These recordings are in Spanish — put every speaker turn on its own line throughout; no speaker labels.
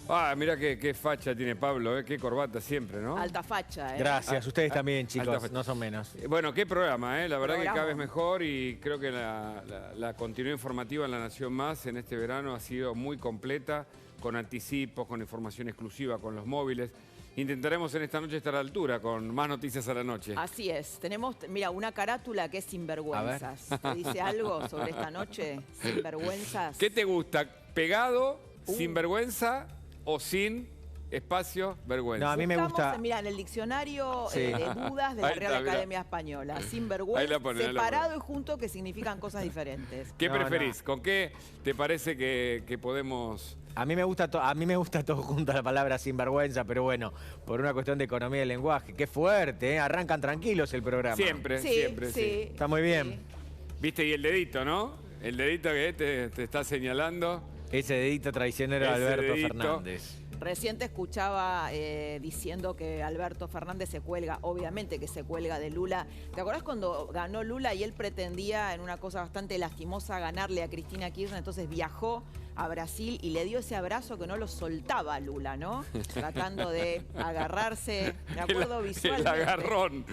Ah, mira qué facha tiene Pablo, qué corbata siempre, ¿no?
Alta facha,
Gracias, ustedes también, chicos,
facha.
no son menos.
Bueno, qué programa, la verdad que
Programa.
cada vez mejor y creo que la continuidad informativa en La Nación Más en este verano ha sido muy completa, con anticipos, con información exclusiva, con los móviles. Intentaremos en esta noche estar a la altura con más noticias a la noche.
Así es. Tenemos, mira, una carátula que es sinvergüenzas. ¿Te dice algo sobre esta noche? Sinvergüenzas.
¿Qué te gusta? ¿Pegado, sin vergüenza o sin espacio, vergüenza?
No, a mí me
Buscamos,
gusta...
mira, en el diccionario
Sí.
de dudas de la
Ahí
Real
está, mirá.
Academia Española.
Ahí
Sinvergüenza,
la pone, ahí la
separado
pone.
y junto, que significan cosas diferentes.
¿Qué
No,
preferís?
no.
¿Con qué te parece que podemos...?
A mí me gusta todo junto a la palabra sinvergüenza, pero bueno, por una cuestión de economía del lenguaje. Qué fuerte, ¿eh? Arrancan tranquilos el programa.
Siempre,
Sí,
siempre,
sí.
sí.
Está muy bien.
¿Viste? Y el dedito, ¿no? El dedito que te está señalando.
Ese dedito traicionero de
Ese
Alberto
dedito.
Fernández.
Recién te escuchaba diciendo que Alberto Fernández se cuelga, obviamente que se cuelga de Lula. ¿Te acordás cuando ganó Lula y él pretendía, en una cosa bastante lastimosa, ganarle a Cristina Kirchner? Entonces viajó a Brasil y le dio ese abrazo que no lo soltaba a Lula, ¿no? Tratando de agarrarse, me acuerdo visualmente.
El agarrón.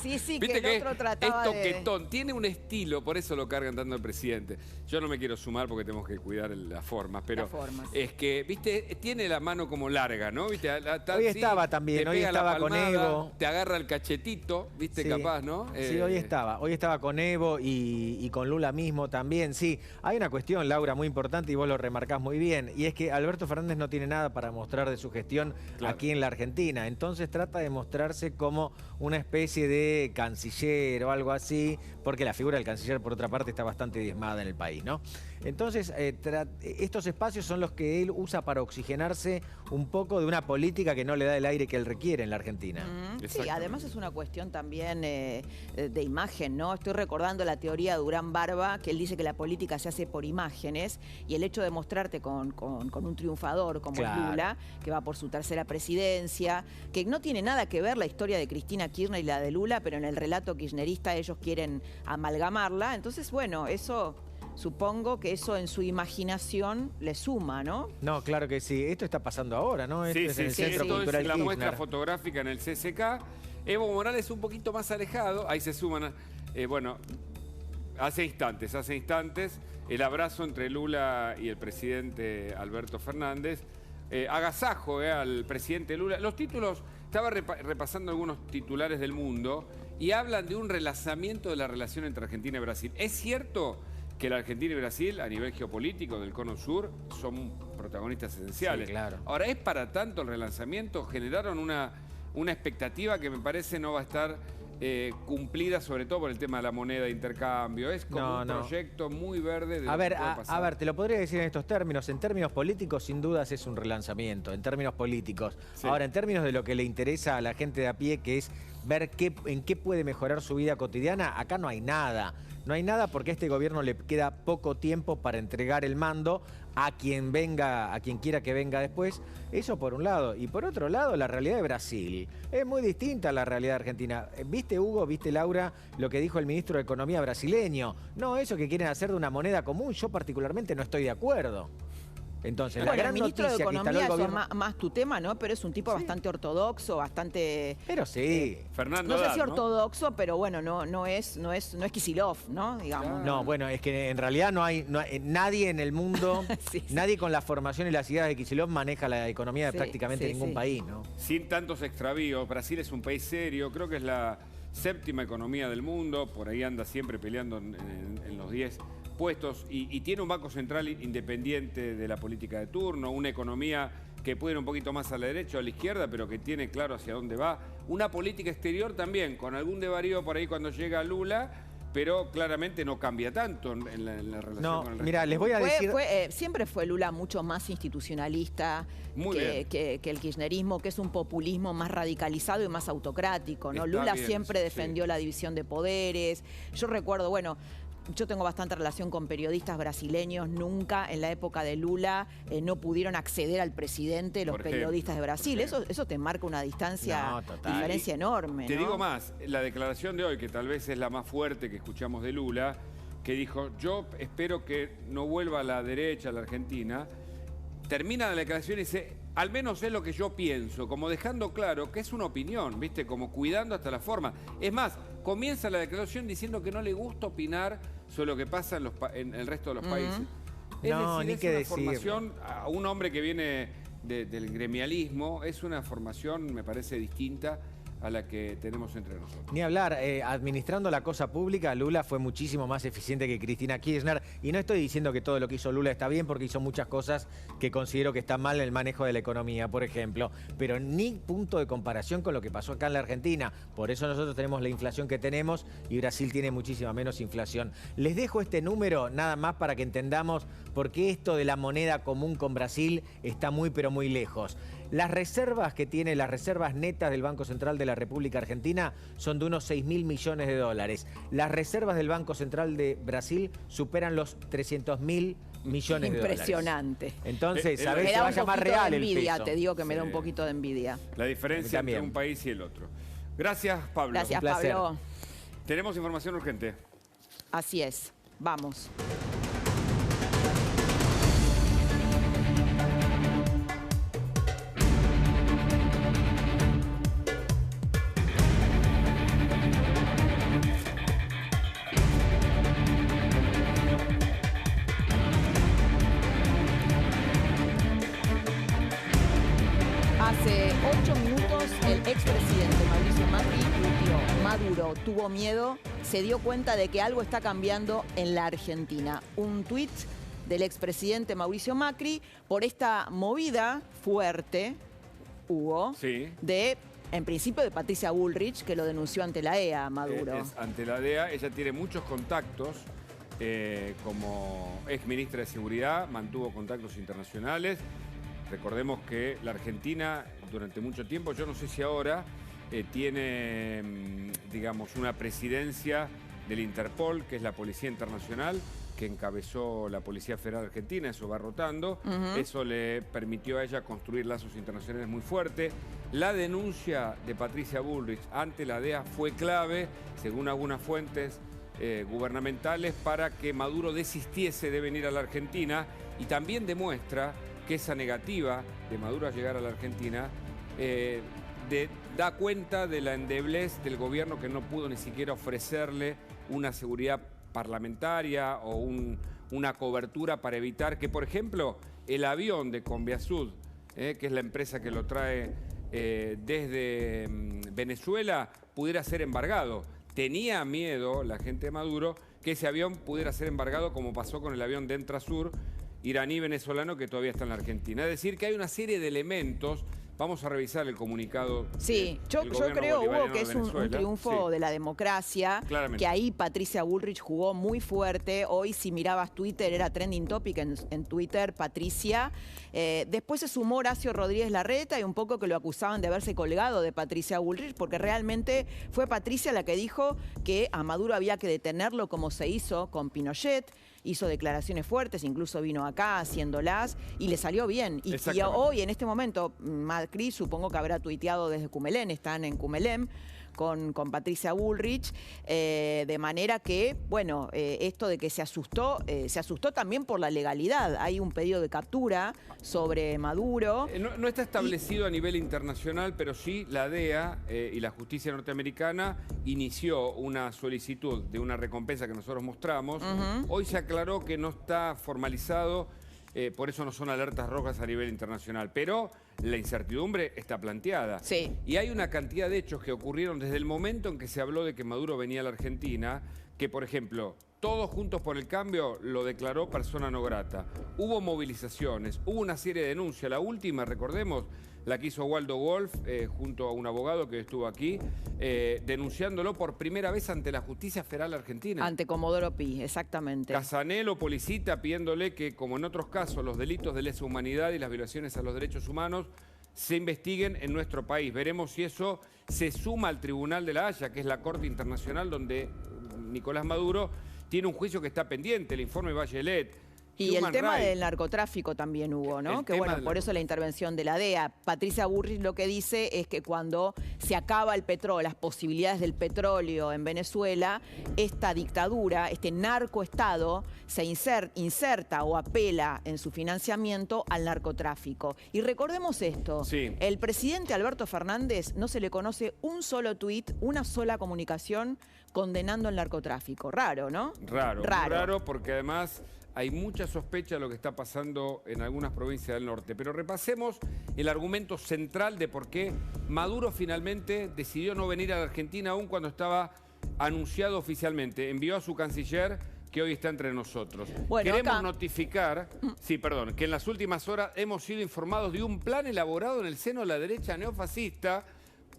Sí, sí,
Viste
que el otro trataba
es
de...
toquetón, tiene un estilo, por eso lo cargan tanto el presidente. Yo no me quiero sumar porque tenemos que cuidar las formas, pero
Las formas.
es que, viste, tiene la mano como larga, ¿no? ¿Viste?
Hoy estaba también,
te
hoy
pega la
estaba con
palmada,
Evo.
te agarra el cachetito, viste,
Sí.
capaz, ¿no?
Sí, hoy estaba con Evo y con Lula mismo también, sí. Hay una cuestión, Laura, muy importante y vos lo remarcás muy bien, y es que Alberto Fernández no tiene nada para mostrar de su gestión
Claro.
aquí en la Argentina, entonces trata de mostrarse como una especie de canciller o algo así, porque la figura del canciller, por otra parte, está bastante diezmada en el país, ¿no? Entonces, estos espacios son los que él usa para oxigenarse un poco de una política que no le da el aire que él requiere en la Argentina.
Sí,
Exactamente.
además es una cuestión también de imagen, ¿no? Estoy recordando la teoría de Durán Barba, que él dice que la política se hace por imágenes y el hecho de mostrarte con un triunfador como es
Claro.
Lula, que va por su tercera presidencia, que no tiene nada que ver la historia de Cristina Kirchner y la de Lula, pero en el relato kirchnerista ellos quieren amalgamarla. Entonces, bueno, eso... Supongo que eso en su imaginación le suma, ¿no?
No, claro que sí. Esto está pasando ahora, ¿no? Esto
Sí,
es en el
sí,
Centro
esto
Cultural
es la muestra
Kirchner.
fotográfica en el CCK. Evo Morales un poquito más alejado, ahí se suman, bueno, hace instantes, el abrazo entre Lula y el presidente Alberto Fernández. Agasajo al presidente Lula. Los títulos, estaba repasando algunos titulares del Mundo y hablan de un relanzamiento de la relación entre Argentina y Brasil. ¿Es cierto que la Argentina y Brasil, a nivel geopolítico del Cono Sur, son protagonistas esenciales?
Sí, claro.
Ahora, ¿es para tanto el relanzamiento? Generaron una expectativa que me parece no va a estar cumplida, sobre todo por el tema de la moneda de intercambio. Es como un proyecto muy verde de
A
lo
ver,
que puede pasar.
a ver, te lo podría decir en estos términos. En términos políticos, sin dudas, es un relanzamiento. En términos políticos.
Sí.
Ahora, en términos de lo que le interesa a la gente de a pie, que es ver en qué puede mejorar su vida cotidiana, acá no hay nada. No hay nada porque a este gobierno le queda poco tiempo para entregar el mando a quien venga, a quien quiera que venga después. Eso por un lado. Y por otro lado, la realidad de Brasil es muy distinta a la realidad de Argentina. ¿Viste, Hugo, viste, Laura, lo que dijo el ministro de Economía brasileño? No, eso que quieren hacer de una moneda común, yo particularmente no estoy de acuerdo. Entonces,
Bueno,
la gran
el ministro de
noticia que instaló
Economía,
el
eso
gobierno...
más tu tema, ¿no? Pero es un tipo bastante ortodoxo, bastante...
Pero sí.
Fernando
No sé
Haddad,
si ortodoxo, pero bueno, no es Kicillof, ¿no? Digamos.
No, bueno, es que en realidad no hay nadie en el mundo,
Sí, sí.
nadie con la formación y las ideas de Kicillof maneja la economía de
Sí,
prácticamente
sí,
ningún
sí.
país, ¿no?
Sin tantos extravíos. Brasil es un país serio, creo que es la séptima economía del mundo, por ahí anda siempre peleando en los 10 puestos y tiene un banco central independiente de la política de turno, una economía que puede ir un poquito más a la derecha o a la izquierda, pero que tiene claro hacia dónde va. Una política exterior también, con algún desvarío por ahí cuando llega Lula, pero claramente no cambia tanto en la relación
No,
con el
mira,
resto.
les voy a decir...
Siempre fue Lula mucho más institucionalista
Muy bien.
que el kirchnerismo, que es un populismo más radicalizado y más autocrático, ¿no?
Está
Lula
bien
siempre
eso,
defendió
sí.
la división de poderes. Yo recuerdo, bueno... Yo tengo bastante relación con periodistas brasileños. Nunca en la época de Lula no pudieron acceder al presidente los
Por ejemplo,
periodistas de Brasil.
por ejemplo.
Eso te marca una distancia,
No, total.
diferencia enorme.
Te
¿no?
digo más, la declaración de hoy, que tal vez es la más fuerte que escuchamos de Lula, que dijo, yo espero que no vuelva a la derecha, a la Argentina. Termina la declaración y dice, al menos es lo que yo pienso, como dejando claro que es una opinión, ¿viste? Como cuidando hasta la forma. Es más, comienza la declaración diciendo que no le gusta opinar sobre lo que pasa en el resto de los países. Es
No,
decir,
ni
es
qué
una
decir.
formación, a un hombre que viene del gremialismo, es una formación, me parece, distinta a la que tenemos entre nosotros.
Ni hablar, administrando la cosa pública, Lula fue muchísimo más eficiente que Cristina Kirchner. Y no estoy diciendo que todo lo que hizo Lula está bien, porque hizo muchas cosas que considero que están mal en el manejo de la economía, por ejemplo. Pero ni punto de comparación con lo que pasó acá en la Argentina. Por eso nosotros tenemos la inflación que tenemos y Brasil tiene muchísima menos inflación. Les dejo este número nada más para que entendamos por qué esto de la moneda común con Brasil está muy pero muy lejos. Las reservas que tiene, las reservas netas del Banco Central de la República Argentina son de unos 6.000 millones de dólares. Las reservas del Banco Central de Brasil superan los 300.000 millones de dólares.
Impresionante.
Entonces, a
Me
ver, se
da un
vaya más
poquito
real
de
el
envidia,
peso.
te digo que me da
Sí.
un poquito de envidia.
La diferencia entre un país y el otro. Gracias, Pablo.
Gracias,
Un placer.
Pablo.
Tenemos información urgente.
Así es. Vamos. Hace 8 minutos el expresidente Mauricio Macri tuiteó: Maduro tuvo miedo, se dio cuenta de que algo está cambiando en la Argentina. Un tuit del expresidente Mauricio Macri por esta movida fuerte, Hugo,
Sí.
en principio de Patricia Bullrich, que lo denunció ante la EA, Maduro.
Ante la DEA, ella tiene muchos contactos. Como ex ministra de Seguridad, mantuvo contactos internacionales. Recordemos que la Argentina, durante mucho tiempo, yo no sé si ahora, tiene, digamos, una presidencia del Interpol, que es la Policía Internacional, que encabezó la Policía Federal Argentina, eso va rotando. Eso le permitió a ella construir lazos internacionales muy fuertes. La denuncia de Patricia Bullrich ante la DEA fue clave, según algunas fuentes gubernamentales, para que Maduro desistiese de venir a la Argentina, y también demuestra que esa negativa de Maduro a llegar a la Argentina da cuenta de la endeblez del gobierno, que no pudo ni siquiera ofrecerle una seguridad parlamentaria o una cobertura para evitar que, por ejemplo, el avión de Conviasud, que es la empresa que lo trae desde Venezuela, pudiera ser embargado. Tenía miedo la gente de Maduro que ese avión pudiera ser embargado, como pasó con el avión de Entrasur iraní-venezolano, que todavía está en la Argentina. Es decir, que hay una serie de elementos. Vamos a revisar el comunicado.
Sí, yo
del gobierno
creo, Hugo,
bolivariano
que
de
es un
Venezuela.
triunfo
Sí.
de la democracia,
Claramente.
que ahí Patricia Bullrich jugó muy fuerte. Hoy, si mirabas Twitter, era trending topic en Twitter, Patricia. Después se sumó Horacio Rodríguez Larreta, y un poco que lo acusaban de haberse colgado de Patricia Bullrich, porque realmente fue Patricia la que dijo que a Maduro había que detenerlo, como se hizo con Pinochet. Hizo declaraciones fuertes, incluso vino acá haciéndolas, y le salió bien. Y hoy, en este momento, Macri supongo que habrá tuiteado desde Cumelén, están en Cumelén con Patricia Bullrich, de manera que, bueno, esto de que se asustó también por la legalidad. Hay un pedido de captura sobre Maduro.
No está establecido a nivel internacional, pero sí la DEA y la justicia norteamericana inició una solicitud de una recompensa que nosotros mostramos. Hoy se aclaró que no está formalizado, por eso no son alertas rojas a nivel internacional, pero la incertidumbre está planteada.
Sí.
Y hay una cantidad de hechos que ocurrieron desde el momento en que se habló de que Maduro venía a la Argentina, que, por ejemplo, Todos Juntos por el Cambio lo declaró persona no grata. Hubo movilizaciones, hubo una serie de denuncias. La última, recordemos, la que hizo Waldo Wolf junto a un abogado que estuvo aquí, denunciándolo por primera vez ante la Justicia Federal Argentina.
Ante Comodoro Pi, exactamente.
Casanelo, Policita, pidiéndole que, como en otros casos, los delitos de lesa humanidad y las violaciones a los derechos humanos se investiguen en nuestro país. Veremos si eso se suma al Tribunal de la Haya, que es la Corte Internacional donde Nicolás Maduro tiene un juicio que está pendiente, el informe Bachelet.
Y el
Human
tema
rights.
del narcotráfico también hubo, ¿no?
El
Que
tema
bueno,
del
por eso la intervención de la DEA. Patricia Bullrich lo que dice es que cuando se acaba el petróleo, las posibilidades del petróleo en Venezuela, esta dictadura, este narcoestado, se inserta o apela en su financiamiento al narcotráfico. Y recordemos esto,
Sí.
el presidente Alberto Fernández no se le conoce un solo tuit, una sola comunicación condenando el narcotráfico. Raro, ¿no?
Raro, muy raro, porque además hay mucha sospecha de lo que está pasando en algunas provincias del norte. Pero repasemos el argumento central de por qué Maduro finalmente decidió no venir a la Argentina aún cuando estaba anunciado oficialmente. Envió a su canciller, que hoy está entre nosotros.
Bueno,
Queremos
acá
notificar, que en las últimas horas hemos sido informados de un plan elaborado en el seno de la derecha neofascista,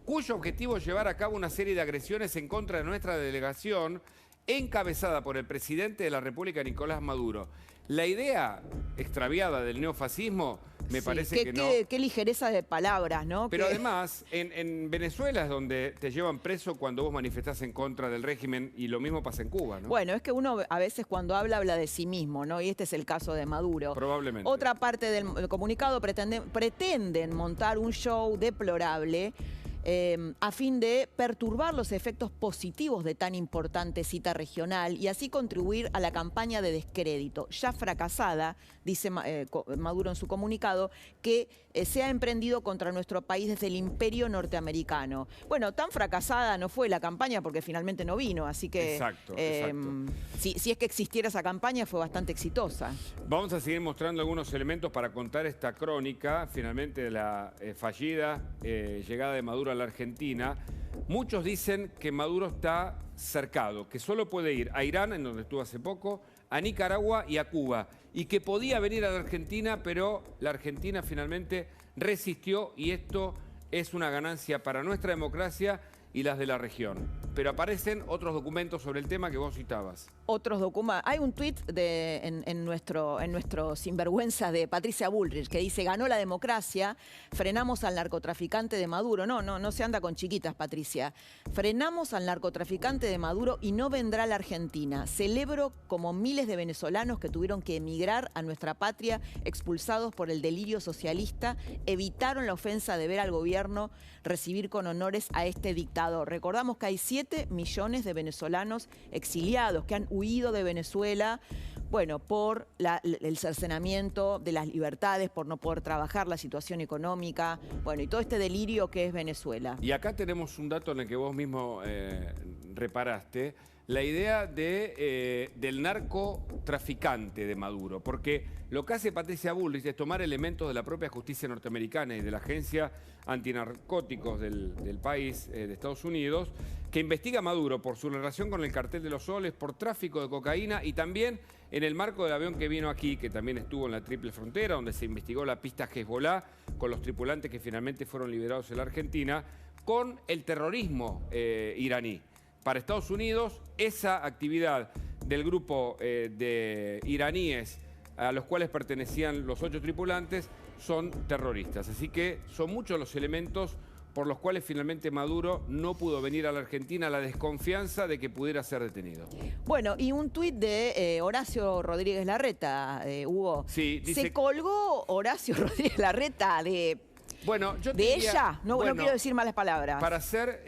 cuyo objetivo es llevar a cabo una serie de agresiones en contra de nuestra delegación, encabezada por el presidente de la República, Nicolás Maduro. La idea extraviada del neofascismo me parece que no.
Qué ligereza de palabras, ¿no?
Pero además, en Venezuela es donde te llevan preso cuando vos manifestás en contra del régimen, y lo mismo pasa en Cuba, ¿no?
Bueno, es que uno a veces cuando habla de sí mismo, ¿no? Y este es el caso de Maduro.
Probablemente.
Otra parte del comunicado pretenden montar un show deplorable a fin de perturbar los efectos positivos de tan importante cita regional y así contribuir a la campaña de descrédito, ya fracasada, dice Maduro en su comunicado, que se ha emprendido contra nuestro país desde el imperio norteamericano. Bueno, tan fracasada no fue la campaña porque finalmente no vino, así que
Exacto.
si es que existiera esa campaña fue bastante exitosa.
Vamos a seguir mostrando algunos elementos para contar esta crónica, finalmente, de la fallida llegada de Maduro a la Argentina. Muchos dicen que Maduro está cercado, que solo puede ir a Irán, en donde estuvo hace poco, a Nicaragua y a Cuba, y que podía venir a la Argentina, pero la Argentina finalmente resistió, y esto es una ganancia para nuestra democracia y las de la región. Pero aparecen otros documentos sobre el tema que vos citabas.
Otros documentos. Hay un tuit en nuestro sinvergüenza de Patricia Bullrich que dice: ganó la democracia, frenamos al narcotraficante de Maduro. No se anda con chiquitas, Patricia. Frenamos al narcotraficante de Maduro y no vendrá a la Argentina. Celebro como miles de venezolanos que tuvieron que emigrar a nuestra patria, expulsados por el delirio socialista, evitaron la ofensa de ver al gobierno recibir con honores a este dictador. Recordamos que hay 7 millones de venezolanos exiliados que han huido de Venezuela, bueno, por el cercenamiento de las libertades, por no poder trabajar, la situación económica, bueno, y todo este delirio que es Venezuela.
Y acá tenemos un dato en el que vos mismo reparaste, la idea del narcotraficante de Maduro, porque lo que hace Patricia Bullrich es tomar elementos de la propia justicia norteamericana y de la Agencia Antinarcóticos del país, de Estados Unidos, que investiga a Maduro por su relación con el cartel de los soles, por tráfico de cocaína y también en el marco del avión que vino aquí, que también estuvo en la Triple Frontera, donde se investigó la pista Hezbollah con los tripulantes que finalmente fueron liberados en la Argentina, con el terrorismo iraní. Para Estados Unidos, esa actividad del grupo de iraníes a los cuales pertenecían los 8 tripulantes son terroristas. Así que son muchos los elementos por los cuales finalmente Maduro no pudo venir a la Argentina, la desconfianza de que pudiera ser detenido.
Bueno, y un tuit de Horacio Rodríguez Larreta, Hugo.
Sí, dice...
Se colgó Horacio Rodríguez Larreta de...
Bueno, yo te
de
diría,
ella, no quiero decir malas palabras.
Para ser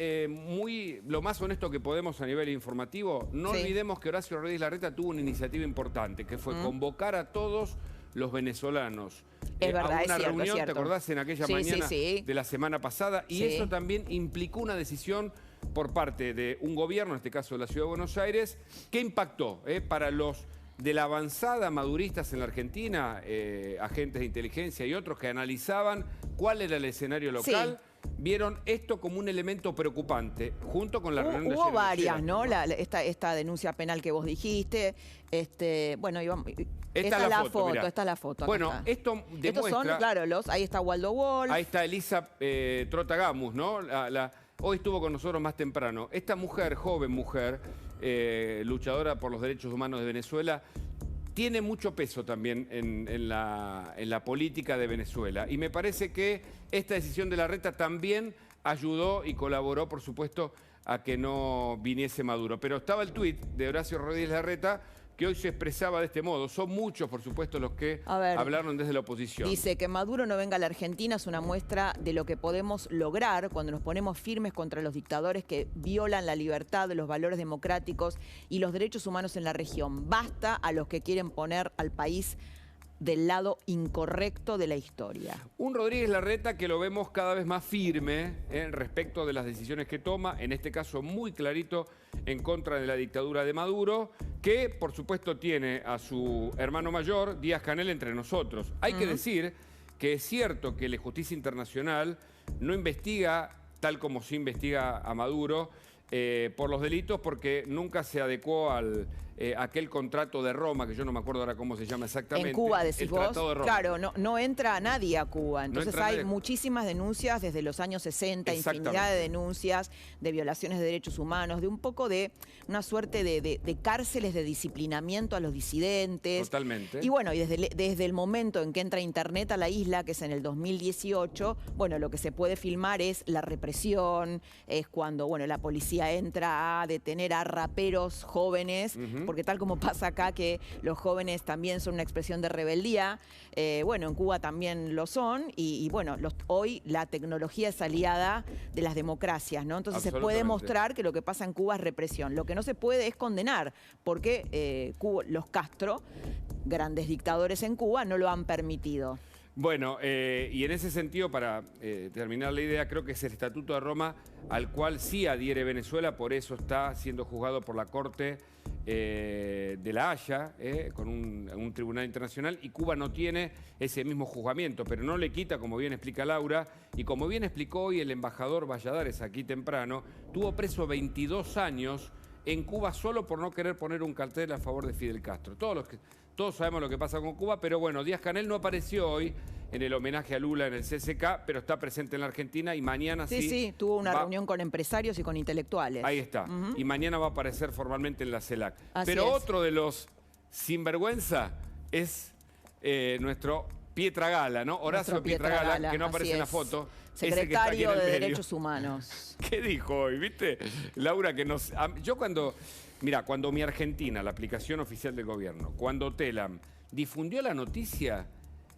lo más honesto que podemos a nivel informativo, no olvidemos que Horacio Rodríguez Larreta tuvo una iniciativa importante, que fue convocar a todos los venezolanos
es verdad,
a una
es
reunión,
cierto.
¿te acordás? En aquella mañana de la semana pasada, y eso también implicó una decisión por parte de un gobierno, en este caso de la Ciudad de Buenos Aires, que impactó para los de la avanzada maduristas en la Argentina, agentes de inteligencia y otros que analizaban cuál era el escenario local, vieron esto como un elemento preocupante, junto con la reunión de
Hubo
ayer.
varias, ¿no? Esta denuncia penal que vos dijiste, bueno, esta es la foto.
Bueno, esto demuestra...
Estos son, claro, ahí está Waldo Wolf.
Ahí está Elisa Trotagamus, ¿no? Hoy estuvo con nosotros más temprano. Esta mujer, joven mujer, luchadora por los derechos humanos de Venezuela, tiene mucho peso también en la política de Venezuela. Y me parece que esta decisión de Larreta también ayudó y colaboró, por supuesto, a que no viniese Maduro. Pero estaba el tuit de Horacio Rodríguez Larreta que hoy se expresaba de este modo. Son muchos, por supuesto, los que hablaron desde la oposición.
Dice que Maduro no venga a la Argentina es una muestra de lo que podemos lograr cuando nos ponemos firmes contra los dictadores que violan la libertad, los valores democráticos y los derechos humanos en la región. Basta a los que quieren poner al país del lado incorrecto de la historia.
Un Rodríguez Larreta que lo vemos cada vez más firme respecto de las decisiones que toma, en este caso muy clarito en contra de la dictadura de Maduro, que por supuesto tiene a su hermano mayor, Díaz-Canel, entre nosotros. Hay que decir que es cierto que la justicia internacional no investiga tal como se investiga a Maduro por los delitos, porque nunca se adecuó al aquel contrato de Roma, que yo no me acuerdo ahora cómo se llama exactamente.
En Cuba, decís
el
vos.
Tratado de Roma.
Claro, no entra nadie a Cuba. Entonces
No
hay
nadie.
muchísimas denuncias desde los años 60, infinidad de denuncias de violaciones de derechos humanos, de un poco de una suerte de cárceles de disciplinamiento a los disidentes.
Totalmente.
Y bueno, y desde el momento en que entra Internet a la isla, que es en el 2018, bueno, lo que se puede filmar es la represión, es cuando, bueno, la policía entra a detener a raperos jóvenes, porque tal como pasa acá que los jóvenes también son una expresión de rebeldía, bueno, en Cuba también lo son, y bueno, hoy la tecnología es aliada de las democracias, ¿no? Entonces se puede mostrar que lo que pasa en Cuba es represión. Lo que no se puede es condenar, porque los Castro, grandes dictadores en Cuba, no lo han permitido.
Bueno, y en ese sentido, para terminar la idea, creo que es el Estatuto de Roma al cual sí adhiere Venezuela, por eso está siendo juzgado por la Corte de La Haya, con un tribunal internacional, y Cuba no tiene ese mismo juzgamiento, pero no le quita, como bien explica Laura, y como bien explicó hoy el embajador Valladares aquí temprano, tuvo preso 22 años en Cuba solo por no querer poner un cartel a favor de Fidel Castro. Todos sabemos lo que pasa con Cuba, pero bueno, Díaz-Canel no apareció hoy en el homenaje a Lula en el CCK, pero está presente en la Argentina y mañana sí.
Sí, tuvo una reunión con empresarios y con intelectuales.
Ahí está. Y mañana va a aparecer formalmente en la CELAC.
Así
pero
es.
otro de los sinvergüenza es nuestro Pietragala, ¿no? Horacio Pietragala, que no aparece en la foto.
Secretario de Derechos Humanos.
¿Qué dijo hoy? ¿Viste? Laura, que nos... Yo cuando... Mira, cuando Mi Argentina, la aplicación oficial del gobierno, cuando Telam difundió la noticia,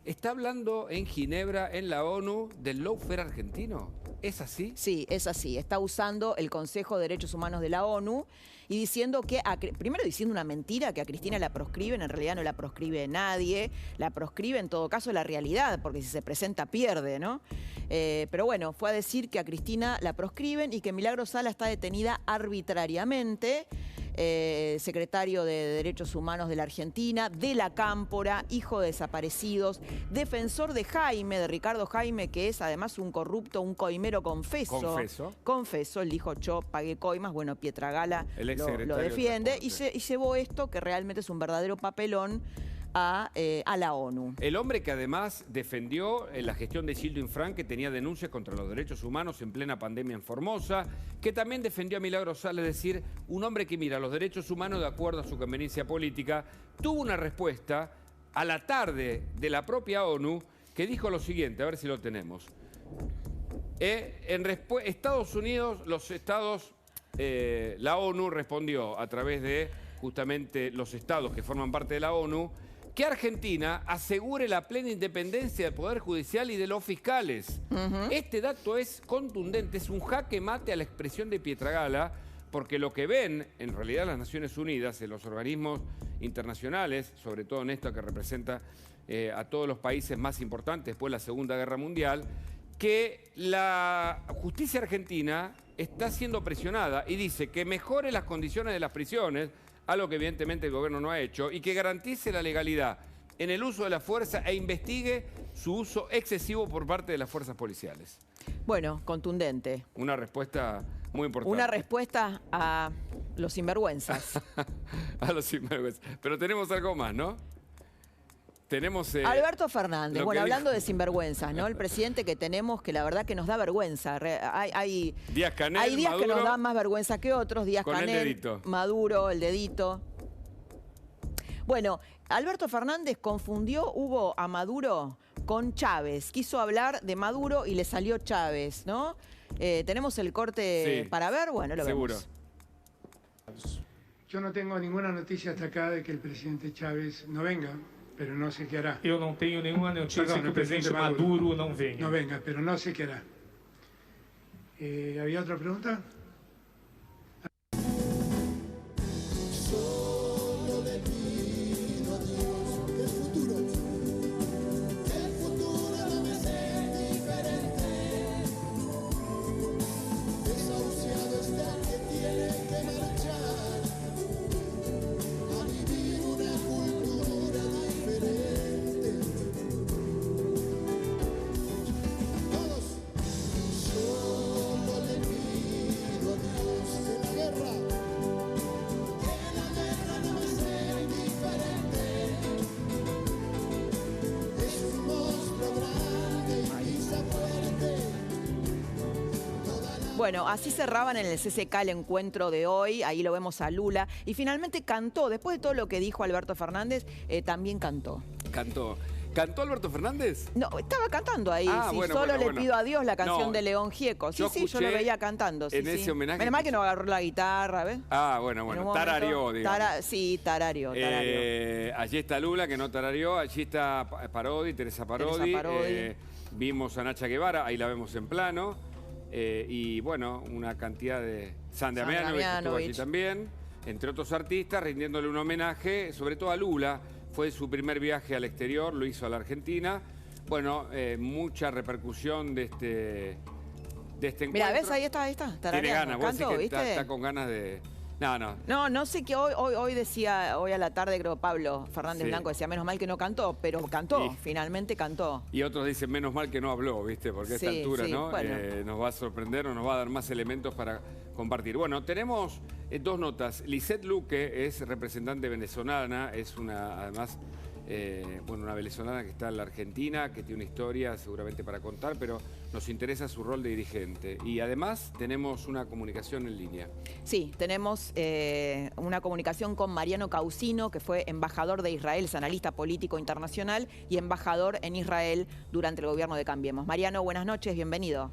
está hablando en Ginebra, en la ONU, del lawfare argentino. ¿Es así?
Sí, es así. Está usando el Consejo de Derechos Humanos de la ONU y diciendo que, primero diciendo una mentira, que a Cristina la proscriben, en realidad no la proscribe nadie, la proscribe en todo caso la realidad, porque si se presenta pierde, ¿no? Pero bueno, fue a decir que a Cristina la proscriben y que Milagro Sala está detenida arbitrariamente. Secretario de Derechos Humanos de la Argentina, de la Cámpora, hijo de desaparecidos, defensor de Jaime, de Ricardo Jaime, que es además un corrupto, un coimero confeso. Confeso, él dijo, yo pagué coimas, bueno, Pietragala lo defiende y llevó esto, que realmente es un verdadero papelón, a la ONU.
El hombre que además defendió la gestión de Isildo Infran, que tenía denuncias contra los derechos humanos en plena pandemia en Formosa, que también defendió a Milagro Sala, es decir, un hombre que mira los derechos humanos de acuerdo a su conveniencia política, tuvo una respuesta a la tarde de la propia ONU que dijo lo siguiente, a ver si lo tenemos. Estados Unidos, la ONU respondió a través de justamente los estados que forman parte de la ONU, que Argentina asegure la plena independencia del Poder Judicial y de los fiscales. Este dato es contundente, es un jaque mate a la expresión de Pietragala, porque lo que ven, en realidad, las Naciones Unidas, en los organismos internacionales, sobre todo en esto que representa a todos los países más importantes después de la Segunda Guerra Mundial, que la justicia argentina está siendo presionada y dice que mejore las condiciones de las prisiones, algo que evidentemente el gobierno no ha hecho, y que garantice la legalidad en el uso de la fuerza e investigue su uso excesivo por parte de las fuerzas policiales.
Bueno, contundente.
Una respuesta muy importante.
Una respuesta a los sinvergüenzas.
A los sinvergüenzas. Pero tenemos algo más, ¿no? Tenemos...
Alberto Fernández, bueno, hablando de sinvergüenzas, ¿no? El presidente que tenemos, que la verdad que nos da vergüenza. Hay días que nos dan más vergüenza que otros, Díaz-Canel, Maduro, el dedito. Bueno, Alberto Fernández confundió a Maduro con Chávez. Quiso hablar de Maduro y le salió Chávez, ¿no? ¿Tenemos el corte para ver? Bueno, lo vemos.
Yo no tengo ninguna noticia hasta acá de que el presidente Chávez no venga, pero no sé qué hará.
Eu não tenho nenhuma notícia
Perdão,
que o presidente Maduro não venha.
No venga, pero no sé qué hará. ¿Había otra pregunta?
Bueno, así cerraban en el CCK el encuentro de hoy, ahí lo vemos a Lula, y finalmente cantó, después de todo lo que dijo Alberto Fernández, también cantó.
¿Cantó Alberto Fernández?
No, estaba cantando ahí,
Ah,
sí,
bueno,
solo
bueno.
le pido a Dios la canción
No,
de León Gieco. Sí, yo lo veía cantando. Sí,
en ese homenaje.
Menos mal que no agarró la guitarra, ¿ves?
Ah, bueno, tarareó, digamos.
Sí, tarareó.
Allí está Lula, que no tarareó, allí está Parodi, Teresa Parodi. Vimos a Nacha Guevara, ahí la vemos en plano. Y bueno, una cantidad de... Sandra Mianovich estuvo allí también, entre otros artistas, rindiéndole un homenaje, sobre todo a Lula. Fue su primer viaje al exterior, lo hizo a la Argentina. Bueno, mucha repercusión de este encuentro.
Mira, ¿ves? Ahí está.
Tiene ganas, vos
Canto,
decís que está con ganas de... No
sé qué hoy decía, hoy a la tarde creo Pablo Fernández Blanco decía, menos mal que no cantó, pero cantó, finalmente cantó.
Y otros dicen, menos mal que no habló, ¿viste? Porque a esta altura, ¿no?
Bueno.
Nos va a sorprender o nos va a dar más elementos para compartir. Bueno, tenemos dos notas. Lisette Luque es representante venezolana, es además, una venezolana que está en la Argentina, que tiene una historia seguramente para contar, pero nos interesa su rol de dirigente. Y además tenemos una comunicación en línea.
Sí, tenemos una comunicación con Mariano Causino, que fue embajador de Israel, es analista político internacional y embajador en Israel durante el gobierno de Cambiemos. Mariano, buenas noches, bienvenido.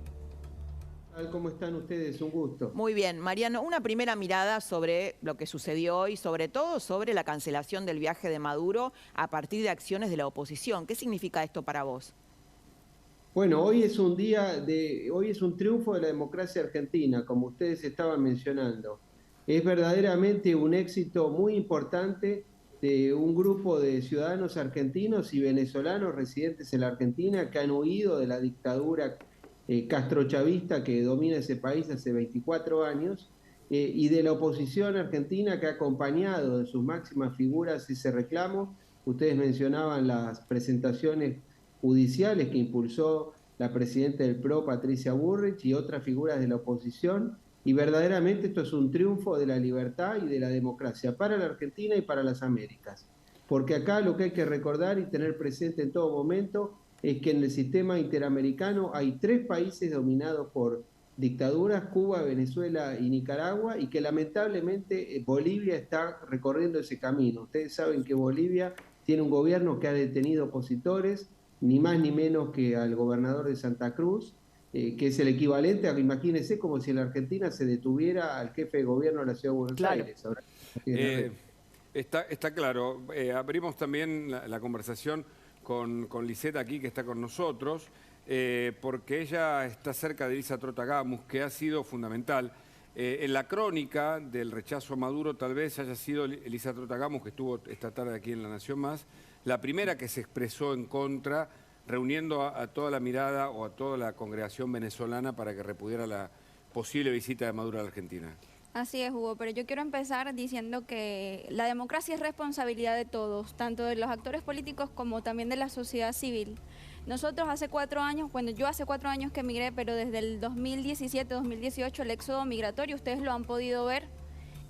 ¿Cómo están ustedes? Un gusto.
Muy bien, Mariano, una primera mirada sobre lo que sucedió hoy, sobre todo sobre la cancelación del viaje de Maduro a partir de acciones de la oposición. ¿Qué significa esto para vos?
Bueno, hoy es un triunfo de la democracia argentina, como ustedes estaban mencionando. Es verdaderamente un éxito muy importante de un grupo de ciudadanos argentinos y venezolanos residentes en la Argentina que han huido de la dictadura castrochavista que domina ese país hace 24 años y de la oposición argentina que ha acompañado en sus máximas figuras ese reclamo. Ustedes mencionaban las presentaciones judiciales que impulsó la presidenta del PRO, Patricia Bullrich, y otras figuras de la oposición, y verdaderamente esto es un triunfo de la libertad y de la democracia para la Argentina y para las Américas. Porque acá lo que hay que recordar y tener presente en todo momento es que en el sistema interamericano hay 3 países dominados por dictaduras, Cuba, Venezuela y Nicaragua, y que lamentablemente Bolivia está recorriendo ese camino. Ustedes saben que Bolivia tiene un gobierno que ha detenido opositores, ni más ni menos que al gobernador de Santa Cruz, que es el equivalente a, imagínense, como si en la Argentina se detuviera al jefe de gobierno de la Ciudad de Buenos Aires. Ahora,
está claro. Abrimos también la conversación con Lisette aquí, que está con nosotros, porque ella está cerca de Elisa Trotagamus, que ha sido fundamental. En la crónica del rechazo a Maduro tal vez haya sido Elisa Trotagamus, que estuvo esta tarde aquí en La Nación Más, la primera que se expresó en contra, reuniendo a toda la mirada o a toda la congregación venezolana para que repudiara la posible visita de Maduro a la Argentina.
Así es, Hugo, pero yo quiero empezar diciendo que la democracia es responsabilidad de todos, tanto de los actores políticos como también de la sociedad civil. Nosotros hace 4 años, yo hace 4 años que emigré, pero desde el 2017-2018 el éxodo migratorio, ustedes lo han podido ver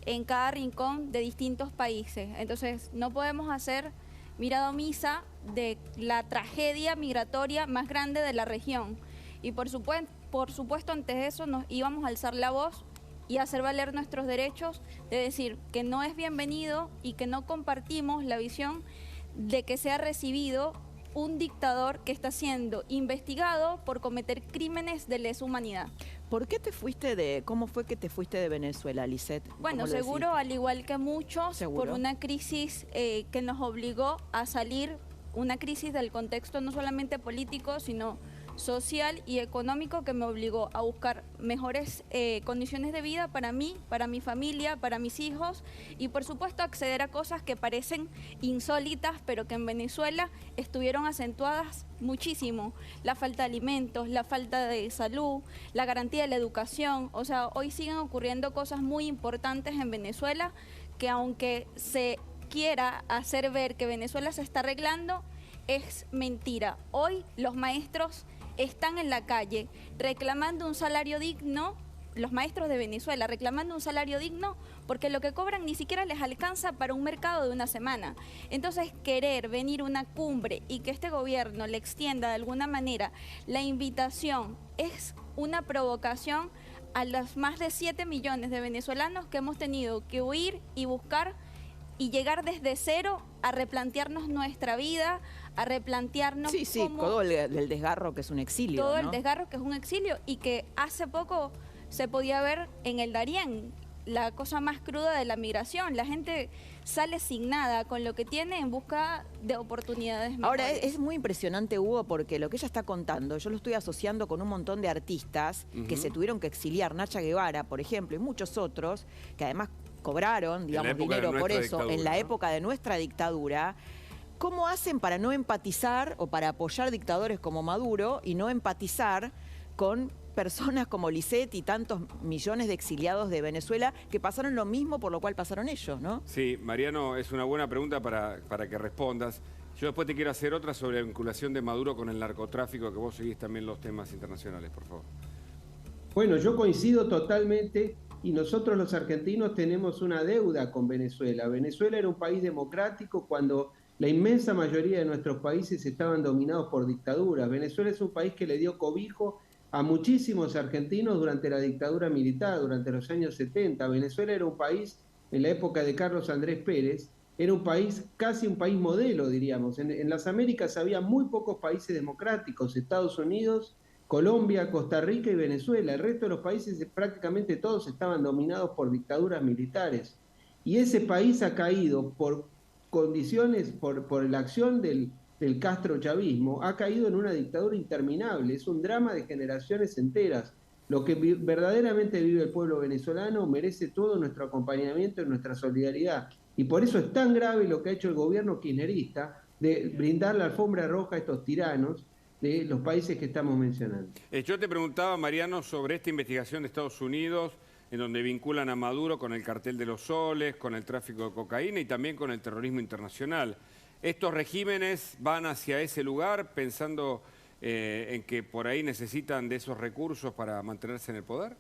en cada rincón de distintos países. Entonces, no podemos hacer mirada omisa de la tragedia migratoria más grande de la región. Y por supuesto, ante eso nos íbamos a alzar la voz y hacer valer nuestros derechos, de decir que no es bienvenido y que no compartimos la visión de que sea recibido un dictador que está siendo investigado por cometer crímenes de lesa humanidad.
¿Por qué te fuiste cómo fue que te fuiste de Venezuela, Lisette?
Bueno,
¿Cómo lo
seguro,
decidiste?
al igual que muchos,
¿Seguro?
por una crisis que nos obligó a salir, una crisis del contexto no solamente político, sino social y económico, que me obligó a buscar mejores condiciones de vida para mí, para mi familia, para mis hijos, y por supuesto acceder a cosas que parecen insólitas, pero que en Venezuela estuvieron acentuadas muchísimo: la falta de alimentos, la falta de salud, la garantía de la educación. O sea, hoy siguen ocurriendo cosas muy importantes en Venezuela que, aunque se quiera hacer ver que Venezuela se está arreglando, es mentira. Hoy los maestros están en la calle reclamando un salario digno, los maestros de Venezuela reclamando un salario digno, porque lo que cobran ni siquiera les alcanza para un mercado de una semana. Entonces, querer venir a una cumbre y que este gobierno le extienda de alguna manera la invitación es una provocación a los más de 7 millones de venezolanos que hemos tenido que huir y buscar y llegar desde cero a replantearnos nuestra vida, a replantearnos
todo el desgarro que es un exilio,
todo
¿no?
el desgarro que es un exilio, y que hace poco se podía ver en el Darién, la cosa más cruda de la migración. La gente sale sin nada, con lo que tiene, en busca de oportunidades mejores.
Ahora, es muy impresionante, Hugo, porque lo que ella está contando, yo lo estoy asociando con un montón de artistas que se tuvieron que exiliar. Nacha Guevara, por ejemplo, y muchos otros, que además cobraron, digamos, dinero por eso, en la época de nuestra dictadura. ¿Cómo hacen para no empatizar o para apoyar dictadores como Maduro y no empatizar con personas como Lisette y tantos millones de exiliados de Venezuela que pasaron lo mismo por lo cual pasaron ellos, ¿no?
Sí, Mariano, es una buena pregunta para que respondas. Yo después te quiero hacer otra sobre la vinculación de Maduro con el narcotráfico, que vos seguís también los temas internacionales, por favor.
Bueno, yo coincido totalmente, y nosotros los argentinos tenemos una deuda con Venezuela. Venezuela era un país democrático cuando la inmensa mayoría de nuestros países estaban dominados por dictaduras. Venezuela es un país que le dio cobijo a muchísimos argentinos durante la dictadura militar, durante los años 70. Venezuela era un país, en la época de Carlos Andrés Pérez, era un país, casi un país modelo, diríamos. En las Américas había muy pocos países democráticos: Estados Unidos, Colombia, Costa Rica y Venezuela. El resto de los países, prácticamente todos, estaban dominados por dictaduras militares. Y ese país ha caído por condiciones, por la acción del castrochavismo, ha caído en una dictadura interminable. Es un drama de generaciones enteras. Lo que verdaderamente vive el pueblo venezolano merece todo nuestro acompañamiento y nuestra solidaridad. Y por eso es tan grave lo que ha hecho el gobierno kirchnerista de brindar la alfombra roja a estos tiranos de los países que estamos mencionando.
Yo te preguntaba, Mariano, sobre esta investigación de Estados Unidos, en donde vinculan a Maduro con el cartel de los soles, con el tráfico de cocaína y también con el terrorismo internacional. ¿Estos regímenes van hacia ese lugar pensando en que por ahí necesitan de esos recursos para mantenerse en el poder?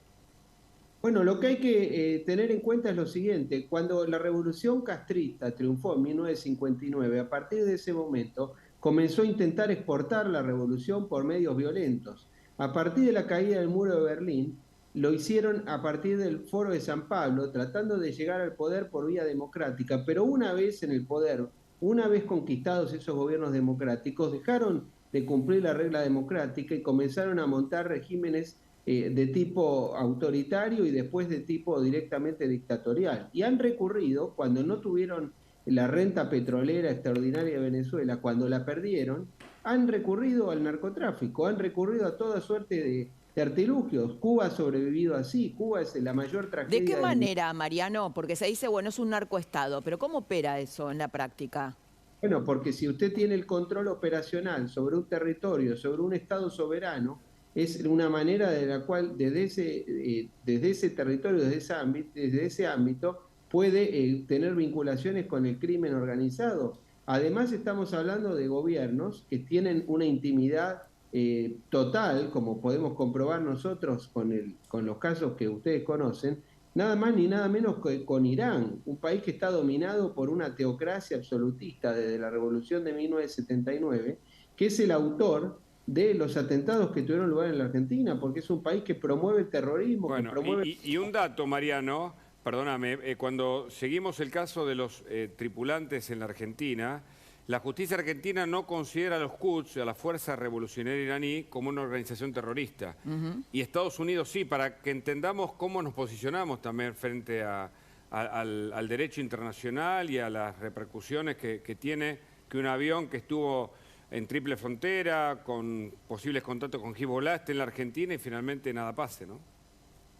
Bueno, lo que hay que tener en cuenta es lo siguiente: cuando la revolución castrista triunfó en 1959, a partir de ese momento comenzó a intentar exportar la revolución por medios violentos. A partir de la caída del muro de Berlín, lo hicieron a partir del Foro de San Pablo, tratando de llegar al poder por vía democrática, pero una vez en el poder, una vez conquistados esos gobiernos democráticos, dejaron de cumplir la regla democrática y comenzaron a montar regímenes de tipo autoritario y después de tipo directamente dictatorial. Y han recurrido, cuando no tuvieron la renta petrolera extraordinaria de Venezuela, cuando la perdieron, han recurrido al narcotráfico, han recurrido a toda suerte de artilugios. Cuba ha sobrevivido así. Cuba es la mayor tragedia.
¿De qué manera, Mariano? Porque se dice, bueno, es un narcoestado, pero ¿cómo opera eso en la práctica?
Bueno, porque si usted tiene el control operacional sobre un territorio, sobre un Estado soberano, es una manera de la cual desde ese territorio, desde ese ámbito, puede tener vinculaciones con el crimen organizado. Además, estamos hablando de gobiernos que tienen una intimidad total, como podemos comprobar nosotros con los casos que ustedes conocen, nada más ni nada menos que con Irán, un país que está dominado por una teocracia absolutista desde la revolución de 1979, que es el autor de los atentados que tuvieron lugar en la Argentina, porque es un país que promueve el terrorismo.
Bueno,
que promueve...
y un dato, Mariano, perdóname, cuando seguimos el caso de los tripulantes en la Argentina, La justicia argentina no considera a los Quds, a la Fuerza Revolucionaria Iraní, como una organización terrorista. Y Estados Unidos sí, para que entendamos cómo nos posicionamos también frente al derecho internacional y a las repercusiones que tiene que un avión que estuvo en triple frontera, con posibles contactos con Hezbollah, esté en la Argentina y finalmente nada pase, ¿no?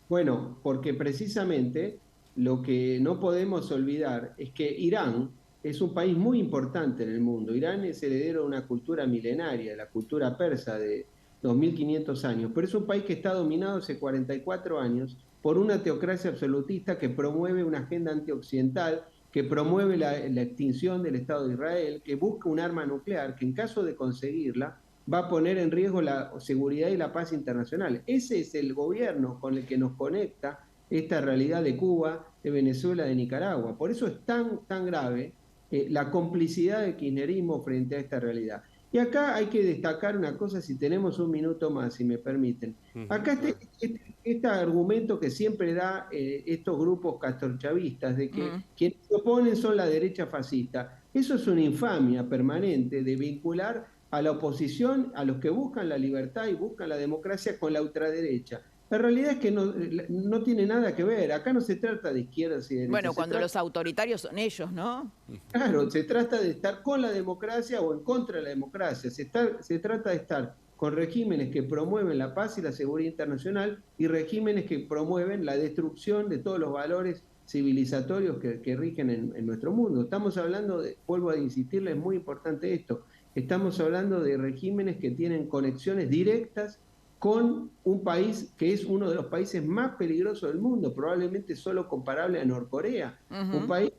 Bueno, porque precisamente lo que no podemos olvidar es que Irán es un país muy importante en el mundo. Irán es heredero de una cultura milenaria, la cultura persa de 2500 años, pero es un país que está dominado hace 44 años por una teocracia absolutista que promueve una agenda antioccidental, que promueve la extinción del Estado de Israel, que busca un arma nuclear, que en caso de conseguirla va a poner en riesgo la seguridad y la paz internacional. Ese es el gobierno con el que nos conecta esta realidad de Cuba, de Venezuela, de Nicaragua. Por eso es tan grave la complicidad del kirchnerismo frente a esta realidad. Y acá hay que destacar una cosa, si tenemos un minuto más, si me permiten. Acá este argumento que siempre da estos grupos castrochavistas, de que quienes se oponen son la derecha fascista. Eso es una infamia permanente de vincular a la oposición, a los que buscan la libertad y buscan la democracia, con la ultraderecha. La realidad es que no tiene nada que ver. Acá no se trata de izquierdas y derechas.
Bueno, cuando los autoritarios son ellos, ¿no?
Claro, se trata de estar con la democracia o en contra de la democracia. Se trata de estar con regímenes que promueven la paz y la seguridad internacional y regímenes que promueven la destrucción de todos los valores civilizatorios que rigen en nuestro mundo. Estamos hablando vuelvo a insistirles, es muy importante esto, estamos hablando de regímenes que tienen conexiones directas con un país que es uno de los países más peligrosos del mundo, probablemente solo comparable a Norcorea, un país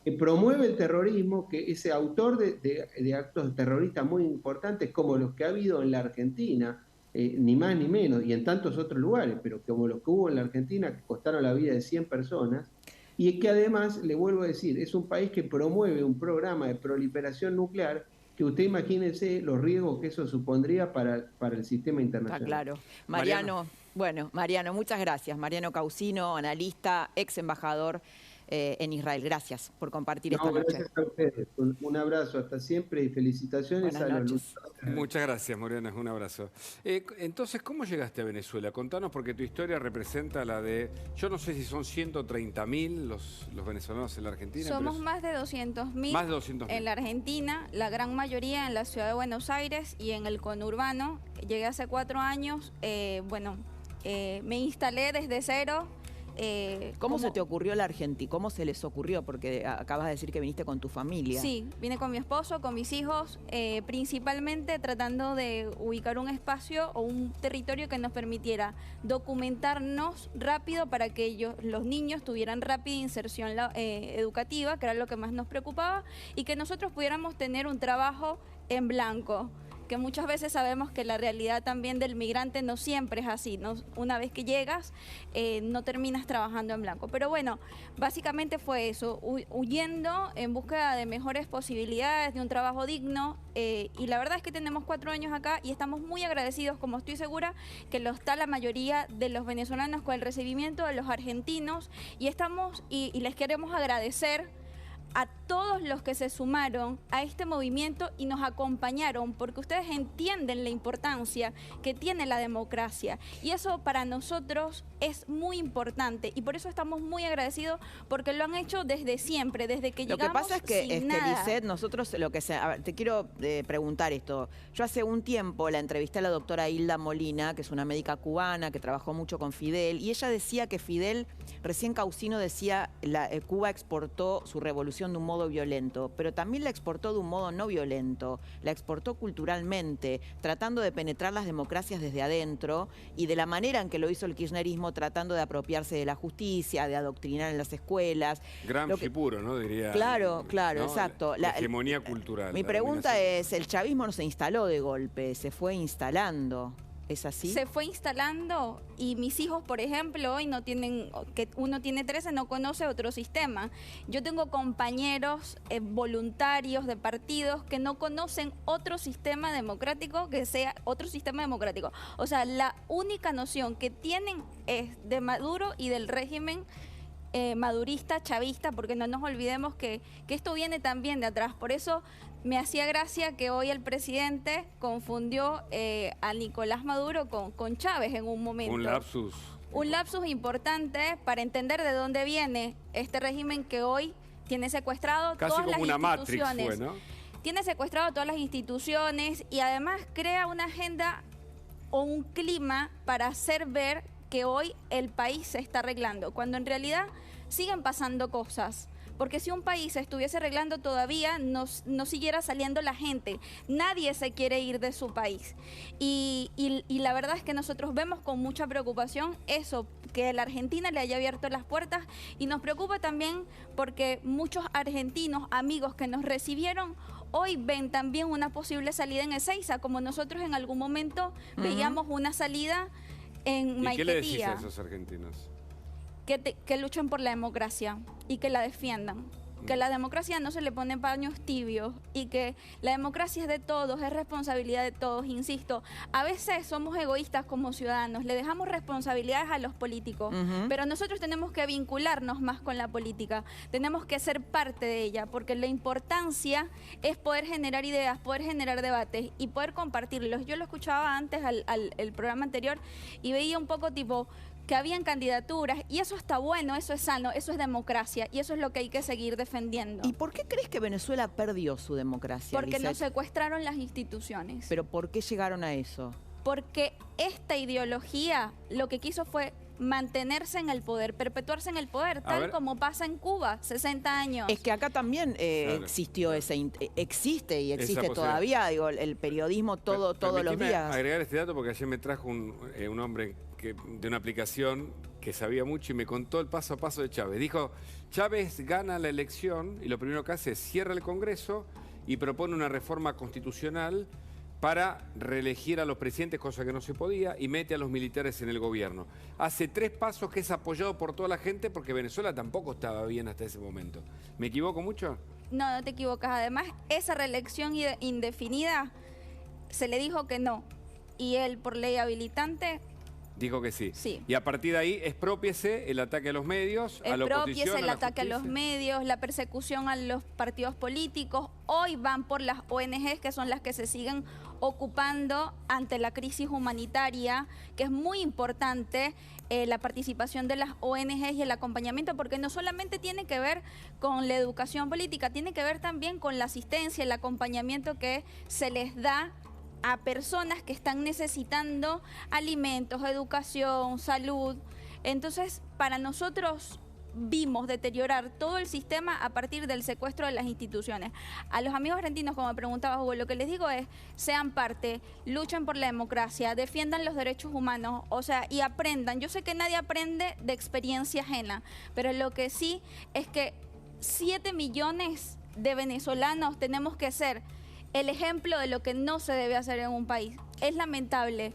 que promueve el terrorismo, que es autor de actos terroristas muy importantes como los que ha habido en la Argentina, ni más ni menos, y en tantos otros lugares, pero como los que hubo en la Argentina, que costaron la vida de 100 personas, y que además, le vuelvo a decir, es un país que promueve un programa de proliferación nuclear que usted imagínese los riesgos que eso supondría para el sistema internacional.
Está claro. Mariano, muchas gracias. Mariano Causino, analista, ex embajador en Israel. Gracias por compartir esta noche.
Gracias a ustedes. Un abrazo, hasta siempre y felicitaciones a los luchadores.
Muchas gracias, Morena, un abrazo. Entonces, ¿cómo llegaste a Venezuela? Contanos, porque tu historia representa la de, yo no sé si son 130.000 los venezolanos en la Argentina.
Somos más de 200.000
más de 200.000
en la Argentina, la gran mayoría en la ciudad de Buenos Aires y en el conurbano. Llegué hace 4 años, me instalé desde cero.
¿Cómo se te ocurrió la Argentina? ¿Cómo se les ocurrió? Porque acabas de decir que viniste con tu familia.
Sí, vine con mi esposo, con mis hijos, principalmente tratando de ubicar un espacio o un territorio que nos permitiera documentarnos rápido para que los niños tuvieran rápida inserción educativa, que era lo que más nos preocupaba, y que nosotros pudiéramos tener un trabajo en blanco, que muchas veces sabemos que la realidad también del migrante no siempre es así, ¿no? Una vez que llegas no terminas trabajando en blanco. Pero bueno, básicamente fue eso, huyendo en búsqueda de mejores posibilidades, de un trabajo digno, y la verdad es que tenemos 4 años acá y estamos muy agradecidos, como estoy segura que lo está la mayoría de los venezolanos, con el recibimiento de los argentinos, y les queremos agradecer a todos los que se sumaron a este movimiento y nos acompañaron, porque ustedes entienden la importancia que tiene la democracia, y eso para nosotros es muy importante, y por eso estamos muy agradecidos, porque lo han hecho desde siempre, desde que llegamos.
Lo que pasa es que, Lisset, nosotros te quiero preguntar esto. Yo hace un tiempo la entrevisté a la doctora Hilda Molina, que es una médica cubana que trabajó mucho con Fidel, y ella decía que Fidel, recién Causino decía, Cuba exportó su revolución de un modo violento, pero también la exportó de un modo no violento, la exportó culturalmente, tratando de penetrar las democracias desde adentro, y de la manera en que lo hizo el kirchnerismo, tratando de apropiarse de la justicia, de adoctrinar en las escuelas.
Gramsci puro, ¿no? Diría.
Claro, ¿no? Exacto.
La hegemonía cultural.
Mi pregunta es, el chavismo no se instaló de golpe, se fue instalando. ¿Es así?
Se fue instalando, y mis hijos, por ejemplo, hoy que uno tiene 13, no conoce otro sistema. Yo tengo compañeros voluntarios de partidos que no conocen otro sistema democrático que sea otro sistema democrático. O sea, la única noción que tienen es de Maduro y del régimen madurista, chavista, porque no nos olvidemos que esto viene también de atrás. Por eso me hacía gracia que hoy el presidente confundió a Nicolás Maduro con Chávez en un momento.
Un lapsus.
Un lapsus importante para entender de dónde viene este régimen que hoy tiene secuestrado
Casi
todas
como
las
una
instituciones.
Matrix fue, ¿no?
Tiene secuestrado todas las instituciones y además crea una agenda o un clima para hacer ver que hoy el país se está arreglando, cuando en realidad siguen pasando cosas. Porque si un país se estuviese arreglando todavía, no siguiera saliendo la gente. Nadie se quiere ir de su país. Y la verdad es que nosotros vemos con mucha preocupación eso, que la Argentina le haya abierto las puertas. Y nos preocupa también porque muchos argentinos, amigos que nos recibieron, hoy ven también una posible salida en Ezeiza, como nosotros en algún momento veíamos una salida en Maiquetía.
¿Y qué le decís a esos argentinos?
Que luchen por la democracia y que la defiendan. Que la democracia no se le pone paños tibios y que la democracia es de todos, es responsabilidad de todos, insisto. A veces somos egoístas como ciudadanos, le dejamos responsabilidades a los políticos, pero nosotros tenemos que vincularnos más con la política, tenemos que ser parte de ella, porque la importancia es poder generar ideas, poder generar debates y poder compartirlos. Yo lo escuchaba antes el programa anterior y veía un poco tipo que habían candidaturas y eso está bueno, eso es sano, eso es democracia y eso es lo que hay que seguir defendiendo.
¿Y por qué crees que Venezuela perdió su democracia?
Porque
Lisette?
nos secuestraron las instituciones.
¿Pero por qué llegaron a eso?
Porque esta ideología lo que quiso fue mantenerse en el poder, perpetuarse en el poder, tal como pasa en Cuba, 60 años.
Es que acá también existió existe y existe todavía, digo, el periodismo todos los días.
Agregar este dato porque ayer me trajo un hombre de una aplicación que sabía mucho y me contó el paso a paso de Chávez. Dijo, Chávez gana la elección y lo primero que hace es cierra el Congreso y propone una reforma constitucional para reelegir a los presidentes, cosa que no se podía, y mete a los militares en el gobierno. Hace 3 pasos que es apoyado por toda la gente porque Venezuela tampoco estaba bien hasta ese momento. ¿Me equivoco mucho?
No, no te equivocas. Además, esa reelección indefinida se le dijo que no. Y él, por ley habilitante,
dijo que sí.
Sí.
Y a partir de ahí, expropiese el ataque a los medios, a la oposición,
el ataque a los medios, la persecución a los partidos políticos. Hoy van por las ONGs, que son las que se siguen ocupando ante la crisis humanitaria, que es muy importante la participación de las ONGs y el acompañamiento, porque no solamente tiene que ver con la educación política, tiene que ver también con la asistencia, el acompañamiento que se les da a personas que están necesitando alimentos, educación, salud. Entonces, para nosotros vimos deteriorar todo el sistema a partir del secuestro de las instituciones. A los amigos argentinos, como me preguntabas, Hugo, lo que les digo es, sean parte, luchen por la democracia, defiendan los derechos humanos, o sea, y aprendan. Yo sé que nadie aprende de experiencia ajena, pero lo que sí es que 7 millones de venezolanos tenemos que ser el ejemplo de lo que no se debe hacer en un país. Es lamentable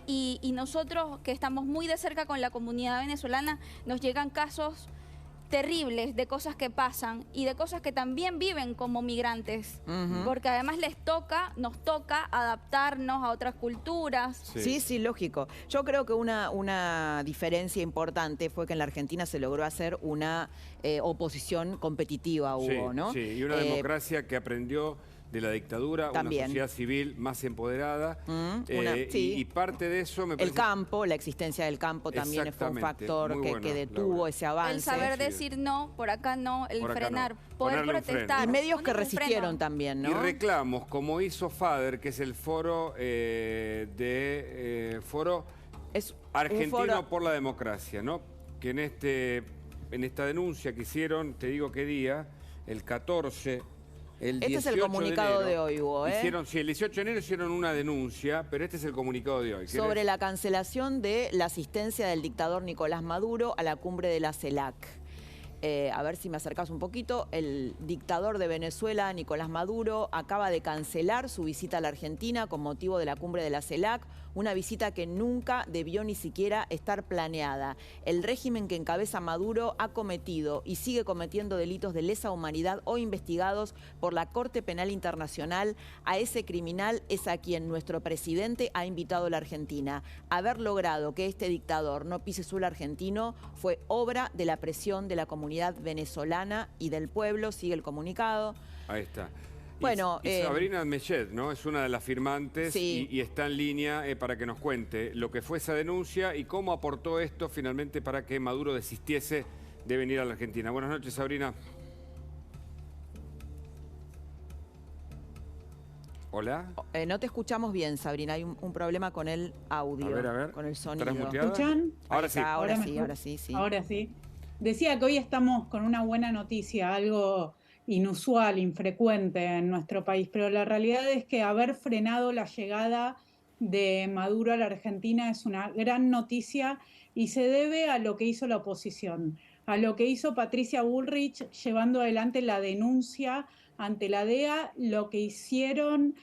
y nosotros que estamos muy de cerca con la comunidad venezolana, nos llegan casos terribles de cosas que pasan y de cosas que también viven como migrantes, porque además nos toca adaptarnos a otras culturas.
Sí, lógico. Yo creo que una diferencia importante fue que en la Argentina se logró hacer una oposición competitiva, Hugo, ¿no?
Sí, y una democracia que aprendió de la dictadura,
también.
Una sociedad civil más empoderada. Y parte de eso me parece...
El campo, la existencia del campo también fue un factor que detuvo ese avance.
El saber decir no, por acá no, el
por
frenar,
no.
poder protestar.
Y medios que resistieron también, ¿no?
Y reclamos, como hizo FADER, que es el foro foro argentino por la democracia, ¿no? Que en esta denuncia que hicieron, te digo qué día, el 14...
Este es el comunicado de hoy, Hugo, ¿eh?
Sí, el 18 de enero hicieron una denuncia, pero este es el comunicado de hoy.
Sobre la cancelación de la asistencia del dictador Nicolás Maduro a la cumbre de la CELAC. A ver si me acercás un poquito. El dictador de Venezuela, Nicolás Maduro, acaba de cancelar su visita a la Argentina con motivo de la cumbre de la CELAC, una visita que nunca debió ni siquiera estar planeada. El régimen que encabeza Maduro ha cometido y sigue cometiendo delitos de lesa humanidad o investigados por la Corte Penal Internacional. A ese criminal es a quien nuestro presidente ha invitado a la Argentina. Haber logrado que este dictador no pise suelo argentino fue obra de la presión de la comunidad venezolana y del pueblo, sigue el comunicado.
Ahí está.
Bueno,
y Sabrina Mellet, ¿no? Es una de las firmantes
sí.
y está en línea para que nos cuente lo que fue esa denuncia y cómo aportó esto finalmente para que Maduro desistiese de venir a la Argentina. Buenas noches, Sabrina. Hola.
No te escuchamos bien, Sabrina. Hay un problema con el audio,
a ver.
con el sonido.
¿Estarás muteada?
¿Escuchan?
Ahora sí.
Ahora sí.
Ahora sí. Decía que hoy estamos con una buena noticia, algo inusual, infrecuente en nuestro país, pero la realidad es que haber frenado la llegada de Maduro a la Argentina es una gran noticia y se debe a lo que hizo la oposición, a lo que hizo Patricia Bullrich llevando adelante la denuncia ante la DEA, lo que hicieron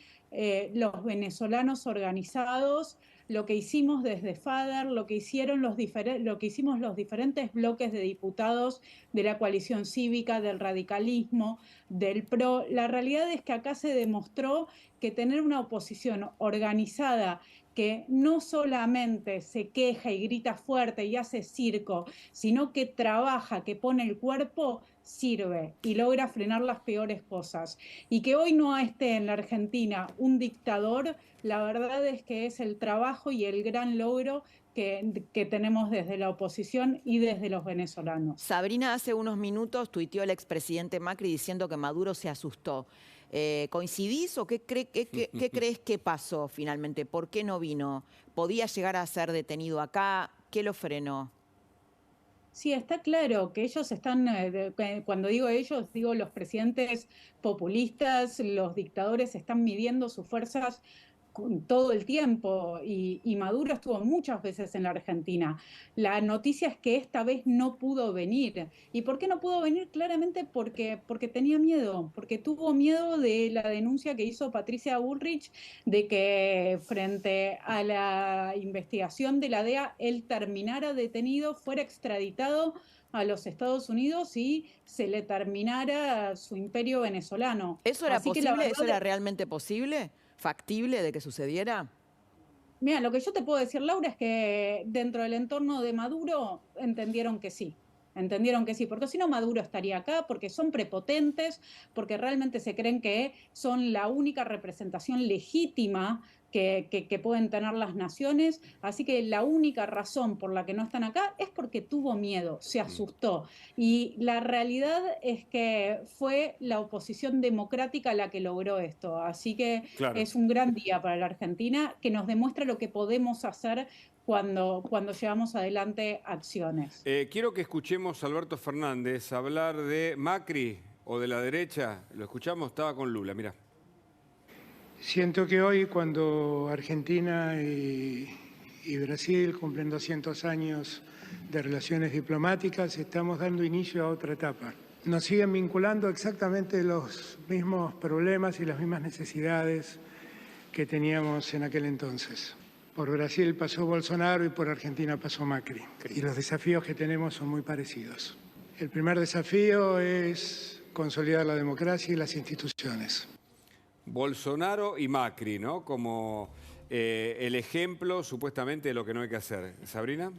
los venezolanos organizados, lo que hicimos desde FADER, lo que hicimos los diferentes bloques de diputados de la coalición cívica, del radicalismo, del PRO. La realidad es que acá se demostró que tener una oposición organizada que no solamente se queja y grita fuerte y hace circo, sino que trabaja, que pone el cuerpo, sirve y logra frenar las peores cosas. Y que hoy no esté en la Argentina un dictador, la verdad es que es el trabajo y el gran logro que tenemos desde la oposición y desde los venezolanos.
Sabrina, hace unos minutos tuiteó el expresidente Macri diciendo que Maduro se asustó. ¿Coincidís o qué crees que pasó finalmente? ¿Por qué no vino? ¿Podía llegar a ser detenido acá? ¿Qué lo frenó?
Sí, está claro que ellos están, cuando digo ellos, digo los presidentes populistas, los dictadores están midiendo sus fuerzas todo el tiempo y Maduro estuvo muchas veces en la Argentina. La noticia es que esta vez no pudo venir. ¿Y por qué no pudo venir? Claramente porque tenía miedo, porque tuvo miedo de la denuncia que hizo Patricia Bullrich de que frente a la investigación de la DEA él terminara detenido, fuera extraditado a los Estados Unidos y se le terminara su imperio venezolano.
¿Eso era posible? ¿Eso era realmente posible? ¿Factible de que sucediera?
Mira, lo que yo te puedo decir, Laura, es que dentro del entorno de Maduro entendieron que sí, porque si no Maduro estaría acá, porque son prepotentes, porque realmente se creen que son la única representación legítima que pueden tener las naciones, así que la única razón por la que no están acá es porque tuvo miedo, se asustó. Y la realidad es que fue la oposición democrática la que logró esto, así que claro, es un gran día para la Argentina que nos demuestra lo que podemos hacer cuando llevamos adelante acciones.
Quiero que escuchemos a Alberto Fernández hablar de Macri o de la derecha. Lo escuchamos, estaba con Lula, mirá.
Siento que hoy, cuando Argentina y Brasil cumplen 200 años de relaciones diplomáticas, estamos dando inicio a otra etapa. Nos siguen vinculando exactamente los mismos problemas y las mismas necesidades que teníamos en aquel entonces. Por Brasil pasó Bolsonaro y por Argentina pasó Macri. Y los desafíos que tenemos son muy parecidos. El primer desafío es consolidar la democracia y las instituciones.
Bolsonaro y Macri, ¿no? Como el ejemplo, supuestamente, de lo que no hay que hacer. ¿Sabrina?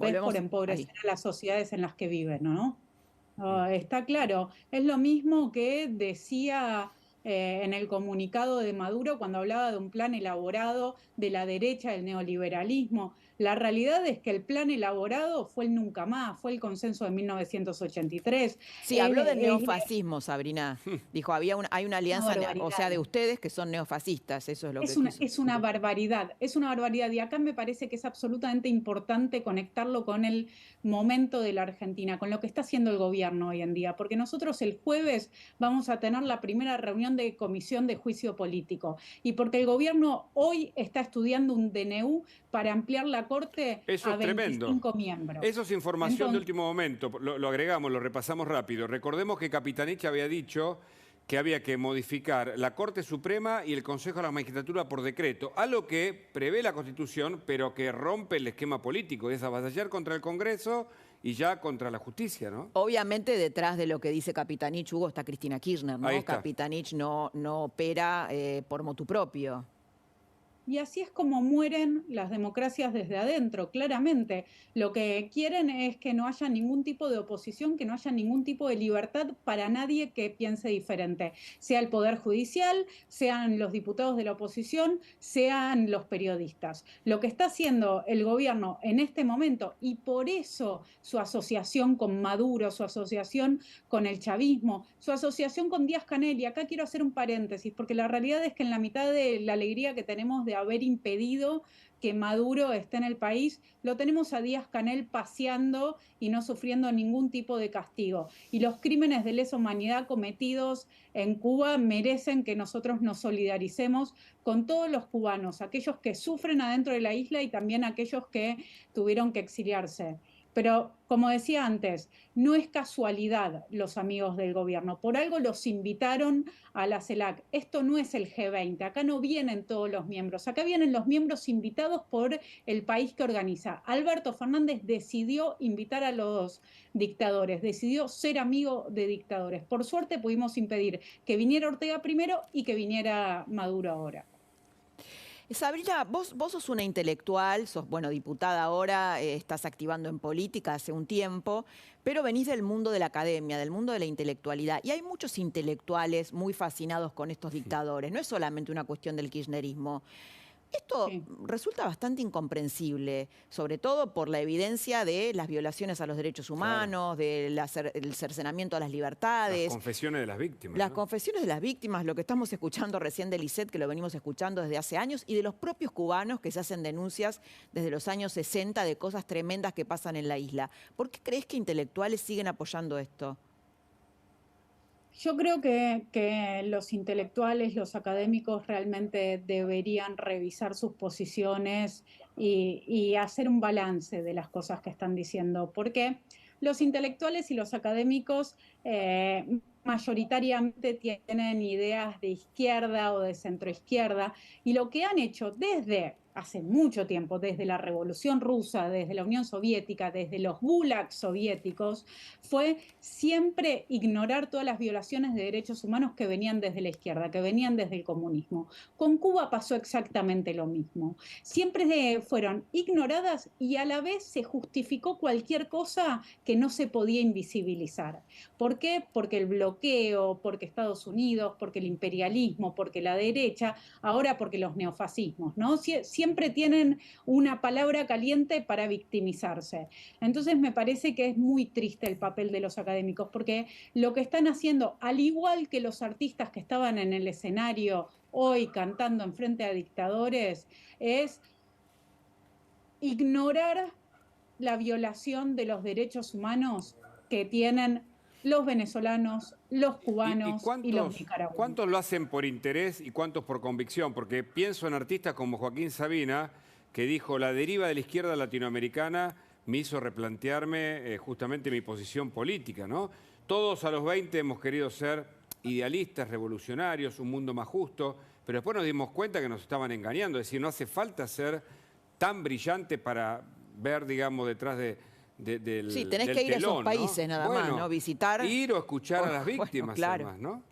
Es por empobrecer a las sociedades en las que viven, ¿no? Está claro. Es lo mismo que decía en el comunicado de Maduro cuando hablaba de un plan elaborado de la derecha, del neoliberalismo. La realidad es que el plan elaborado fue el nunca más, fue el consenso de 1983.
Sí, habló de neofascismo, Sabrina. Dijo, hay una alianza, o sea, de ustedes que son neofascistas, eso es lo que
es una barbaridad, es una barbaridad. Y acá me parece que es absolutamente importante conectarlo con el momento de la Argentina, con lo que está haciendo el gobierno hoy en día, porque nosotros el jueves vamos a tener la primera reunión de comisión de juicio político y porque el gobierno hoy está estudiando un DNU para ampliar la la Corte
Eso
a
es tremendo.
25 miembros.
Eso es información
Entonces,
de último momento. Lo agregamos, lo repasamos rápido. Recordemos que Capitanich había dicho que había que modificar la Corte Suprema y el Consejo de la Magistratura por decreto, algo que prevé la Constitución, pero que rompe el esquema político, es avasallar contra el Congreso y ya contra la justicia, ¿no?
Obviamente detrás de lo que dice Capitanich, Hugo, está Cristina Kirchner, ¿no?
Ahí está.
Capitanich no opera por motu propio.
y así es como mueren las democracias desde adentro, claramente. Lo que quieren es que no haya ningún tipo de oposición, que no haya ningún tipo de libertad para nadie que piense diferente, sea el Poder Judicial, sean los diputados de la oposición, sean los periodistas. Lo que está haciendo el gobierno en este momento, y por eso su asociación con Maduro, su asociación con el chavismo, su asociación con Díaz-Canel, y acá quiero hacer un paréntesis, porque la realidad es que en la mitad de la alegría que tenemos de haber impedido que Maduro esté en el país, lo tenemos a Díaz-Canel paseando y no sufriendo ningún tipo de castigo. Y los crímenes de lesa humanidad cometidos en Cuba merecen que nosotros nos solidaricemos con todos los cubanos, aquellos que sufren adentro de la isla y también aquellos que tuvieron que exiliarse. Pero, como decía antes, no es casualidad los amigos del gobierno. Por algo los invitaron a la CELAC. Esto no es el G20. Acá no vienen todos los miembros. Acá vienen los miembros invitados por el país que organiza. Alberto Fernández decidió invitar a los dictadores, decidió ser amigo de dictadores. Por suerte pudimos impedir que viniera Ortega primero y que viniera Maduro ahora.
Sabrina, vos sos una intelectual, sos, bueno, diputada ahora, estás activando en política hace un tiempo, pero venís del mundo de la academia, del mundo de la intelectualidad. Y hay muchos intelectuales muy fascinados con estos dictadores. No es solamente una cuestión del kirchnerismo. Esto resulta bastante incomprensible, sobre todo por la evidencia de las violaciones a los derechos humanos, del cercenamiento a las libertades.
Las confesiones de las víctimas.
Las
¿no?
confesiones de las víctimas, lo que estamos escuchando recién de Lisset, que lo venimos escuchando desde hace años, y de los propios cubanos que se hacen denuncias desde los años 60 de cosas tremendas que pasan en la isla. ¿Por qué crees que intelectuales siguen apoyando esto?
Yo creo que los intelectuales, los académicos realmente deberían revisar sus posiciones y hacer un balance de las cosas que están diciendo, porque los intelectuales y los académicos mayoritariamente tienen ideas de izquierda o de centroizquierda, y lo que han hecho desde hace mucho tiempo, desde la Revolución Rusa, desde la Unión Soviética, desde los gulags soviéticos, fue siempre ignorar todas las violaciones de derechos humanos que venían desde la izquierda, que venían desde el comunismo. Con Cuba pasó exactamente lo mismo. Siempre fueron ignoradas y a la vez se justificó cualquier cosa que no se podía invisibilizar. ¿Por qué? Porque el bloqueo, porque Estados Unidos, porque el imperialismo, porque la derecha, ahora porque los neofascismos, ¿no? Siempre tienen una palabra caliente para victimizarse. Entonces me parece que es muy triste el papel de los académicos, porque lo que están haciendo, al igual que los artistas que estaban en el escenario hoy cantando en frente a dictadores, es ignorar la violación de los derechos humanos que tienen los venezolanos, los cubanos y los nicaragüenses.
¿Cuántos lo hacen por interés y cuántos por convicción? Porque pienso en artistas como Joaquín Sabina, que dijo: la deriva de la izquierda latinoamericana me hizo replantearme justamente mi posición política, ¿no? Todos a los 20 hemos querido ser idealistas, revolucionarios, un mundo más justo, pero después nos dimos cuenta que nos estaban engañando. Es decir, no hace falta ser tan brillante para ver, digamos, detrás del
sí, tenés que ir a esos países, ¿no? Nada más, ¿no? Visitar.
Ir o escuchar a las víctimas,
claro.
además, ¿no?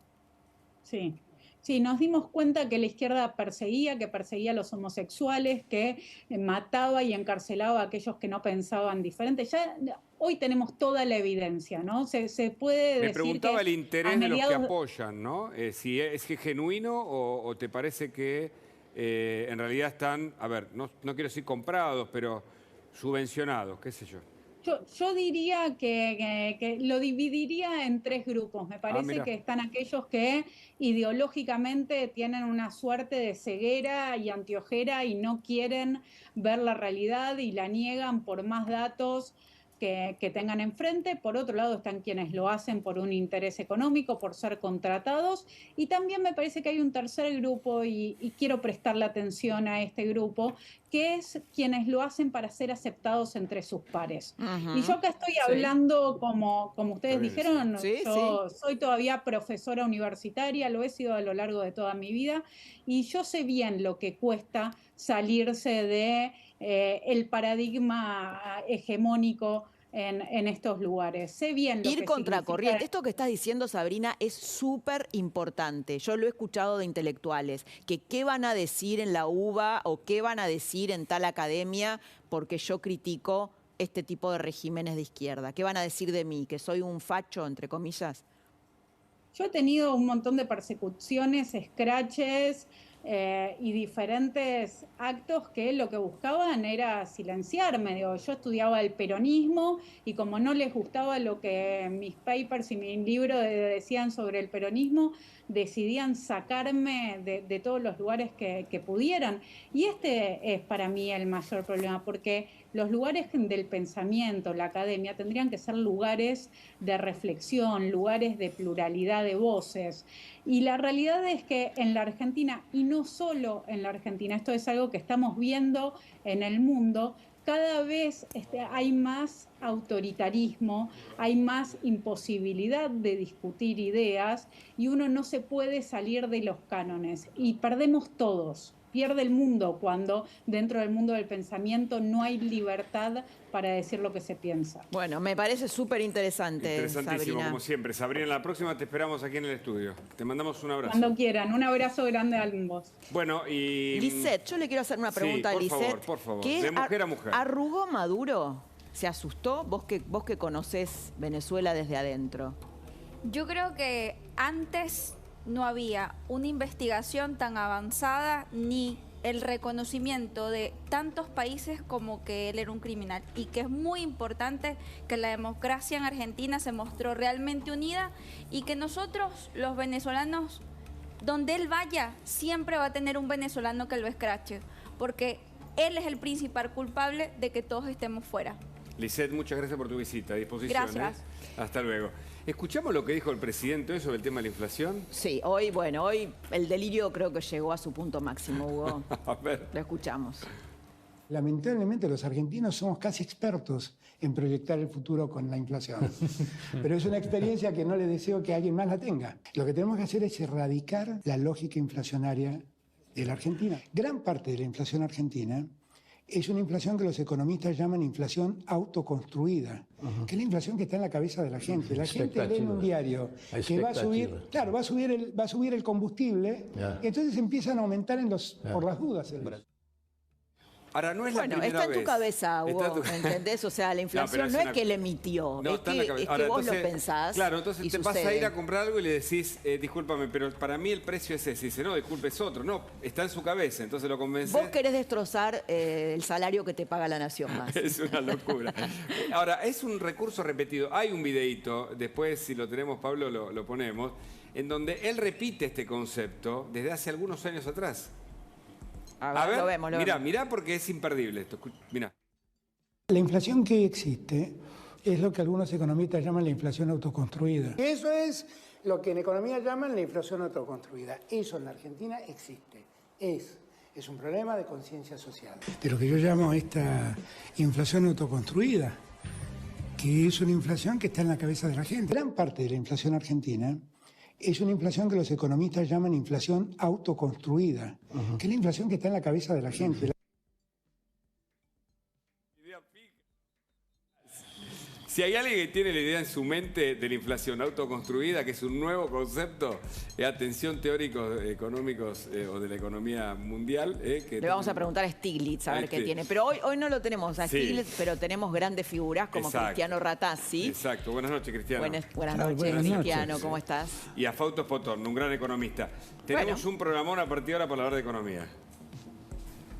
Sí. Sí, nos dimos cuenta que la izquierda perseguía, a los homosexuales, que mataba y encarcelaba a aquellos que no pensaban diferente. Ya hoy tenemos toda la evidencia, ¿no? Se puede decir.
Me preguntaba el interés de los que apoyan, ¿no? Si es genuino o te parece que en realidad están, a ver, no quiero decir comprados, pero subvencionados, qué sé yo.
Yo diría que lo dividiría en tres grupos. Me parece que están aquellos que ideológicamente tienen una suerte de ceguera y anteojera y no quieren ver la realidad y la niegan por más datos que tengan enfrente. Por otro lado están quienes lo hacen por un interés económico, por ser contratados. Y también me parece que hay un tercer grupo, y quiero prestarle atención a este grupo, que es quienes lo hacen para ser aceptados entre sus pares. Y yo acá estoy hablando, como ustedes dijeron, yo soy todavía profesora universitaria, lo he sido a lo largo de toda mi vida, y yo sé bien lo que cuesta salirse de el paradigma hegemónico en estos lugares. Sé bien lo
Ir
que
contracorriente.
significa.
Esto que estás diciendo, Sabrina, es súper importante. Yo lo he escuchado de intelectuales, que qué van a decir en la UBA o qué van a decir en tal academia porque yo critico este tipo de regímenes de izquierda. ¿Qué van a decir de mí? ¿Que soy un facho, entre comillas?
Yo he tenido un montón de persecuciones, escraches y diferentes actos que lo que buscaban era silenciarme. Digo, yo estudiaba el peronismo y como no les gustaba lo que mis papers y mi libro decían sobre el peronismo, decidían sacarme de todos los lugares que pudieran. Y este es para mí el mayor problema, porque los lugares del pensamiento, la academia, tendrían que ser lugares de reflexión, lugares de pluralidad de voces. Y la realidad es que en la Argentina, y no solo en la Argentina, esto es algo que estamos viendo en el mundo, cada vez hay más autoritarismo, hay más imposibilidad de discutir ideas y uno no se puede salir de los cánones. Y perdemos todos. Pierde el mundo cuando dentro del mundo del pensamiento no hay libertad para decir lo que se piensa.
Bueno, me parece súper interesante,
Interesantísimo,
Sabrina.
como siempre. Sabrina, la próxima te esperamos aquí en el estudio. Te mandamos un abrazo.
Cuando quieran. Un abrazo grande a ambos.
Bueno, y...
Lisette, yo le quiero hacer una pregunta a Lisette.
Por favor,
¿Qué
de mujer a mujer.
¿Arrugó Maduro? ¿Se asustó? Vos que conocés Venezuela desde adentro.
Yo creo que antes no había una investigación tan avanzada ni el reconocimiento de tantos países como que él era un criminal, y que es muy importante que la democracia en Argentina se mostró realmente unida y que nosotros, los venezolanos, donde él vaya, siempre va a tener un venezolano que lo escrache, porque él es el principal culpable de que todos estemos fuera.
Lisette, muchas gracias por tu visita. A disposición.
Gracias.
Hasta luego. ¿Escuchamos lo que dijo el presidente hoy sobre el tema de la inflación?
Sí, hoy el delirio creo que llegó a su punto máximo, Hugo.
A ver.
Lo escuchamos.
Lamentablemente los argentinos somos casi expertos en proyectar el futuro con la inflación. Pero es una experiencia que no le deseo que alguien más la tenga. Lo que tenemos que hacer es erradicar la lógica inflacionaria de la Argentina. Gran parte de la inflación argentina es una inflación que los economistas llaman inflación autoconstruida, que es la inflación que está en la cabeza de la gente. La gente lee en un diario que va a subir, claro, va a subir el combustible, y entonces empiezan a aumentar por las dudas.
Ahora, no es la primera vez.
Está en tu cabeza, Hugo, ¿entendés? O sea, la inflación no es que le emitió, es que vos lo pensás.
Claro, entonces te vas a
sucede.
ir a comprar algo y le decís, discúlpame, pero para mí el precio es ese. Y dice, no, disculpe, es otro. No, está en su cabeza, entonces lo convences.
Vos querés destrozar el salario que te paga la nación más.
Es una locura. Ahora, es un recurso repetido. Hay un videíto, después si lo tenemos, Pablo, lo ponemos, en donde él repite este concepto desde hace algunos años atrás.
A ver, lo vemos.
Mirá porque es imperdible esto. Mirá.
La inflación que existe es lo que algunos economistas llaman la inflación autoconstruida. Eso es lo que en economía llaman la inflación autoconstruida. Eso en la Argentina existe. Es un problema de conciencia social. De lo que yo llamo esta inflación autoconstruida, que es una inflación que está en la cabeza de la gente. Gran parte de la inflación argentina es una inflación que los economistas llaman inflación autoconstruida, que es la inflación que está en la cabeza de la gente.
Si hay alguien que tiene la idea en su mente de la inflación autoconstruida, que es un nuevo concepto, atención teóricos económicos o de la economía mundial.
Le vamos a preguntar a Stiglitz a ver qué tiene. Pero hoy no lo tenemos a Stiglitz, pero tenemos grandes figuras como Cristiano Ratazzi.
Exacto. Buenas noches, Cristiano.
Buenas noches, Cristiano. ¿Cómo estás?
Y a Fausto Potorno, un gran economista. Tenemos un programón a partir de ahora para hablar de economía.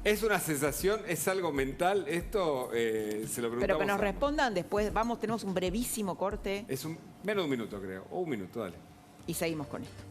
¿Es una sensación? ¿Es algo mental? Esto se lo preguntamos.
Pero que nos respondan después. Tenemos un brevísimo corte.
Es menos de un minuto, creo. O un minuto, dale.
Y seguimos con esto.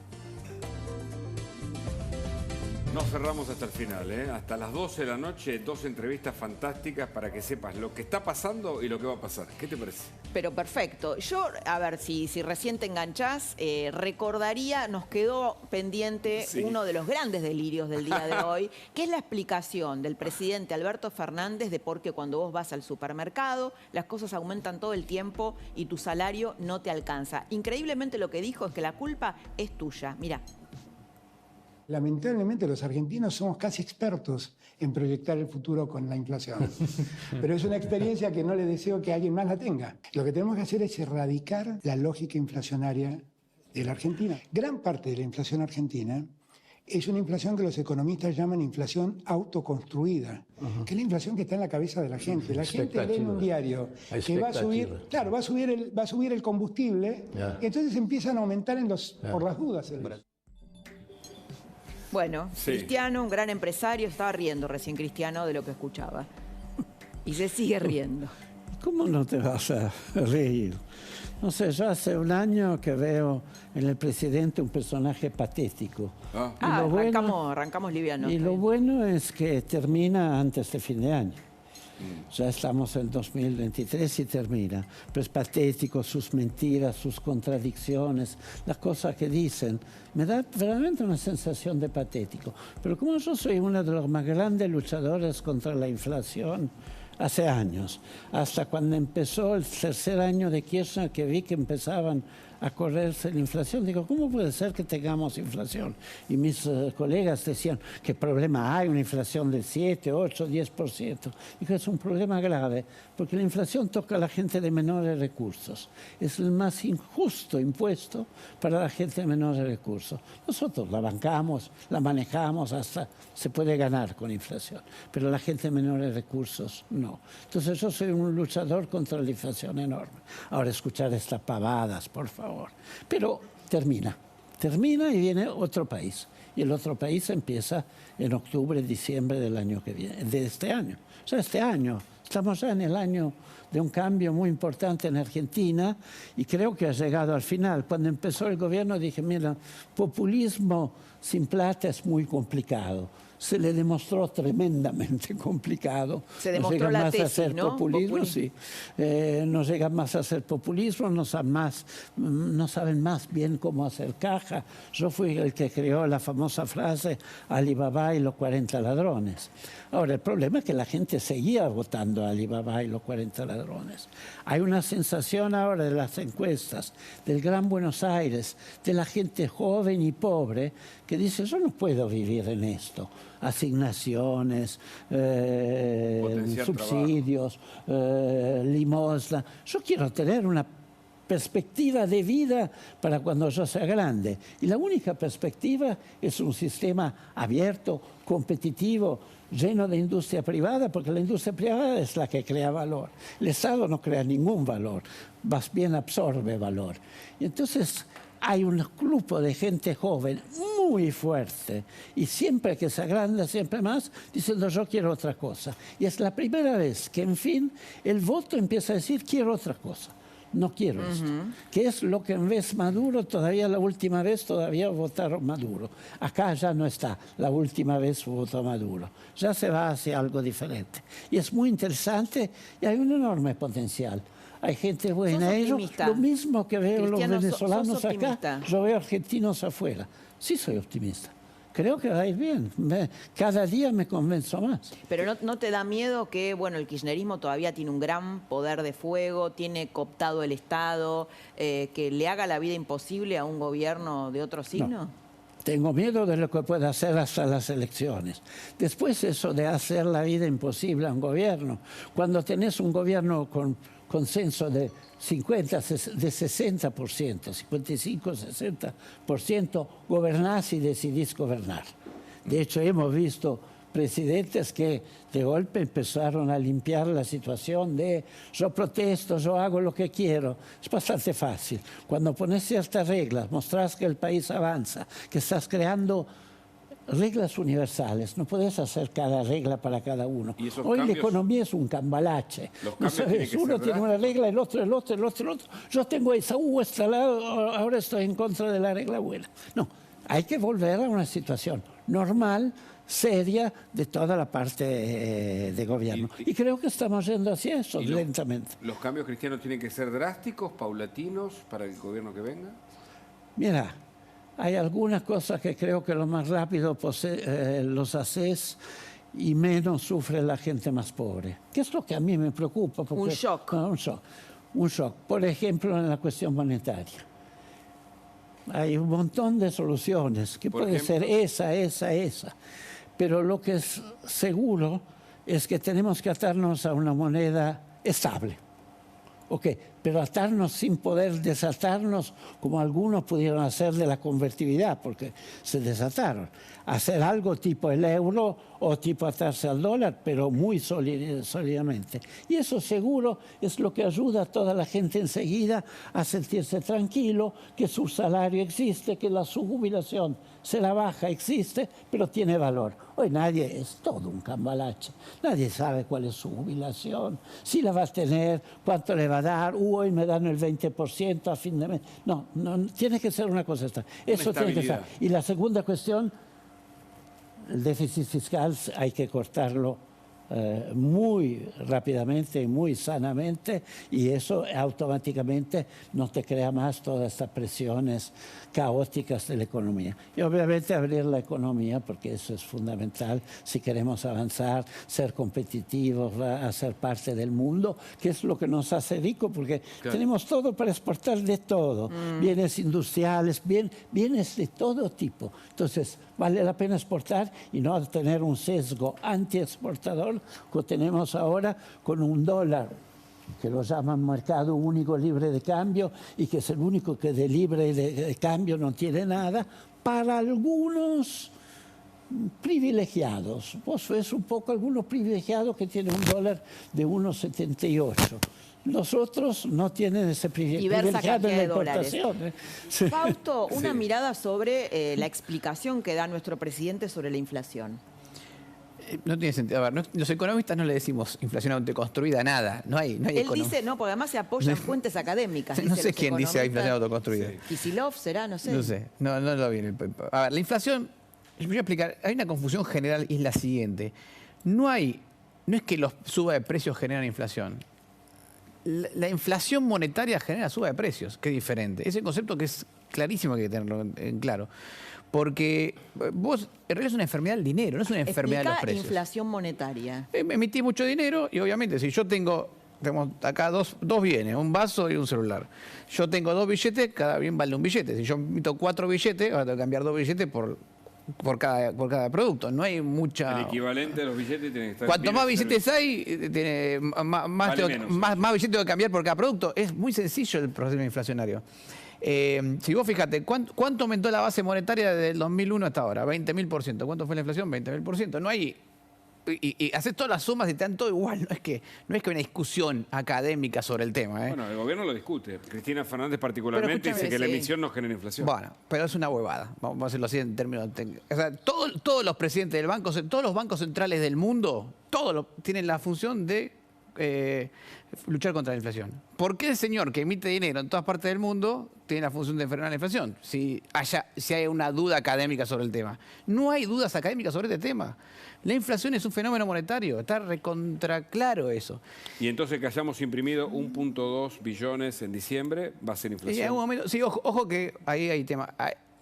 No cerramos hasta el final, ¿eh? Hasta las 12 de la noche, 2 entrevistas fantásticas para que sepas lo que está pasando y lo que va a pasar. ¿Qué te parece?
Pero perfecto. Yo, a ver, si recién te enganchás, recordaría, nos quedó pendiente uno de los grandes delirios del día de hoy, que es la explicación del presidente Alberto Fernández de por qué cuando vos vas al supermercado, las cosas aumentan todo el tiempo y tu salario no te alcanza. Increíblemente lo que dijo es que la culpa es tuya. Mirá.
Lamentablemente los argentinos somos casi expertos en proyectar el futuro con la inflación. Pero es una experiencia que no le deseo que alguien más la tenga. Lo que tenemos que hacer es erradicar la lógica inflacionaria de la Argentina. Gran parte de la inflación argentina es una inflación que los economistas llaman inflación autoconstruida, que es la inflación que está en la cabeza de la gente. La gente lee en un diario que va a subir, claro, va a subir el combustible, y entonces empiezan a aumentar por las dudas.
Bueno, Cristiano, un gran empresario, estaba riendo recién Cristiano de lo que escuchaba. Y se sigue riendo.
¿Cómo no te vas a reír? No sé, yo hace un año que veo en el presidente un personaje patético.
Arrancamos liviano.
Y lo bueno es que termina antes de fin de año. Ya estamos en 2023 y termina. Pero es patético, sus mentiras, sus contradicciones, las cosas que dicen. Me da realmente una sensación de patético. Pero como yo soy uno de los más grandes luchadores contra la inflación, hace años, hasta cuando empezó el tercer año de Kirchner, que vi que empezaban a correrse la inflación, digo, ¿cómo puede ser que tengamos inflación? Y mis colegas decían, ¿qué problema hay? Una inflación del 7, 8, 10%. Digo, es un problema grave, porque la inflación toca a la gente de menores recursos. Es el más injusto impuesto para la gente de menores recursos. Nosotros la bancamos, la manejamos, hasta se puede ganar con inflación, pero la gente de menores recursos no. Entonces yo soy un luchador contra la inflación enorme. Ahora escuchar estas pavadas, por favor. Pero termina y viene otro país. Y el otro país empieza en octubre, diciembre del año que viene, de este año. O sea, este año, estamos ya en el año de un cambio muy importante en Argentina y creo que ha llegado al final. Cuando empezó el gobierno dije, mira, populismo sin plata es muy complicado. Se le demostró tremendamente complicado.
Se demostró la tesis,
a hacer
¿no?
populismo, sí. No llegan más a hacer populismo, no saben más bien cómo hacer caja. Yo fui el que creó la famosa frase Alibaba y los 40 ladrones. Ahora, el problema es que la gente seguía votando a Alibaba y los 40 ladrones. Hay una sensación ahora de las encuestas del Gran Buenos Aires, de la gente joven y pobre, que dice, yo no puedo vivir en esto. Asignaciones, subsidios, limosna. Yo quiero tener una perspectiva de vida para cuando yo sea grande. Y la única perspectiva es un sistema abierto, competitivo, lleno de industria privada, porque la industria privada es la que crea valor. El Estado no crea ningún valor, más bien absorbe valor. Y entonces hay un grupo de gente joven muy fuerte y siempre que se agranda, siempre más, diciendo yo quiero otra cosa. Y es la primera vez que, en fin, el voto empieza a decir quiero otra cosa. No quiero esto. Que es lo que en vez Maduro, todavía la última vez todavía votaron Maduro. Acá ya no está, la última vez votó Maduro. Ya se va hacia algo diferente. Y es muy interesante y hay un enorme potencial. Hay gente buena. Lo mismo que veo los venezolanos acá, yo veo argentinos afuera. Sí soy optimista. Creo que va a ir bien. Cada día me convenzo más.
Pero ¿no te da miedo que, bueno, el kirchnerismo todavía tiene un gran poder de fuego, tiene cooptado el Estado, que le haga la vida imposible a un gobierno de otro signo?
No. Tengo miedo de lo que pueda hacer hasta las elecciones. Después eso de hacer la vida imposible a un gobierno, cuando tenés un gobierno con consenso de 60%, 55-60%, gobernás y decidís gobernar. De hecho, hemos visto presidentes que de golpe empezaron a limpiar la situación de yo protesto, yo hago lo que quiero. Es bastante fácil. Cuando pones ciertas reglas, mostrás que el país avanza, que estás creando reglas universales, no puedes hacer cada regla para cada uno. Hoy la economía es un cambalache. No sabes, uno tiene una regla, el otro. Yo tengo esa este lado, ahora estoy en contra de la regla buena. No, hay que volver a una situación normal, seria de toda la parte de gobierno. Y creo que estamos yendo hacia eso lentamente.
¿Los cambios cristianos tienen que ser drásticos, paulatinos, para el gobierno que venga?
Mira, hay algunas cosas que creo que lo más rápido los haces y menos sufre la gente más pobre. Que es lo que a mí me preocupa. Porque,
un shock.
No, un shock. Por ejemplo, en la cuestión monetaria. Hay un montón de soluciones, que puede ser esa. Pero lo que es seguro es que tenemos que atarnos a una moneda estable. Ok, pero atarnos sin poder desatarnos, como algunos pudieron hacer de la convertibilidad, porque se desataron. Hacer algo tipo el euro o tipo atarse al dólar, pero muy sólidamente. Y eso seguro es lo que ayuda a toda la gente enseguida a sentirse tranquilo, que su salario existe, que su jubilación se la baja, existe, pero tiene valor. Hoy nadie, es todo un cambalache. Nadie sabe cuál es su jubilación, si la va a tener, cuánto le va a dar, hoy me dan el 20% a fin de mes. No, tiene que ser una cosa esta. Eso tiene que ser. Y la segunda cuestión, el déficit fiscal hay que cortarlo muy rápidamente y muy sanamente, y eso automáticamente no te crea más todas estas presiones caóticas de la economía. Y obviamente abrir la economía, porque eso es fundamental si queremos avanzar, ser competitivos, hacer parte del mundo, que es lo que nos hace ricos, porque tenemos todo para exportar de todo, bienes industriales, bienes de todo tipo. Entonces, vale la pena exportar y no tener un sesgo anti-exportador que tenemos ahora con un dólar que lo llaman mercado único libre de cambio y que es el único que de libre de cambio no tiene nada, para algunos privilegiados. Vos ves un poco algunos privilegiados que tienen un dólar de 1,78. Los otros no tienen ese privilegiado en la importación.
Fausto, una mirada sobre la explicación que da nuestro presidente sobre la inflación.
No tiene sentido. A ver, los economistas no le decimos inflación autoconstruida a nada. No hay
Él dice, no, porque además se apoya en fuentes académicas.
No sé quién dice inflación autoconstruida.
Kisilov será, no sé.
No sé, no lo vi. A ver, la inflación, yo voy a explicar, hay una confusión general y es la siguiente. No es que los suba de precios generan inflación. La inflación monetaria genera suba de precios, que es diferente. Ese concepto que es clarísimo, que hay que tenerlo en claro. Porque vos, en realidad es una enfermedad del dinero, no es una enfermedad de los precios.
Inflación monetaria.
Emití mucho dinero y obviamente si yo tengo acá dos bienes, un vaso y un celular. Yo tengo 2 billetes, cada bien vale un billete. Si yo emito 4 billetes, ahora tengo que cambiar 2 billetes por cada producto. No hay mucha...
El equivalente de los billetes tiene que estar...
Cuanto más billetes hay, tiene más billetes tengo que cambiar por cada producto. Es muy sencillo el proceso inflacionario. Si vos fíjate, ¿cuánto aumentó la base monetaria desde el 2001 hasta ahora? 20.000%. ¿Cuánto fue la inflación? 20.000%. No hay... Y haces todas las sumas y te dan todo igual. No es que hay una discusión académica sobre el tema.
Bueno, el gobierno lo discute. Cristina Fernández particularmente dice que la emisión no genera inflación.
Bueno, pero es una huevada. Vamos a hacerlo así en términos técnicos. O sea, todos los presidentes del banco, todos los bancos centrales del mundo, todos tienen la función de luchar contra la inflación. ¿Por qué el señor que emite dinero en todas partes del mundo tiene la función de frenar la inflación? Si hay una duda académica sobre el tema. No hay dudas académicas sobre este tema. La inflación es un fenómeno monetario, está recontra claro eso.
Y entonces que hayamos imprimido 1.2 billones en diciembre, va a ser inflación.
Y en algún momento, sí, ojo que ahí hay tema.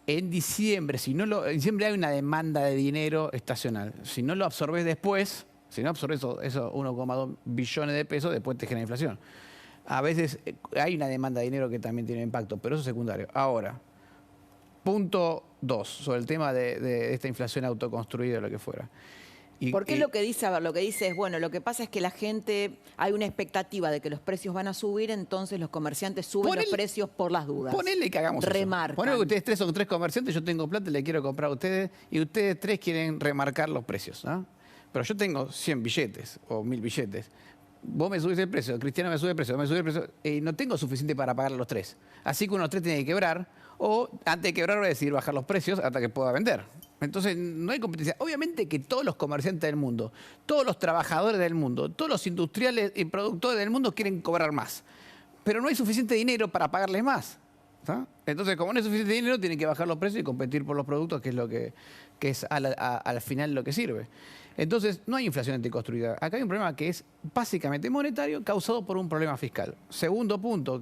En diciembre, en diciembre hay una demanda de dinero estacional. Si no lo absorbes después, si no absorbes esos 1,2 billones de pesos, después te genera inflación. A veces hay una demanda de dinero que también tiene impacto, pero eso es secundario. Ahora, punto 2, sobre el tema de esta inflación autoconstruida o lo que fuera.
¿Por qué lo que dice? A ver, lo que dice es, bueno, lo que pasa es que la gente, hay una expectativa de que los precios van a subir, entonces los comerciantes suben los precios por las dudas.
Ponele que hagamos
remarcan.
Ponele que ustedes 3 son 3 comerciantes, yo tengo plata y le quiero comprar a ustedes, y ustedes 3 quieren remarcar los precios, ¿no? Pero yo tengo 100 billetes o 1000 billetes. Vos me subís el precio, Cristiano me sube el precio, y no tengo suficiente para pagar los 3. Así que uno de los 3 tiene que quebrar, o antes de quebrar voy a decidir bajar los precios hasta que pueda vender. Entonces no hay competencia. Obviamente que todos los comerciantes del mundo, todos los trabajadores del mundo, todos los industriales y productores del mundo quieren cobrar más. Pero no hay suficiente dinero para pagarles más. ¿Está? Entonces, como no es suficiente dinero, tienen que bajar los precios y competir por los productos, que es lo que es al final lo que sirve. Entonces, no hay inflación anticonstruida. Acá hay un problema que es básicamente monetario, causado por un problema fiscal. Segundo punto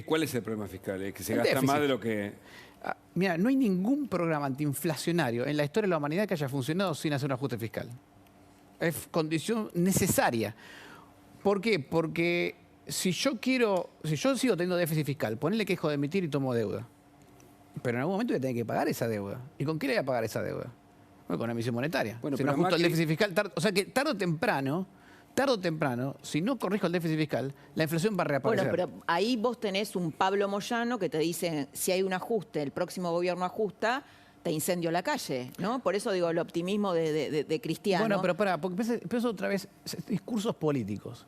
¿Cuál es el problema fiscal? Que se
el
gasta
déficit.
más de lo que...
Mira, no hay ningún programa antiinflacionario en la historia de la humanidad que haya funcionado sin hacer un ajuste fiscal. Es condición necesaria. ¿Por qué? Porque si yo sigo teniendo déficit fiscal, ponele que dejo de emitir y tomo deuda. Pero en algún momento voy a tener que pagar esa deuda. ¿Y con qué le voy a pagar esa deuda? Bueno, con emisión monetaria.
Bueno,
si
pero
no ajusto el
Macri-
déficit fiscal, o sea que tarde o temprano, si no corrijo el déficit fiscal, la inflación va a reaparecer.
Bueno, pero ahí vos tenés un Pablo Moyano que te dice, si hay un ajuste, el próximo gobierno ajusta, te incendio la calle, ¿no? Por eso digo el optimismo de Cristiano.
Bueno, pero pará, porque empiezo otra vez discursos políticos.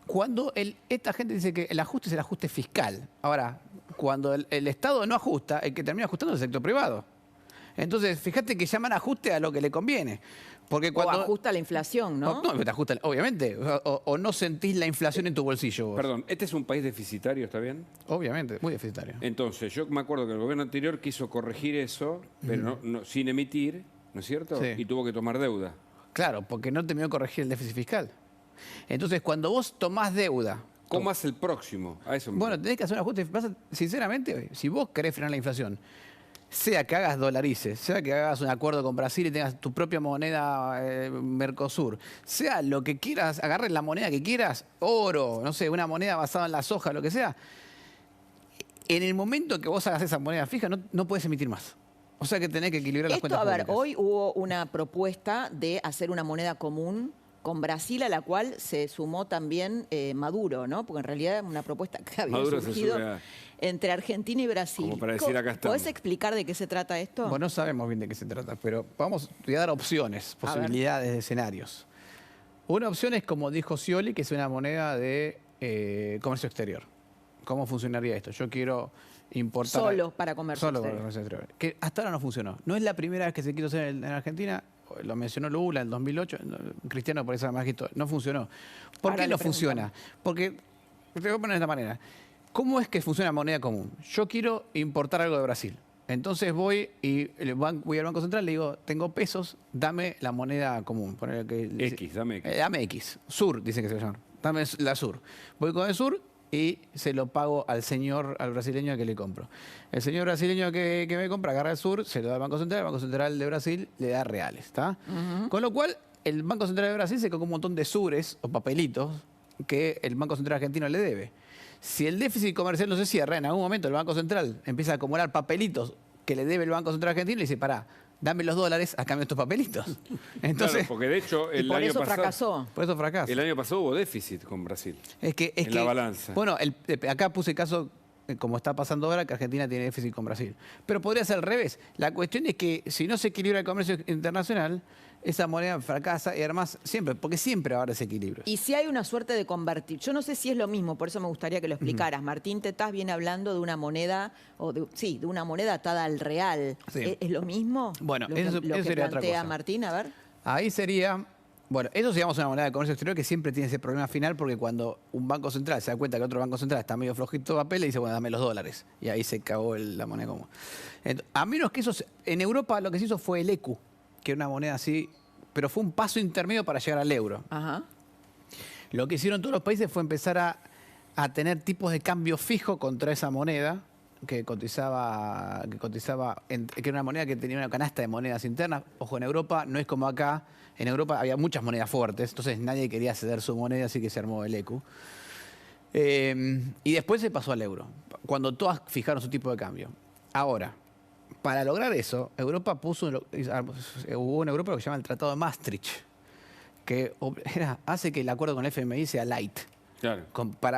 Cuando esta gente dice que el ajuste es el ajuste fiscal. Ahora, cuando el Estado no ajusta, el que termina ajustando es el sector privado. Entonces, fíjate que llaman ajuste a lo que le conviene. Porque cuando,
o ajusta la inflación, ¿no?
No, te ajusta, obviamente. O no sentís la inflación en tu bolsillo vos.
Perdón, ¿este es un país deficitario, está bien?
Obviamente, muy deficitario.
Entonces, yo me acuerdo que el gobierno anterior quiso corregir eso, pero sin emitir, ¿no es cierto?
Sí.
Y tuvo que tomar deuda.
Claro, porque no terminó de corregir el déficit fiscal. Entonces, cuando vos tomás deuda...
¿Cómo hace el próximo? A eso me...
Bueno, tenés que hacer un ajuste. Sinceramente, si vos querés frenar la inflación, sea que hagas dolarices, sea que hagas un acuerdo con Brasil y tengas tu propia moneda Mercosur, sea lo que quieras, agarres la moneda que quieras, oro, no sé, una moneda basada en la soja, lo que sea, en el momento que vos hagas esa moneda fija no puedes emitir más. O sea que tenés que equilibrar las cuentas públicas.
Hoy hubo una propuesta de hacer una moneda común con Brasil, a la cual se sumó también Maduro, ¿no? Porque en realidad es una propuesta que había
Maduro se
surgido
sube
entre Argentina y Brasil.
Como para decir, acá estamos.
¿Podés explicar de qué se trata esto?
Bueno, no sabemos bien de qué se trata, pero vamos a dar opciones, posibilidades de escenarios. Una opción es, como dijo Scioli, que es una moneda de comercio exterior. ¿Cómo funcionaría esto? Yo quiero importar...
Solo para comercio
Solo
exterior.
para comercio exterior. Que hasta ahora no funcionó. No es la primera vez que se quiso hacer en Argentina. Lo mencionó Lula en 2008. Cristiano por esa más que no funcionó. ¿Por qué no funciona? Porque, te voy a poner de esta manera. ¿Cómo es que funciona moneda común? Yo quiero importar algo de Brasil. Entonces voy al Banco Central, le digo, tengo pesos, dame la moneda común. Dame
X.
Dame X. Sur, dicen que se llama. Dame la Sur. Voy con el Sur y se lo pago al brasileño que le compro. El señor brasileño que me compra agarra el Sur, se lo da al Banco Central, el Banco Central de Brasil le da reales, ¿está? Con lo cual, el Banco Central de Brasil se come un montón de sures o papelitos que el Banco Central argentino le debe. Si el déficit comercial no se cierra, en algún momento el Banco Central empieza a acumular papelitos que le debe el Banco Central argentino y le dice, pará, dame los dólares a cambio de estos papelitos. Entonces,
claro, porque de hecho el
por
año
eso
pasado...
fracasó.
Por eso fracasa.
El año pasado hubo déficit con Brasil.
En
la balanza.
Bueno, acá puse caso, como está pasando ahora, que Argentina tiene déficit con Brasil. Pero podría ser al revés. La cuestión es que si no se equilibra el comercio internacional, esa moneda fracasa y además porque siempre va a haber desequilibrio.
Y si hay una suerte de convertir, yo no sé si es lo mismo, por eso me gustaría que lo explicaras. Martín Tetaz viene hablando de una moneda, de una moneda atada al real.
Sí.
¿Es lo mismo?
Bueno,
lo
eso
que
sería otra
plantea
cosa.
Martín, a ver.
Ahí sería... Bueno, eso se llama una moneda de comercio exterior que siempre tiene ese problema final porque cuando un banco central se da cuenta que otro banco central está medio flojito de papel, le dice, bueno, dame los dólares. Y ahí se cagó la moneda común. A menos que eso... En Europa lo que se hizo fue el ECU, que era una moneda así, pero fue un paso intermedio para llegar al euro.
Ajá.
Lo que hicieron todos los países fue empezar a tener tipos de cambio fijo contra esa moneda que cotizaba, que era una moneda que tenía una canasta de monedas internas. Ojo, en Europa no es como acá. En Europa había muchas monedas fuertes, entonces nadie quería ceder su moneda, así que se armó el ECU. Y después se pasó al euro, cuando todas fijaron su tipo de cambio. Ahora, para lograr eso, Europa hubo en Europa lo que se llama el Tratado de Maastricht, que hace que el acuerdo con el FMI sea light.
Claro.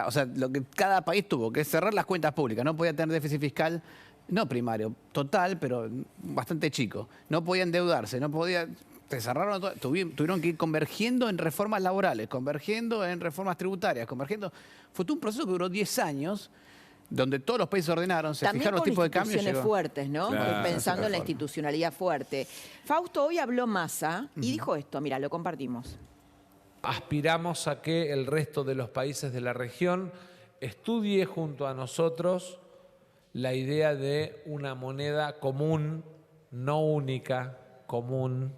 O sea, lo que cada país tuvo que cerrar las cuentas públicas, no podía tener déficit fiscal, no primario, total, pero bastante chico. No podía endeudarse, no podía... Se cerraron todo, tuvieron que ir convergiendo en reformas laborales, convergiendo en reformas tributarias, convergiendo... Fue todo un proceso que duró 10 años, donde todos los países ordenaron, se
También
fijaron los
con
tipos de cambio.
instituciones fuertes, ¿no?
Claro,
Pensando en la institucionalidad fuerte. Fausto, hoy habló Massa y dijo esto, mira, lo compartimos.
Aspiramos a que el resto de los países de la región estudie junto a nosotros la idea de una moneda común, no única, común,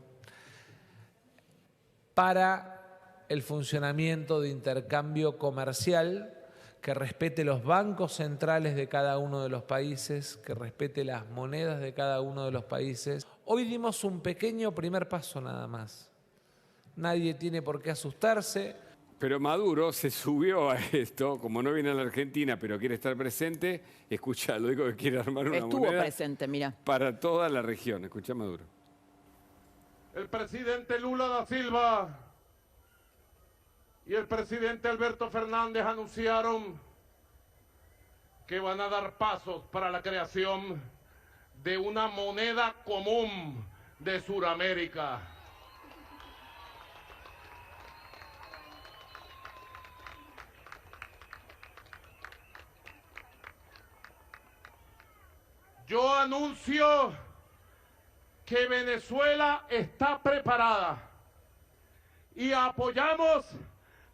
para el funcionamiento de intercambio comercial que respete los bancos centrales de cada uno de los países, que respete las monedas de cada uno de los países. Hoy dimos un pequeño primer paso nada más. Nadie tiene por qué asustarse.
Pero Maduro se subió a esto, como no viene a la Argentina, pero quiere estar presente. Escuchá, lo digo que quiere armar una
Estuvo
moneda
presente, mira.
para toda la región. Escuchá, Maduro.
El presidente Lula da Silva y el presidente Alberto Fernández anunciaron que van a dar pasos para la creación de una moneda común de Sudamérica. Yo anuncio que Venezuela está preparada y apoyamos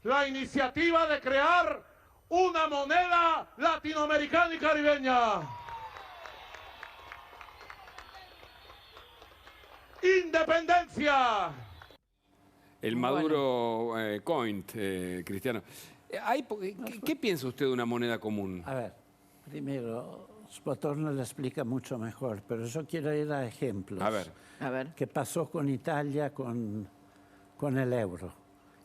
la iniciativa de crear una moneda latinoamericana y caribeña. ¡Independencia!
El Maduro coin, Cristiano. ¿Qué piensa usted de una moneda común?
A ver, primero, Spotorno lo explica mucho mejor, pero yo quiero ir a ejemplos.
A ver.
¿Qué pasó con Italia con el euro?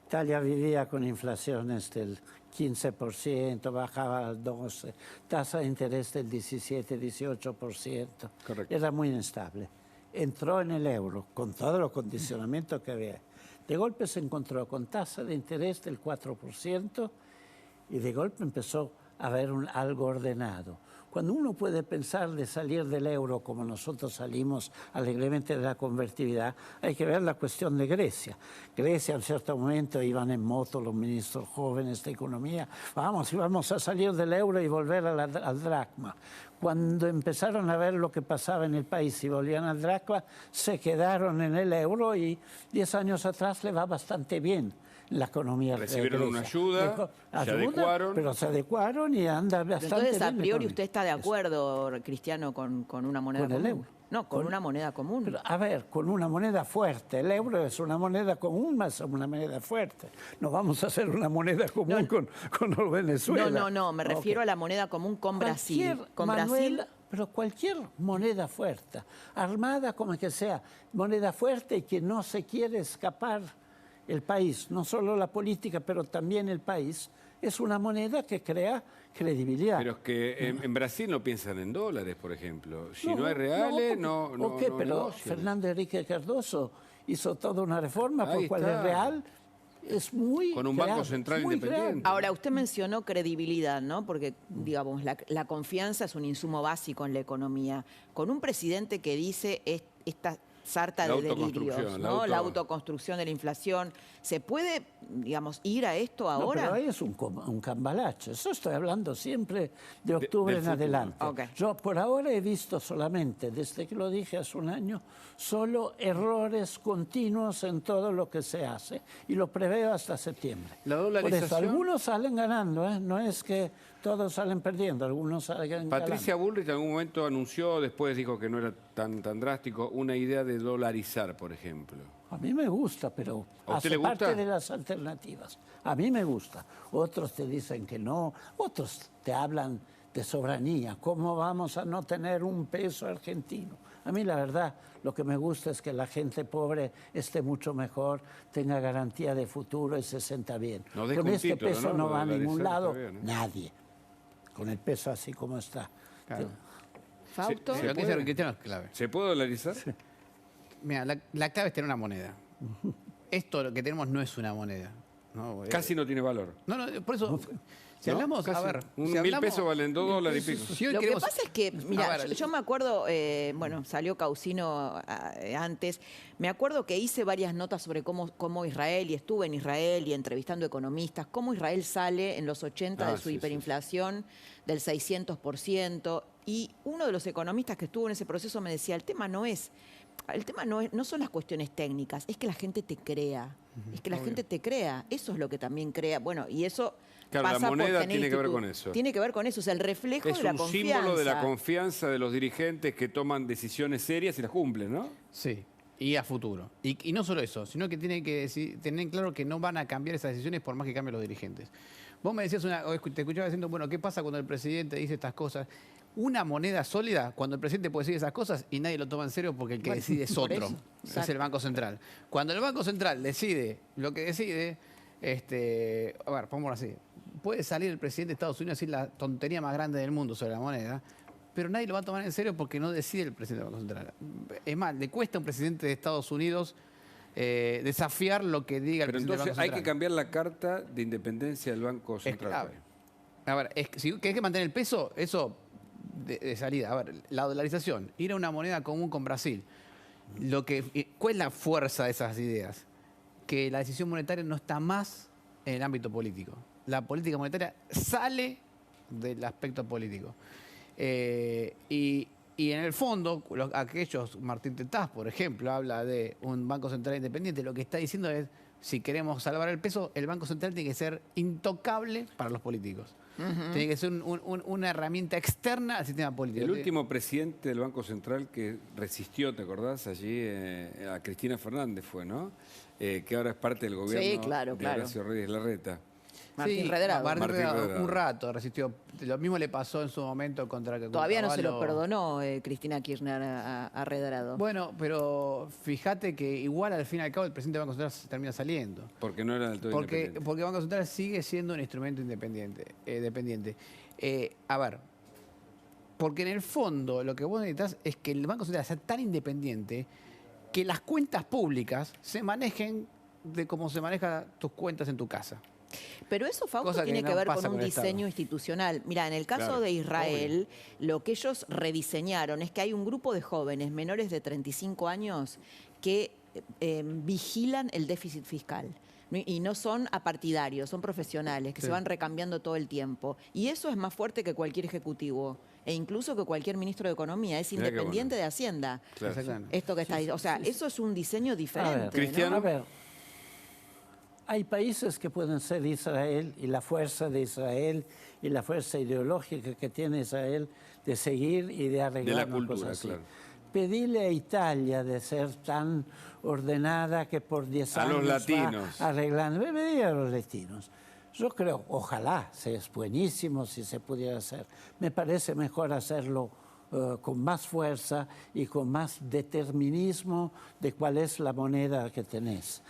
Italia vivía con inflaciones del 15%, bajaba al 12%, tasa de interés del 17-18%.
Correcto.
Era muy inestable. Entró en el euro con todos los condicionamientos que había. De golpe se encontró con tasa de interés del 4% y de golpe empezó a haber algo ordenado. Cuando uno puede pensar de salir del euro como nosotros salimos alegremente de la convertibilidad, hay que ver la cuestión de Grecia. Grecia, en cierto momento, iban en moto los ministros jóvenes de economía. Vamos a salir del euro y volver al dracma. Cuando empezaron a ver lo que pasaba en el país y volvían al dracma, se quedaron en el euro y 10 años atrás le va bastante bien la economía.
Recibieron una ayuda, se adecuaron.
Pero se adecuaron y anda bastante bien.
Entonces, a priori, ¿usted está de acuerdo, Cristiano, con una moneda
¿Con el
común?
euro?
No, con una moneda común.
Pero, a ver, con una moneda fuerte. El euro es una moneda común, más una moneda fuerte. No vamos a hacer una moneda común con Venezuela.
No, me refiero a la moneda común con Brasil. Con Brasil.
Pero cualquier moneda fuerte, armada como que sea, moneda fuerte y que no se quiere escapar el país, no solo la política, pero también el país, es una moneda que crea credibilidad.
Pero es que en Brasil no piensan en dólares, por ejemplo. Si no hay reales, no
pero
negocian.
Fernández Enrique Cardoso hizo toda una reforma por cual el real es muy
con un banco central independiente.
Ahora, usted mencionó credibilidad, ¿no? Porque, digamos, la confianza es un insumo básico en la economía. Con un presidente que dice esta sarta de delirios, ¿no? La autoconstrucción de la inflación. ¿Se puede, digamos, ir a esto ahora?
No, pero ahí es un cambalache. Eso estoy hablando siempre de octubre en adelante.
Okay.
Yo por ahora he visto solamente, desde que lo dije hace un año, solo errores continuos en todo lo que se hace. Y lo preveo hasta septiembre.
La dolarización.
Por eso, algunos salen ganando, ¿eh? No es que todos salen perdiendo, algunos salen ganando.
Patricia Bullrich en algún momento anunció, después dijo que no era tan drástico, una idea de dolarizar, por ejemplo.
A mí me gusta, pero
hace
parte de las alternativas. A mí me gusta. Otros te dicen que no, otros te hablan de soberanía. ¿Cómo vamos a no tener un peso argentino? A mí la verdad, lo que me gusta es que la gente pobre esté mucho mejor, tenga garantía de futuro y se sienta bien. Con este peso no va a ningún lado nadie. Con el peso así como está.
Claro.
Fausto.
¿Se puede dolarizar?
Sí. Mira, la clave es tener una moneda. Esto lo que tenemos no es una moneda. ¿no?
Casi no tiene valor.
No, por eso... Si hablamos,
casi.
A ver...
Un
si
1.000 pesos valen $2 y pico.
Si
lo que pasa es que, mira, yo me acuerdo, bueno, salió Causino antes, me acuerdo que hice varias notas sobre cómo Israel, y estuve en Israel y entrevistando economistas, cómo Israel sale en los 80 de su hiperinflación del 600%, y uno de los economistas que estuvo en ese proceso me decía, el tema no son las cuestiones técnicas, es que la gente te crea. Es que la gente te crea. Eso es lo que también crea. Bueno, y eso
Claro,
pasa
la moneda
por tener
tiene que ver
institu-
con eso.
Tiene que ver con eso, es el reflejo
Es
de la
un
confianza.
símbolo de la confianza de los dirigentes que toman decisiones serias y las cumplen, ¿no?
Sí, y a futuro. Y no solo eso, sino que tienen que tener claro que no van a cambiar esas decisiones por más que cambien los dirigentes. Vos me decías, te escuchaba diciendo, bueno, ¿qué pasa cuando el presidente dice estas cosas? Una moneda sólida, cuando el presidente puede decir esas cosas y nadie lo toma en serio porque el que decide es
por
otro,
eso,
es
exacto.
el Banco Central. Cuando el Banco Central decide lo que decide, a ver, pongámoslo así, puede salir el presidente de Estados Unidos y decir la tontería más grande del mundo sobre la moneda, pero nadie lo va a tomar en serio porque no decide el presidente del Banco Central. Es más, le cuesta a un presidente de Estados Unidos desafiar lo que diga el
Pero
presidente del
entonces
Banco
hay
Central.
que cambiar la carta de independencia del Banco Central.
A ver, si querés que mantener el peso, eso de salida. A ver, la dolarización, ir a una moneda común con Brasil. ¿Cuál es la fuerza de esas ideas? Que la decisión monetaria no está más en el ámbito político. La política monetaria sale del aspecto político. Y en el fondo, Martín Tetaz, por ejemplo, habla de un Banco Central independiente. Lo que está diciendo es, si queremos salvar el peso, el Banco Central tiene que ser intocable para los políticos. Tiene que ser una herramienta externa al sistema político.
El último presidente del Banco Central que resistió, ¿te acordás? Allí a Cristina Fernández fue, ¿no? Que ahora es parte del gobierno
Sí, claro,
de
claro.
Horacio Rodríguez Larreta.
Martín Redrado.
Martín
Martín
Redrado,
Redrado.
un rato resistió. Lo mismo le pasó en su momento contra que
Todavía no se lo
Cavallo.
perdonó Cristina Kirchner a Redrado.
Bueno, pero fíjate que igual al fin y al cabo el presidente del Banco Central termina saliendo.
Porque no era del todo independiente.
Porque el Banco Central sigue siendo un instrumento dependiente. A ver, porque en el fondo lo que vos necesitas es que el Banco Central sea tan independiente que las cuentas públicas se manejen de cómo se manejan tus cuentas en tu casa.
Pero eso, Fausto,
Cosa que
tiene que
no
ver
pasa
con un
con el Estado.
diseño institucional. Mira, en el caso
Claro,
de Israel, lo que ellos rediseñaron es que hay un grupo de jóvenes menores de 35 años que vigilan el déficit fiscal. Y no son apartidarios, son profesionales que
Sí.
se van recambiando todo el tiempo. Y eso es más fuerte que cualquier ejecutivo e incluso que cualquier ministro de Economía. Es
Mirá qué
independiente
bueno.
de Hacienda.
Claro.
Exactamente.
Esto que está diciendo. O sea, eso es un diseño diferente. ¿no?
Cristiano.
A ver, hay países que pueden ser Israel y la fuerza de Israel y la fuerza ideológica que tiene Israel de seguir y de arreglar
De la
una
cultura,
cosa así.
claro.
Pedirle a Italia de ser tan ordenada que por 10
A
años
los latinos.
va arreglando. Pedir a los latinos. Yo creo, ojalá, es buenísimo si se pudiera hacer. Me parece mejor hacerlo con más fuerza y con más determinismo de cuál es la moneda que tenés,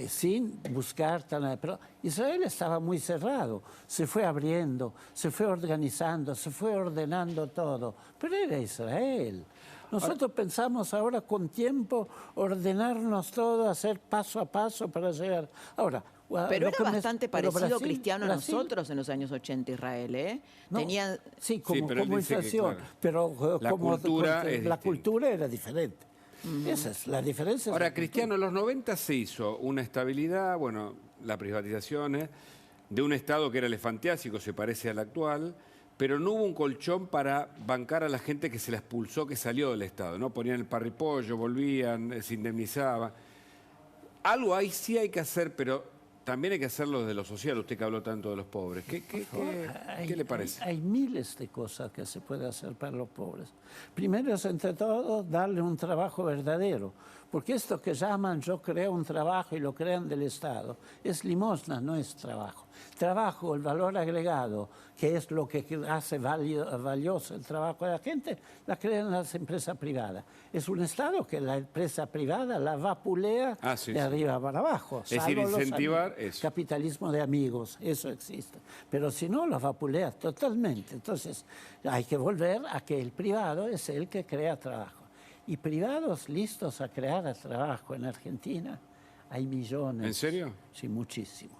sin buscar tan... Pero Israel estaba muy cerrado, se fue abriendo, se fue organizando, se fue ordenando todo, pero era Israel. Nosotros pensamos ahora con tiempo ordenarnos todo, hacer paso a paso para llegar. Ahora,
Pero
lo
era
que
bastante
pero
parecido
Brasil-
Cristiano a
Brasil-
nosotros en los años 80, Israel, ¿eh?
no,
Tenían...
sí, como,
pero él
como
dice que,
inflación,
claro,
pero
la
como
cultura es
la
distinta.
cultura era diferente. Esa es la diferencia. es
Ahora,
la
Cristiano, en los 90 se hizo una estabilidad, bueno, las privatizaciones, de un Estado que era elefantiásico, se parece al actual, pero no hubo un colchón para bancar a la gente que se la expulsó, que salió del Estado, ¿no? Ponían el parripollo, volvían, se indemnizaba. Algo ahí sí hay que hacer, pero también hay que hacerlo desde lo social, usted que habló tanto de los pobres. ¿Qué le parece?
Hay miles de cosas que se puede hacer para los pobres. Primero es, entre todo, darle un trabajo verdadero. Porque esto que llaman yo creo un trabajo y lo crean del Estado, es limosna, no es trabajo. Trabajo, el valor agregado, que es lo que hace valioso el trabajo de la gente, la crean las empresas privadas. Es un Estado que la empresa privada la vapulea de arriba para abajo.
Es decir,
salvo los
incentivar
amigos.
eso.
Capitalismo de amigos, eso existe. Pero si no, lo vapulea totalmente. Entonces, hay que volver a que el privado es el que crea trabajo. Y privados listos a crear trabajo en Argentina, hay millones.
¿En serio?
Sí, muchísimos.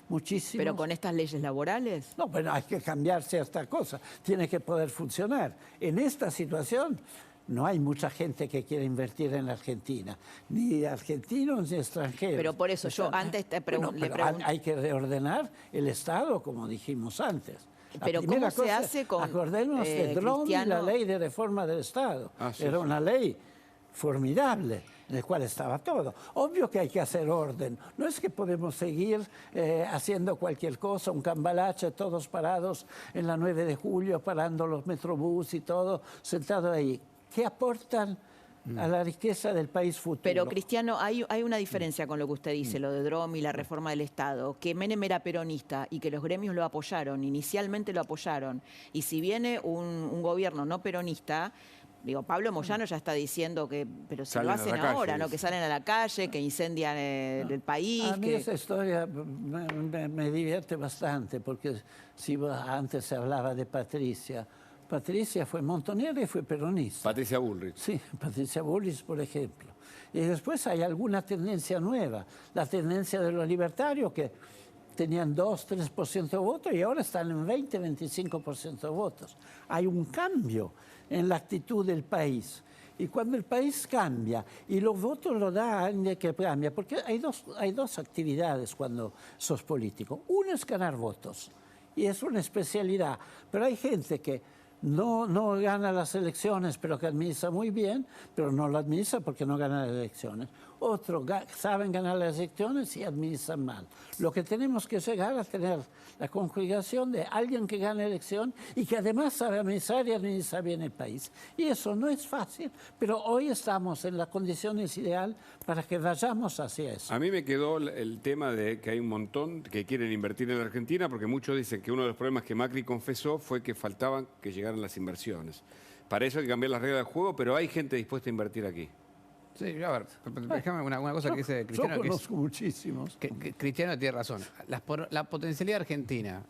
Muchísimos.
¿Pero con estas leyes laborales?
No, pero hay que cambiarse esta cosa. Tiene que poder funcionar. En esta situación no hay mucha gente que quiere invertir en Argentina, ni argentinos ni extranjeros.
Pero por eso yo antes le pregunto...
Hay que reordenar el Estado, como dijimos antes. La
Pero
primera
¿cómo se
cosa,
hace con,
acordémonos de Drón y la
Cristiano?
ley de reforma del Estado.
Ah, sí,
Era
sí.
una ley formidable, en el cual estaba todo. Obvio que hay que hacer orden. No es que podemos seguir haciendo cualquier cosa, un cambalache, todos parados en la 9 de julio, parando los metrobús y todo, sentados ahí. ¿Qué aportan a la riqueza del país futuro?
Pero, Cristiano, hay una diferencia con lo que usted dice, lo de Drom y la reforma del Estado, que Menem era peronista y que los gremios lo apoyaron, inicialmente lo apoyaron. Y si viene un gobierno no peronista, digo, Pablo Moyano ya está diciendo que, pero si lo hacen ahora, ¿no? Que salen a la calle, que incendian el país.
A mí esa historia me divierte bastante, porque si antes se hablaba de Patricia. Patricia fue montonera y fue peronista.
Patricia Bullrich.
Sí, Patricia Bullrich, por ejemplo. Y después hay alguna tendencia nueva. La tendencia de los libertarios que tenían 2-3% de votos y ahora están en 20-25% de votos. Hay un cambio en la actitud del país. Y cuando el país cambia, y los votos lo da alguien que cambia, porque hay dos actividades cuando sos político. Uno es ganar votos, y es una especialidad. Pero hay gente que no gana las elecciones, pero que administra muy bien, pero no lo administra porque no gana las elecciones. Otros saben ganar las elecciones y administran mal. Lo que tenemos que llegar a tener la congregación de alguien que gane la elección y que además sabe administrar y administra bien el país. Y eso no es fácil, pero hoy estamos en las condiciones ideales para que vayamos hacia eso.
A mí me quedó el tema de que hay un montón que quieren invertir en la Argentina, porque muchos dicen que uno de los problemas que Macri confesó fue que faltaban que llegaran las inversiones. Para eso hay que cambiar las reglas del juego, pero hay gente dispuesta a invertir aquí.
Sí, a ver, déjame una cosa que dice Cristiano.
Yo conozco muchísimos.
Que Cristiano tiene razón. La potencialidad argentina,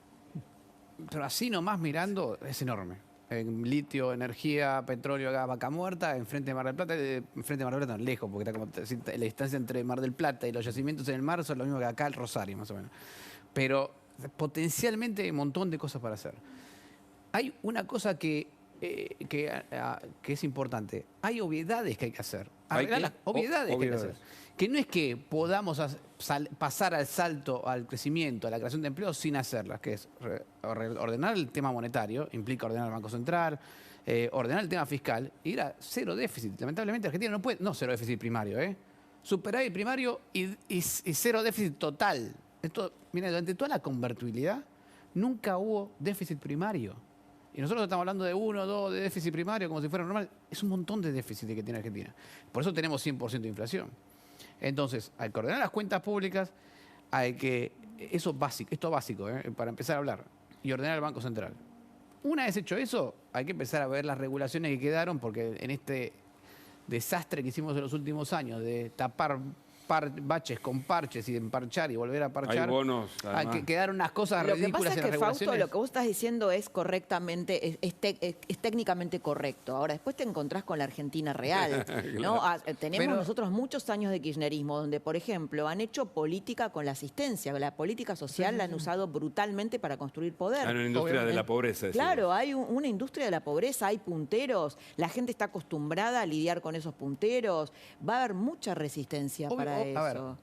pero así nomás mirando, es enorme. En litio, energía, petróleo, gas, Vaca Muerta, enfrente de Mar del Plata, enfrente de Mar del Plata, no, lejos, porque está como la distancia entre Mar del Plata y los yacimientos en el mar son lo mismo que acá el Rosario, más o menos. Pero potencialmente hay un montón de cosas para hacer. Hay una cosa que es importante. Hay obviedades que hay que hacer. Obviedades que hay que hacer. Que no es que podamos pasar al salto, al crecimiento, a la creación de empleo sin hacerlas, que es ordenar el tema monetario, implica ordenar el Banco Central, ordenar el tema fiscal, y ir a cero déficit. Lamentablemente Argentina no puede, no cero déficit primario, superávit primario y cero déficit total. Esto, mira, durante toda la convertibilidad nunca hubo déficit primario. Y nosotros estamos hablando de 1 o 2 de déficit primario como si fuera normal. Es un montón de déficit que tiene Argentina. Por eso tenemos 100% de inflación. Entonces, hay que ordenar las cuentas públicas, hay que... esto es básico, para empezar a hablar. Y ordenar el Banco Central. Una vez hecho eso, hay que empezar a ver las regulaciones que quedaron, porque en este desastre que hicimos en los últimos años, de tapar baches con parches y de emparchar y volver a parchar.
Hay bonos,
hay que quedar unas cosas ridículas en las regulaciones.
Lo que pasa es que, Fausto, lo que vos estás diciendo es correctamente, es técnicamente correcto. Ahora, después te encontrás con la Argentina real, ¿no? Tenemos nosotros muchos años de kirchnerismo, donde, por ejemplo, han hecho política con la asistencia. La política social la han usado brutalmente para construir poder.
Hay una industria de la pobreza.
Claro, hay una industria de la pobreza, hay punteros, la gente está acostumbrada a lidiar con esos punteros. Va a haber mucha resistencia para eso.
A ver,
o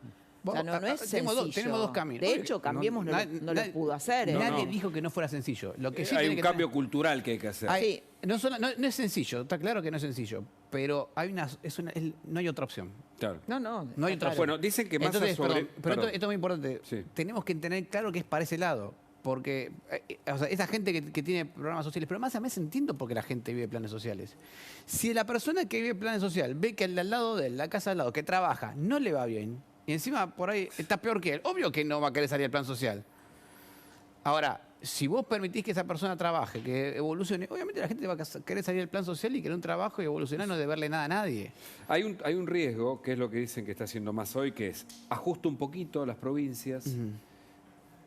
sea, no es sencillo.
Tenemos dos caminos.
De hecho, Cambiemos no lo pudo hacer.
Nadie dijo que no fuera sencillo. Lo que sí
hay un cambio cultural que hay que hacer.
Sí.
No es sencillo, está claro que no es sencillo, pero no hay otra opción.
Claro.
No hay otra opción.
Bueno, dicen que Massa
Pero esto es muy importante.
Sí.
Tenemos que tener claro que es para ese lado. Porque esa gente que tiene programas sociales, pero más a veces entiendo por qué la gente vive planes sociales. Si la persona que vive planes sociales ve que al lado de él, la casa al lado, que trabaja, no le va bien, y encima por ahí está peor que él, obvio que no va a querer salir al plan social. Ahora, si vos permitís que esa persona trabaje, que evolucione, obviamente la gente va a querer salir del plan social y querer un trabajo y evolucionar, no deberle nada a nadie.
Hay un riesgo, que es lo que dicen que está haciendo Massa hoy, que es ajusta un poquito las provincias,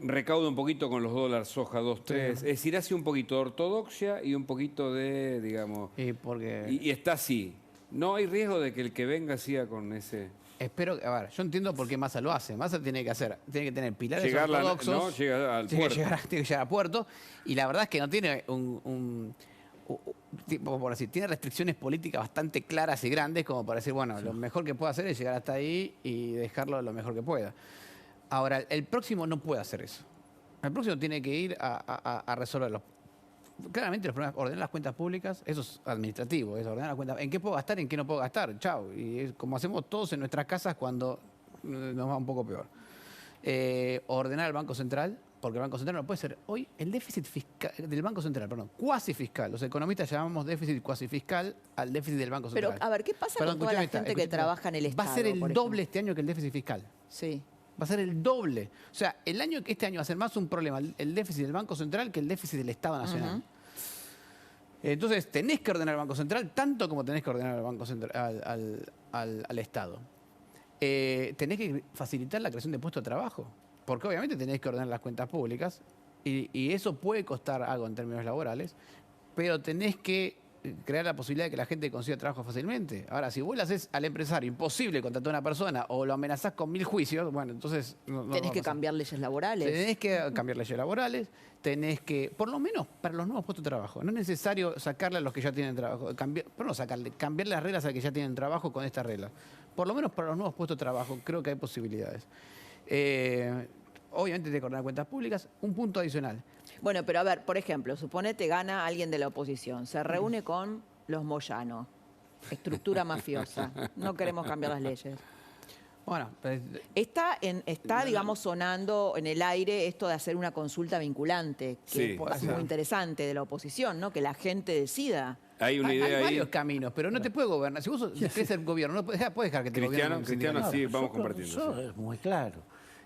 recauda un poquito con los dólares soja 2, 3. Es decir, hace un poquito de ortodoxia y un poquito de, digamos... Y está así. No hay riesgo de que el que venga siga con ese...
Espero, a ver, yo entiendo por qué Massa lo hace. Massa tiene que tener pilares ortodoxos.
Llega al puerto.
Tiene que llegar a puerto. Y la verdad es que no tiene por así, tiene restricciones políticas bastante claras y grandes como para decir, bueno, lo mejor que puede hacer es llegar hasta ahí y dejarlo lo mejor que pueda. Ahora, el próximo no puede hacer eso. El próximo tiene que ir a resolverlo. claramente los problemas, ordenar las cuentas públicas, eso es administrativo, es ordenar las cuentas. ¿En qué puedo gastar, en qué no puedo gastar? Chao. Y es como hacemos todos en nuestras casas cuando nos va un poco peor. Ordenar el Banco Central, porque el Banco Central no puede ser. Hoy el déficit fiscal del Banco Central, perdón, cuasi fiscal. Los economistas llamamos déficit cuasi fiscal al déficit del Banco Central.
Pero, a ver, ¿qué pasa con toda la gente que trabaja en el Estado?
Va a ser el doble este año que el déficit fiscal.
Sí.
Va a ser el doble. O sea, este año va a ser más un problema el déficit del Banco Central que el déficit del Estado Nacional. Entonces, tenés que ordenar el Banco Central tanto como tenés que ordenar el Banco Central, al Estado. Tenés que facilitar la creación de puestos de trabajo, porque obviamente tenés que ordenar las cuentas públicas y eso puede costar algo en términos laborales, pero tenés que crear la posibilidad de que la gente consiga trabajo fácilmente. Ahora, si vos le haces al empresario imposible contratar a una persona o lo amenazás con 1000 juicios, bueno, entonces...
Tenés que cambiar leyes laborales.
Tenés que cambiar leyes laborales, tenés que, por lo menos para los nuevos puestos de trabajo, no es necesario sacarle a los que ya tienen trabajo, cambiar las reglas a los que ya tienen trabajo con esta regla. Por lo menos para los nuevos puestos de trabajo creo que hay posibilidades. Obviamente tiene que ordenar cuentas públicas. Un punto adicional.
Bueno, pero a ver, por ejemplo, suponete gana alguien de la oposición, se reúne con los Moyano, estructura mafiosa, no queremos cambiar las leyes.
Bueno,
está, digamos, sonando en el aire esto de hacer una consulta vinculante, que es muy interesante de la oposición, ¿no? Que la gente decida.
Hay una idea
hay varios caminos, pero no te puede gobernar. Si vos querés ser gobierno, no puedes dejar que te gobierne.
Cristiano, sí, vamos compartiendo.
Eso es muy claro.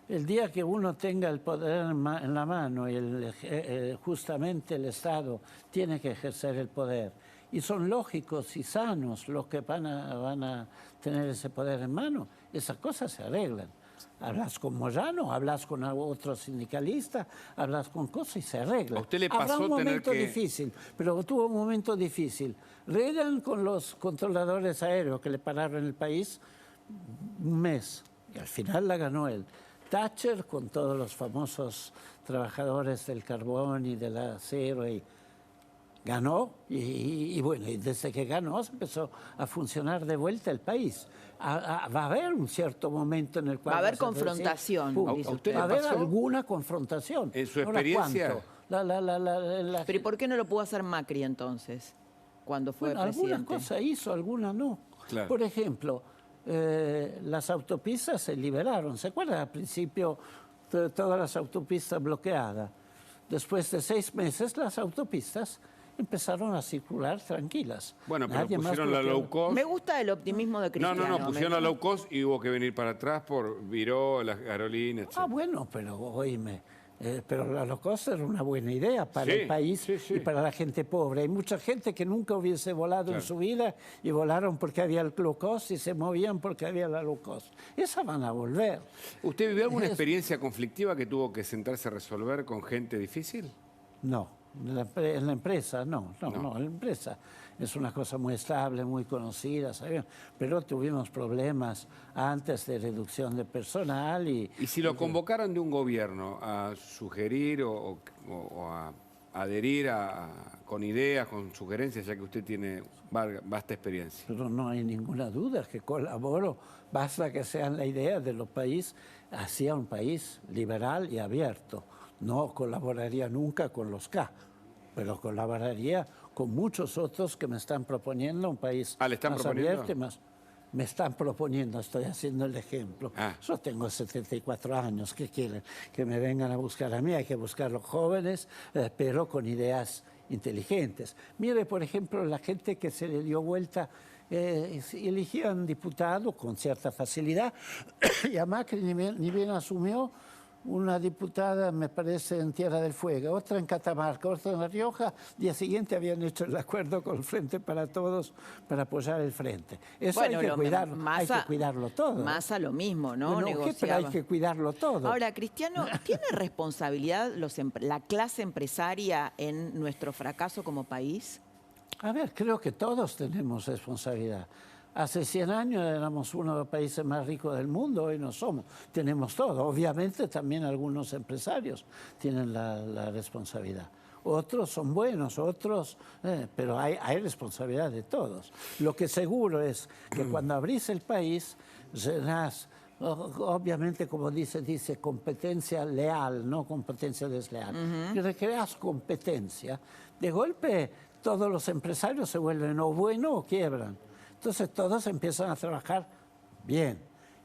El día que uno tenga el poder en la mano y justamente el Estado tiene que ejercer el poder, y son lógicos y sanos los que van a tener ese poder en mano, esas cosas se arreglan. Hablas con Moyano, hablas con otro sindicalista, hablas con cosas y se arregla.
¿A usted le pasó
Habrá un momento
tener que...
difícil, pero tuvo un momento difícil. Reagan con los controladores aéreos que le pararon el país un mes, y al final la ganó él. Thatcher con todos los famosos trabajadores del carbón y del acero y ganó y bueno, y desde que ganó se empezó a funcionar de vuelta el país. Va a haber un cierto momento en el cual...
Va a haber confrontación.
Va a haber alguna confrontación.
¿En su experiencia?
Pero ¿y por qué no lo pudo hacer Macri entonces, cuando fue presidente?
Algunas cosas hizo, algunas no.
Claro.
Por ejemplo, las autopistas se liberaron. ¿Se acuerdan? Al principio todas las autopistas bloqueadas. Después de 6 meses las autopistas empezaron a circular tranquilas.
Bueno, pero pusieron la low cost.
Me gusta el optimismo de Cristiano.
No, pusieron la low cost y hubo que venir para atrás viró las aerolíneas, etc.
Bueno, pero oíme, pero la low cost era una buena idea para el país y para la gente pobre. Hay mucha gente que nunca hubiese volado en su vida y volaron porque había el low cost y se movían porque había la low cost. Esas van a volver.
¿Usted vivió alguna experiencia conflictiva que tuvo que sentarse a resolver con gente difícil?
No. En la empresa, no. La empresa es una cosa muy estable, muy conocida, ¿sabes? Pero tuvimos problemas antes de reducción de personal y...
¿Y si lo convocaron de un gobierno a sugerir o a adherir con ideas, con sugerencias, ya que usted tiene vasta experiencia?
Pero no hay ninguna duda que colaboro, basta que sean la idea de los países hacia un país liberal y abierto. No colaboraría nunca con los K, pero colaboraría con muchos otros que me están proponiendo un país más abierto y más... Me están proponiendo, estoy haciendo el ejemplo. Yo tengo 74 años, ¿qué quieren? Que me vengan a buscar a mí, hay que buscar a los jóvenes, pero con ideas inteligentes. Mire, por ejemplo, la gente que se le dio vuelta, eligían diputado con cierta facilidad, y a Macri ni bien asumió, una diputada, me parece, en Tierra del Fuego, otra en Catamarca, otra en La Rioja. Día siguiente habían hecho el acuerdo con el Frente para Todos para apoyar el Frente. Eso hay que cuidarlo, hay que cuidarlo todo.
Massa lo mismo, ¿no?
Pero hay que cuidarlo todo.
Ahora, Cristiano, ¿tiene responsabilidad la clase empresaria en nuestro fracaso como país?
A ver, creo que todos tenemos responsabilidad. Hace 100 años éramos uno de los países más ricos del mundo, hoy no somos. Tenemos todo. Obviamente también algunos empresarios tienen la responsabilidad. Otros son buenos, otros... pero hay responsabilidad de todos. Lo que seguro es que cuando abrís el país, llenás Obviamente, como dice competencia leal, no competencia desleal. Si recreas competencia, de golpe todos los empresarios se vuelven o buenos o quiebran. Entonces todos empiezan a trabajar bien.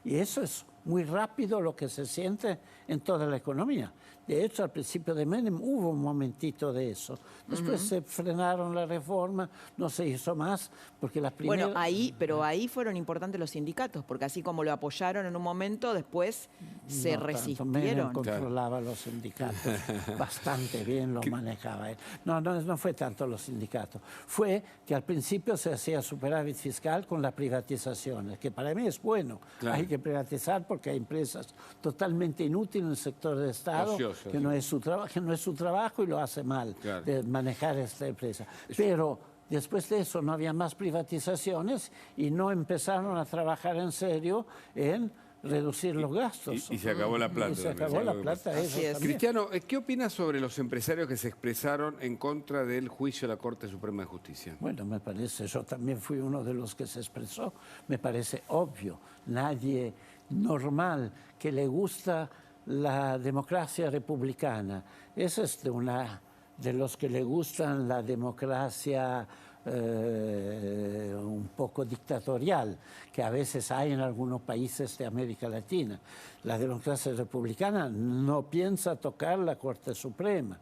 Y eso es muy rápido lo que se siente en toda la economía. De hecho, al principio de Menem hubo un momentito de eso. Después se frenaron la reforma, no se hizo más, porque las primeras...
Bueno, pero ahí fueron importantes los sindicatos, porque así como lo apoyaron en un momento, después se resistieron.
Menem controlaba los sindicatos bastante bien, lo manejaba él. No fue tanto los sindicatos. Fue que al principio se hacía superávit fiscal con las privatizaciones, que para mí es bueno. Claro. Hay que privatizar porque hay empresas totalmente inútiles en el sector de Estado, que no es su trabajo y lo hace mal, claro, de manejar esta empresa. Pero después de eso no había más privatizaciones y no empezaron a trabajar en serio en reducir los gastos.
Y se acabó la plata.
Y se acabó la plata.
Cristiano, ¿qué opinas sobre los empresarios que se expresaron en contra del juicio de la Corte Suprema de Justicia?
Bueno, me parece, yo también fui uno de los que se expresó, me parece obvio. Nadie normal que le gusta la democracia republicana, ese es de los que le gustan la democracia un poco dictatorial, que a veces hay en algunos países de América Latina. La democracia republicana no piensa tocar la Corte Suprema,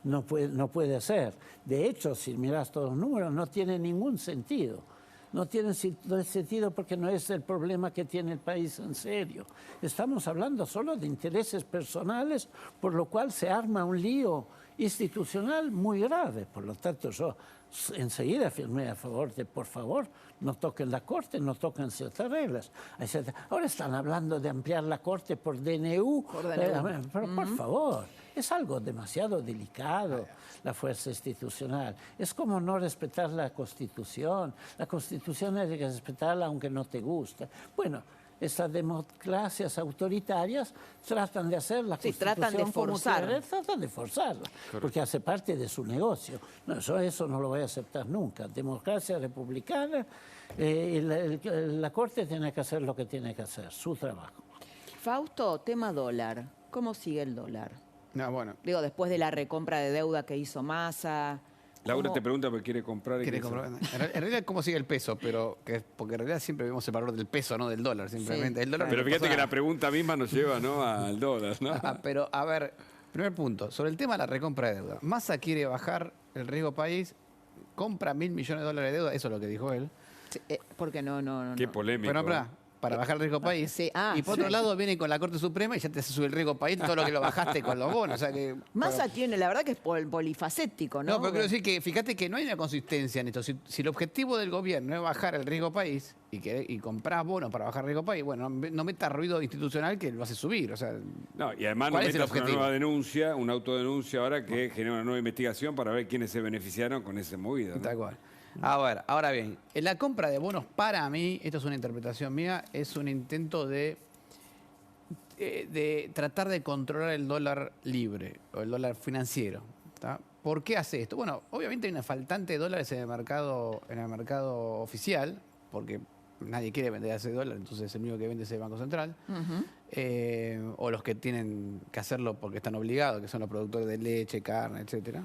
no puede ser. De hecho, si miras todos los números, no tiene ningún sentido. No tiene sentido porque no es el problema que tiene el país en serio. Estamos hablando solo de intereses personales, por lo cual se arma un lío institucional muy grave. Por lo tanto, yo enseguida firmé a favor de, por favor, no toquen la Corte, no toquen ciertas reglas. Ahora están hablando de ampliar la Corte por DNU. Pero por favor, es algo demasiado delicado, la fuerza institucional. Es como no respetar la Constitución. La Constitución hay que respetarla aunque no te guste. Bueno, estas democracias autoritarias tratan de hacer la Constitución
tratan de forzar.
Tratan de forzarla, porque hace parte de su negocio. No, yo eso no lo voy a aceptar nunca. Democracia republicana, la Corte tiene que hacer lo que tiene que hacer, su trabajo.
Fausto, tema dólar. ¿Cómo sigue el dólar?
No, bueno.
Digo, después de la recompra de deuda que hizo Massa.
Laura te pregunta porque quiere comprar.
En realidad, ¿cómo sigue el peso? Porque en realidad siempre vemos el valor del peso, no del dólar, simplemente.
Sí.
El dólar
pero fíjate que la pregunta misma nos lleva, ¿no?, al dólar, ¿no?
Pero, a ver, primer punto, sobre el tema de la recompra de deuda. Massa quiere bajar el riesgo país, compra $1.000 millones de deuda, eso es lo que dijo él.
Sí, porque no.
Qué polémico.
Bueno, para bajar el riesgo país.
Sí.
Y por otro lado viene con la Corte Suprema y ya te sube el riesgo país todo lo que lo bajaste con los bonos. O sea que,
Massa tiene, la verdad que es polifacético, ¿no?
No, pero quiero decir que fíjate que no hay una consistencia en esto. Si el objetivo del gobierno es bajar el riesgo país y compras bonos para bajar el riesgo país, bueno, no metas ruido institucional que lo hace subir. O sea,
no, y además no metas una nueva denuncia, una autodenuncia ahora que genera una nueva investigación para ver quiénes se beneficiaron con esa movida, ¿no?
Tal cual. A ver, ahora bien, en la compra de bonos, para mí, esto es una interpretación mía, es un intento de tratar de controlar el dólar libre o el dólar financiero. ¿Tá? ¿Por qué hace esto? Bueno, obviamente hay una faltante de dólares en el mercado oficial, porque nadie quiere vender ese dólar, entonces el único que vende es el Banco Central. O los que tienen que hacerlo porque están obligados, que son los productores de leche, carne, etcétera.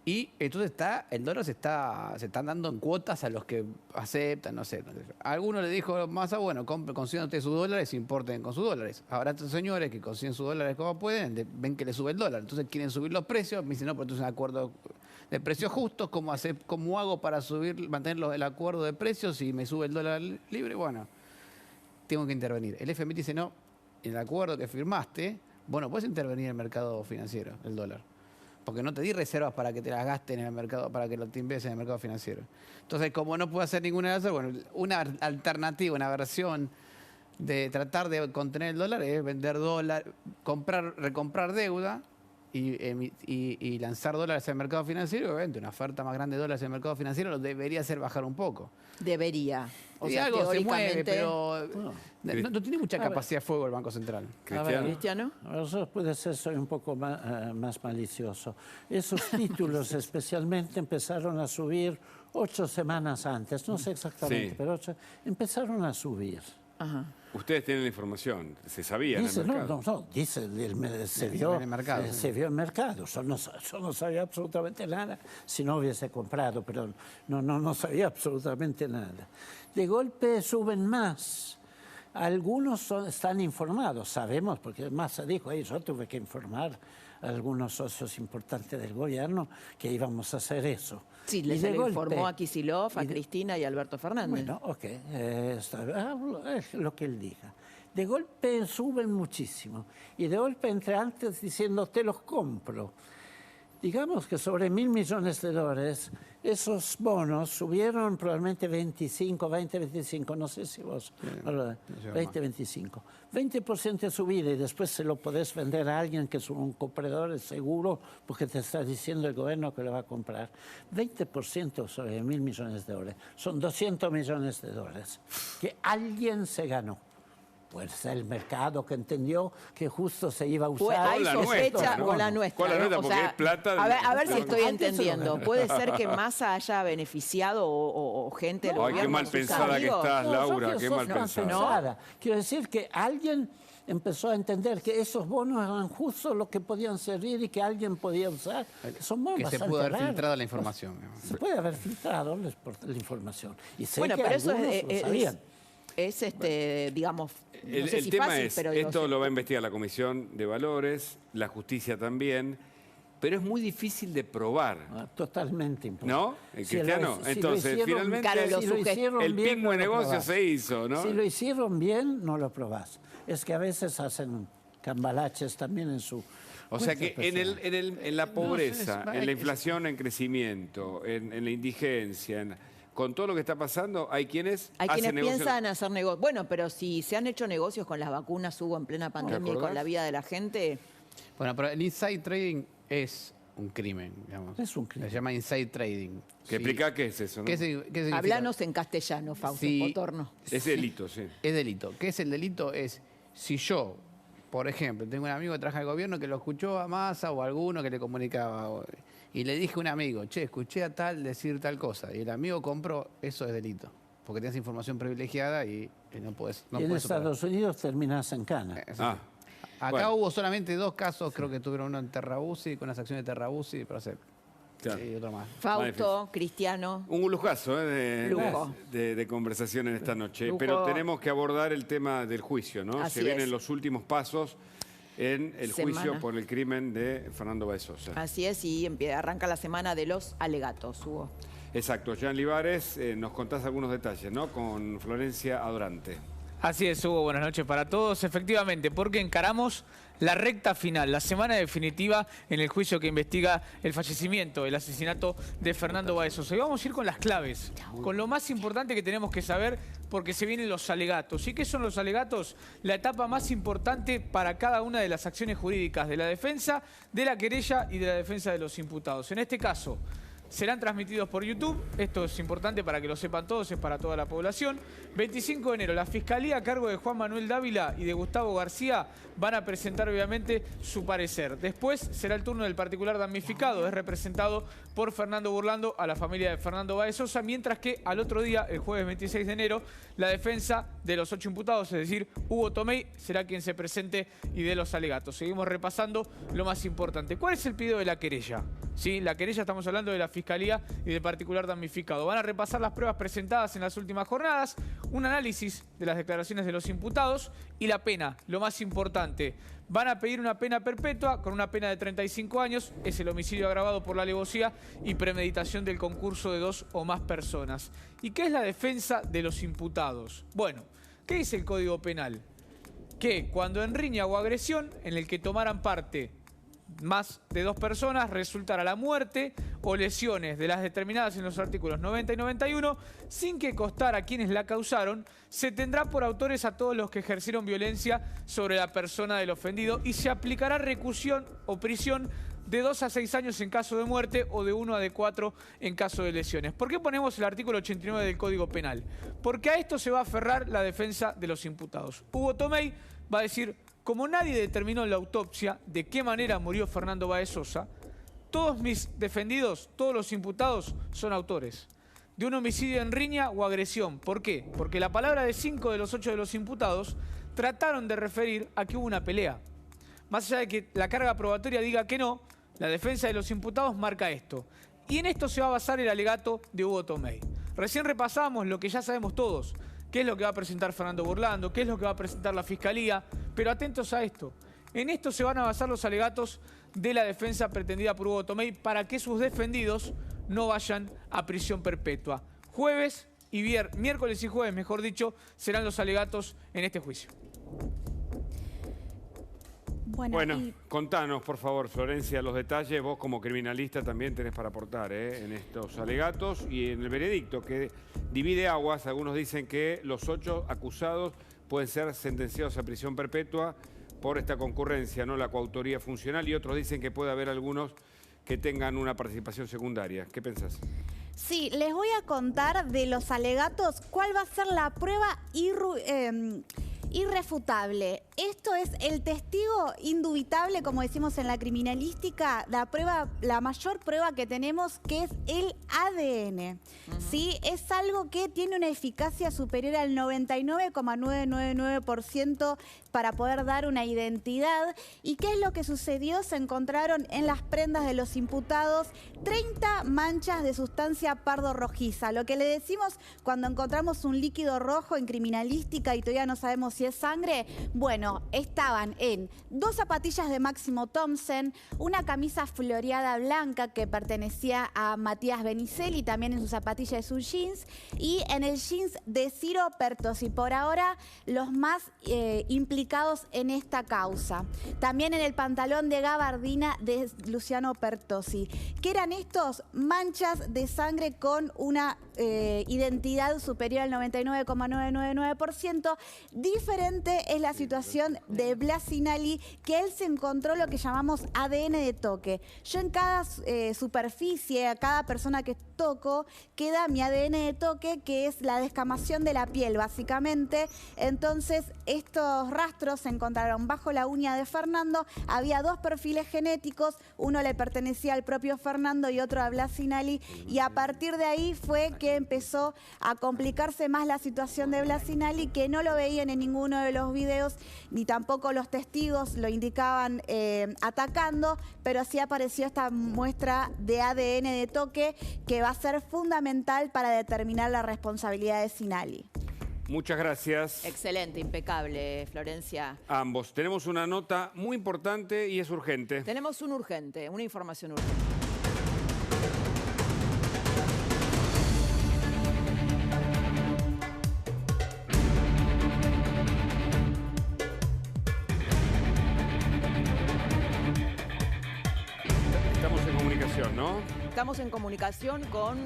Y entonces el dólar se están dando en cuotas a los que aceptan, no sé. Alguno le dijo Massa, bueno, consigan ustedes sus dólares, importen con sus dólares. Ahora estos señores que consiguen sus dólares como pueden, ven que les sube el dólar. Entonces quieren subir los precios, me dicen, no, pero esto es un acuerdo de precios justos, ¿cómo hago para mantener el acuerdo de precios si me sube el dólar libre? Bueno, tengo que intervenir. El FMI dice, no, en el acuerdo que firmaste, bueno, puedes intervenir en el mercado financiero, el dólar. Porque no te di reservas para que te las gastes en el mercado, para que lo te inviertas en el mercado financiero. Entonces, como no puedo hacer ninguna de esas, bueno, una alternativa, una versión de tratar de contener el dólar es vender dólar, recomprar deuda y lanzar dólares en el mercado financiero. Obviamente, una oferta más grande de dólares en el mercado financiero lo debería hacer bajar un poco.
Debería. O sea,
algo se mueve,
teóricamente...
pero no tiene mucha capacidad de fuego el Banco Central.
¿Cristiano?
Eso puede ser, soy un poco más malicioso. Esos títulos especialmente empezaron a subir 8 semanas antes, no sé exactamente, pero empezaron a subir.
Ajá.
Ustedes tienen la información, se sabía en el
Dice,
mercado.
no, dice, se vio
en el mercado.
se vio en mercado. Yo no sabía absolutamente nada si no hubiese comprado, pero no sabía absolutamente nada. De golpe suben más. Algunos están informados, sabemos, porque Massa dijo, yo tuve que informar a algunos socios importantes del gobierno que íbamos a hacer eso.
Sí, les informó a Kicillof, a Cristina y a Alberto Fernández.
Bueno, ok, es lo que él diga. De golpe suben muchísimo y de golpe entre antes diciendo te los compro. Digamos que sobre $1.000 millones, esos bonos subieron probablemente 25, no sé si vos, 25. 20% de subida y después se lo podés vender a alguien que es un comprador seguro porque te está diciendo el gobierno que lo va a comprar. 20% sobre $1.000 millones, son $200 millones que alguien se ganó. Pues el mercado que entendió que justo se iba a usar.
Hay sospecha con la nuestra.
Con la nuestra,
¿no?
porque es plata.
A ver si estoy entendiendo. ¿Puede ser que Massa haya beneficiado o gente del gobierno?
Ay, qué mal pensada que estás, Laura, qué mal pensada.
Quiero decir que alguien empezó a entender que esos bonos eran justo lo que podían servir y que alguien podía usar. Son bonos
que se pudo haber filtrado la información.
Se puede haber filtrado la información. Y sé
bueno,
que
pero eso
lo sabían.
Es digamos, no sé
el
si
tema
fácil,
es,
pero
esto lo va a investigar la Comisión de Valores, la justicia también, pero es muy difícil de probar.
Totalmente imposible.
¿No? Cristiano. Entonces, finalmente, el pingo de negocio se hizo, ¿no?
Si lo hicieron bien, no lo probás. Es que a veces hacen cambalaches también en su...
O sea que en la pobreza, en la inflación en crecimiento, en la indigencia, con todo lo que está pasando, hay quienes
piensan hacer negocios. Bueno, pero si se han hecho negocios con las vacunas, Hugo, en plena pandemia y con la vida de la gente...
Bueno, pero el inside trading es un crimen, digamos.
Es un crimen.
Se llama inside trading.
¿Qué explica qué es eso? ¿No?
¿Qué significa?
Hablanos en castellano, Fausto Potorno.
Es delito, sí.
Es delito. ¿Qué es el delito? Es si yo, por ejemplo, tengo un amigo que trabaja en el gobierno que lo escuchó a Massa o a alguno que le comunicaba... Y le dije a un amigo, che, escuché a tal decir tal cosa. Y el amigo compró, eso es delito. Porque tienes información privilegiada y no puedes...
y en Estados Unidos terminás en cana.
Acá hubo solamente 2 casos, creo que tuvieron uno en Terrabusi, con las acciones de Terrabusi, pero hacer. Claro. Y otro más.
Fausto, Cristiano.
Un lujazo de conversación en esta noche.
Lujo.
Pero tenemos que abordar el tema del juicio, ¿no?
Así
Se vienen
es.
los últimos pasos en el juicio por el crimen de Fernando Báez Sosa.
Así es, y arranca la semana de los alegatos, Hugo.
Exacto. Jean Libares, nos contás algunos detalles, ¿no? Con Florencia Adorante.
Así es, Hugo, buenas noches para todos. Efectivamente, porque encaramos la recta final, la semana definitiva en el juicio que investiga el fallecimiento, el asesinato de Fernando Báez Sosa. Y vamos a ir con las claves, con lo más importante que tenemos que saber, porque se vienen los alegatos. ¿Y qué son los alegatos? La etapa más importante para cada una de las acciones jurídicas de la defensa, de la querella y de la defensa de los imputados. En este caso, serán transmitidos por YouTube. Esto es importante para que lo sepan todos, es para toda la población. 25 de enero, la Fiscalía a cargo de Juan Manuel Dávila y de Gustavo García van a presentar obviamente su parecer. Después será el turno del particular damnificado, es representado por Fernando Burlando a la familia de Fernando Báez Sosa, mientras que al otro día, el jueves 26 de enero, la defensa de los 8 imputados, es decir, Hugo Tomei, será quien se presente y dé los alegatos. Seguimos repasando lo más importante. ¿Cuál es el pedido de la querella? ¿Sí? La querella, estamos hablando de la Fiscalía y del particular damnificado. Van a repasar las pruebas presentadas en las últimas jornadas, un análisis de las declaraciones de los imputados y la pena, lo más importante. Van a pedir una pena perpetua con una pena de 35 años, es el homicidio agravado por la alevosía y premeditación del concurso de 2 o más personas. ¿Y qué es la defensa de los imputados? Bueno, ¿qué dice el Código Penal? Que cuando en riña o agresión en el que tomaran parte más de 2 personas resultara la muerte o lesiones de las determinadas en los artículos 90 y 91, sin que costara a quienes la causaron, se tendrá por autores a todos los que ejercieron violencia sobre la persona del ofendido y se aplicará reclusión o prisión de 2 a 6 años en caso de muerte o de 1 a 4 en caso de lesiones. ¿Por qué ponemos el artículo 89 del Código Penal? Porque a esto se va a aferrar la defensa de los imputados. Hugo Tomei va a decir: como nadie determinó en la autopsia de qué manera murió Fernando Báez Sosa, todos mis defendidos, todos los imputados son autores. de un homicidio en riña o agresión. ¿Por qué? Porque la palabra de 5 de los 8 de los imputados trataron de referir a que hubo una pelea. Más allá de que la carga probatoria diga que no, la defensa de los imputados marca esto. Y en esto se va a basar el alegato de Hugo Tomei. Recién repasamos lo que ya sabemos todos. Qué es lo que va a presentar Fernando Burlando, qué es lo que va a presentar la Fiscalía. Pero atentos a esto. En esto se van a basar los alegatos de la defensa pretendida por Hugo Tomei para que sus defendidos no vayan a prisión perpetua. Jueves y miércoles y jueves, mejor dicho, serán los alegatos en este juicio.
Bueno, contanos, por favor, Florencia, los detalles. Vos como criminalista también tenés para aportar en estos alegatos y en el veredicto, que divide aguas. Algunos dicen que los 8 acusados pueden ser sentenciados a prisión perpetua por esta concurrencia, no la coautoría funcional, y otros dicen que puede haber algunos que tengan una participación secundaria. ¿Qué pensás?
Sí, les voy a contar de los alegatos cuál va a ser la prueba irrefutable. Esto es el testigo indubitable, como decimos en la criminalística, la mayor prueba que tenemos, que es el ADN. ¿Sí? Es algo que tiene una eficacia superior al 99,999% para poder dar una identidad. ¿Y qué es lo que sucedió? Se encontraron en las prendas de los imputados 30 manchas de sustancia pardo rojiza. Lo que le decimos cuando encontramos un líquido rojo en criminalística y todavía no sabemos si es sangre. Bueno, estaban en 2 zapatillas de Máximo Thompson, una camisa floreada blanca que pertenecía a Matías Benicelli, también en su zapatilla de sus jeans, y en el jeans de Ciro Pertossi. Por ahora, los más implicados en esta causa. También en el pantalón de gabardina de Luciano Pertossi. ¿Qué eran estos? Manchas de sangre con una identidad superior al 99,999%. Diferente es la situación de Blas Sinali, que él se encontró lo que llamamos ADN de toque. Yo en cada superficie, a cada persona que toco, queda mi ADN de toque, que es la descamación de la piel, básicamente. Entonces, estos rastros se encontraron bajo la uña de Fernando. Había 2 perfiles genéticos, uno le pertenecía al propio Fernando y otro a Blas Sinali, y a partir de ahí fue que empezó a complicarse más la situación de Blas Sinali, que no lo veían en ninguno de los videos, ni tampoco los testigos lo indicaban atacando, pero sí apareció esta muestra de ADN de toque que va a ser fundamental para determinar la responsabilidad de Sinali.
Muchas gracias.
Excelente, impecable, Florencia.
Ambos. Tenemos una nota muy importante y es urgente.
Tenemos una información urgente.
Estamos en comunicación, ¿no?
Estamos en comunicación con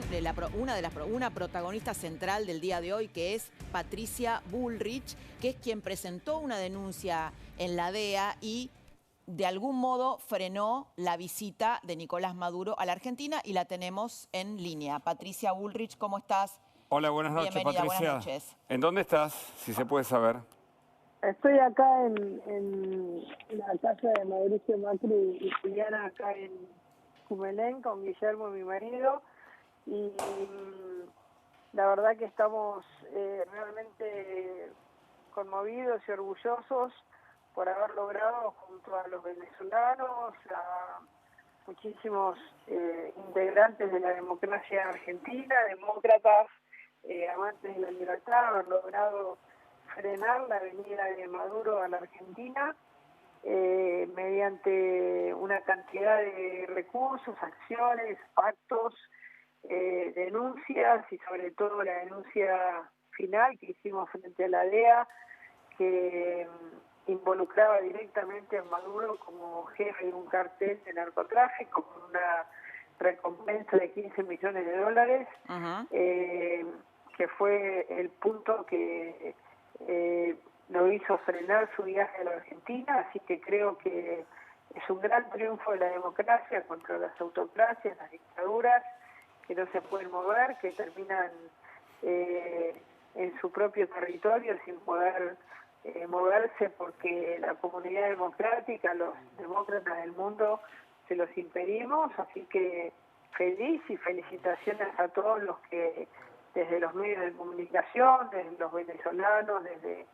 una protagonista central del día de hoy, que es Patricia Bullrich, que es quien presentó una denuncia en la DEA y de algún modo frenó la visita de Nicolás Maduro a la Argentina, y la tenemos en línea. Patricia Bullrich, ¿cómo estás?
Hola, buenas noches,
Bienvenida,
Patricia.
buenas noches.
¿En dónde estás? Si se puede saber.
Estoy acá en la casa de Mauricio Macri y Juliana, acá en Cumelén, con Guillermo, mi marido, y la verdad que estamos realmente conmovidos y orgullosos por haber logrado, junto a los venezolanos, a muchísimos integrantes de la democracia argentina, demócratas, amantes de la libertad, haber logrado frenar la venida de Maduro a la Argentina mediante una cantidad de recursos, acciones, pactos, denuncias y sobre todo la denuncia final que hicimos frente a la DEA, que involucraba directamente a Maduro como jefe de un cartel de narcotráfico con una recompensa de $15 millones, que fue el punto que lo hizo frenar su viaje a la Argentina. Así que creo que es un gran triunfo de la democracia contra las autocracias, las dictaduras que no se pueden mover, que terminan en su propio territorio sin poder moverse porque la comunidad democrática, los demócratas del mundo, se los impedimos. Así que feliz y felicitaciones a todos los que, desde los medios de comunicación, desde los venezolanos, desde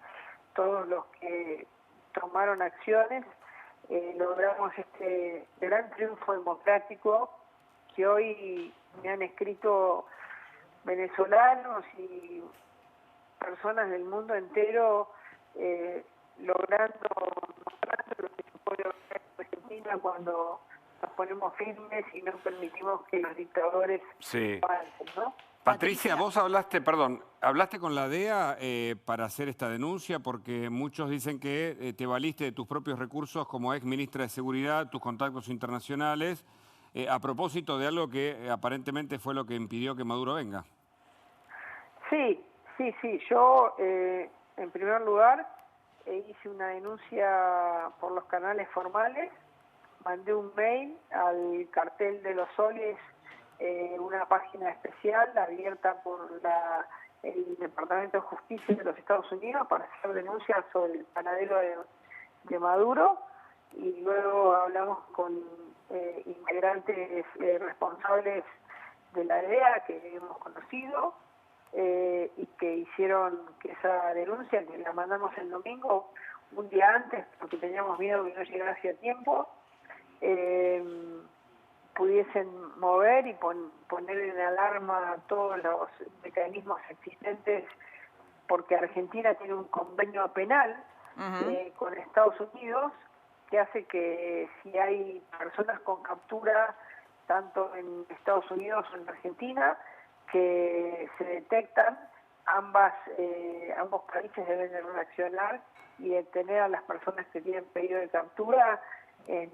todos los que tomaron acciones, logramos este gran triunfo democrático que hoy me han escrito venezolanos y personas del mundo entero, mostrando lo que se puede hacer en Argentina cuando nos ponemos firmes y no permitimos que los dictadores avancen, ¿no?
Patricia, vos hablaste con la DEA para hacer esta denuncia, porque muchos dicen que te valiste de tus propios recursos como ex ministra de Seguridad, tus contactos internacionales, a propósito de algo que aparentemente fue lo que impidió que Maduro venga.
Sí. Yo, en primer lugar, hice una denuncia por los canales formales, mandé un mail al cartel de los soles, una página especial abierta por el Departamento de Justicia de los Estados Unidos para hacer denuncias sobre el paradero de Maduro, y luego hablamos con integrantes responsables de la DEA que hemos conocido y que hicieron que esa denuncia, que la mandamos el domingo, un día antes, porque teníamos miedo que no llegase a tiempo, pudiesen mover y poner en alarma todos los mecanismos existentes, porque Argentina tiene un convenio penal con Estados Unidos que hace que si hay personas con captura tanto en Estados Unidos o en Argentina que se detectan, ambos países deben de reaccionar y detener a las personas que tienen pedido de captura en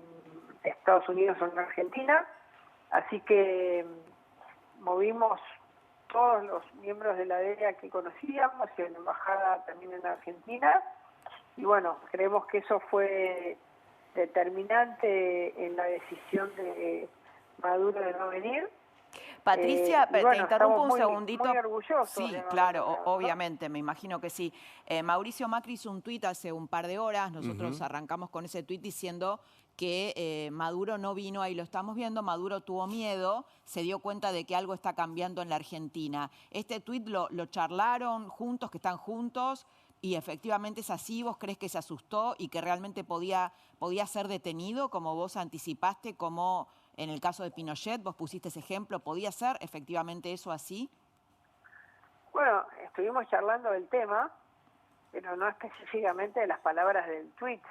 Estados Unidos o en Argentina. Así que movimos todos los miembros de la DEA que conocíamos y en la embajada también en Argentina, y bueno, creemos que eso fue determinante en la decisión de Maduro de no venir.
Patricia,
bueno,
te interrumpo un
muy,
segundito.
Muy orgullosos.
Sí,
de
claro,
Maduro, ¿no?
obviamente, me imagino que sí. Mauricio Macri hizo un tuit hace un par de horas, nosotros arrancamos con ese tuit diciendo que Maduro no vino, ahí lo estamos viendo, Maduro tuvo miedo, se dio cuenta de que algo está cambiando en la Argentina. Este tuit lo charlaron juntos, que están juntos, y efectivamente es así. ¿Vos crees que se asustó y que realmente podía ser detenido, como vos anticipaste, como en el caso de Pinochet, vos pusiste ese ejemplo? ¿Podía ser efectivamente eso así?
Bueno, estuvimos charlando del tema, pero no específicamente de las palabras del tuit.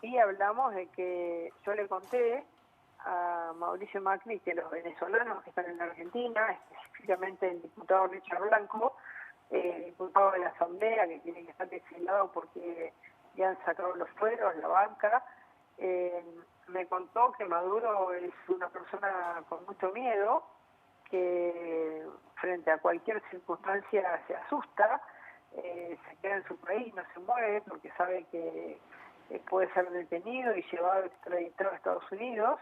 Y hablamos de que yo le conté a Mauricio Macri que los venezolanos que están en la Argentina, específicamente el diputado Richard Blanco, diputado de la Asamblea, que tiene que estar exilado porque ya han sacado los fueros, la banca, me contó que Maduro es una persona con mucho miedo, que frente a cualquier circunstancia se asusta, se queda en su país, no se mueve porque sabe que puede ser detenido y llevado extraditado a Estados Unidos,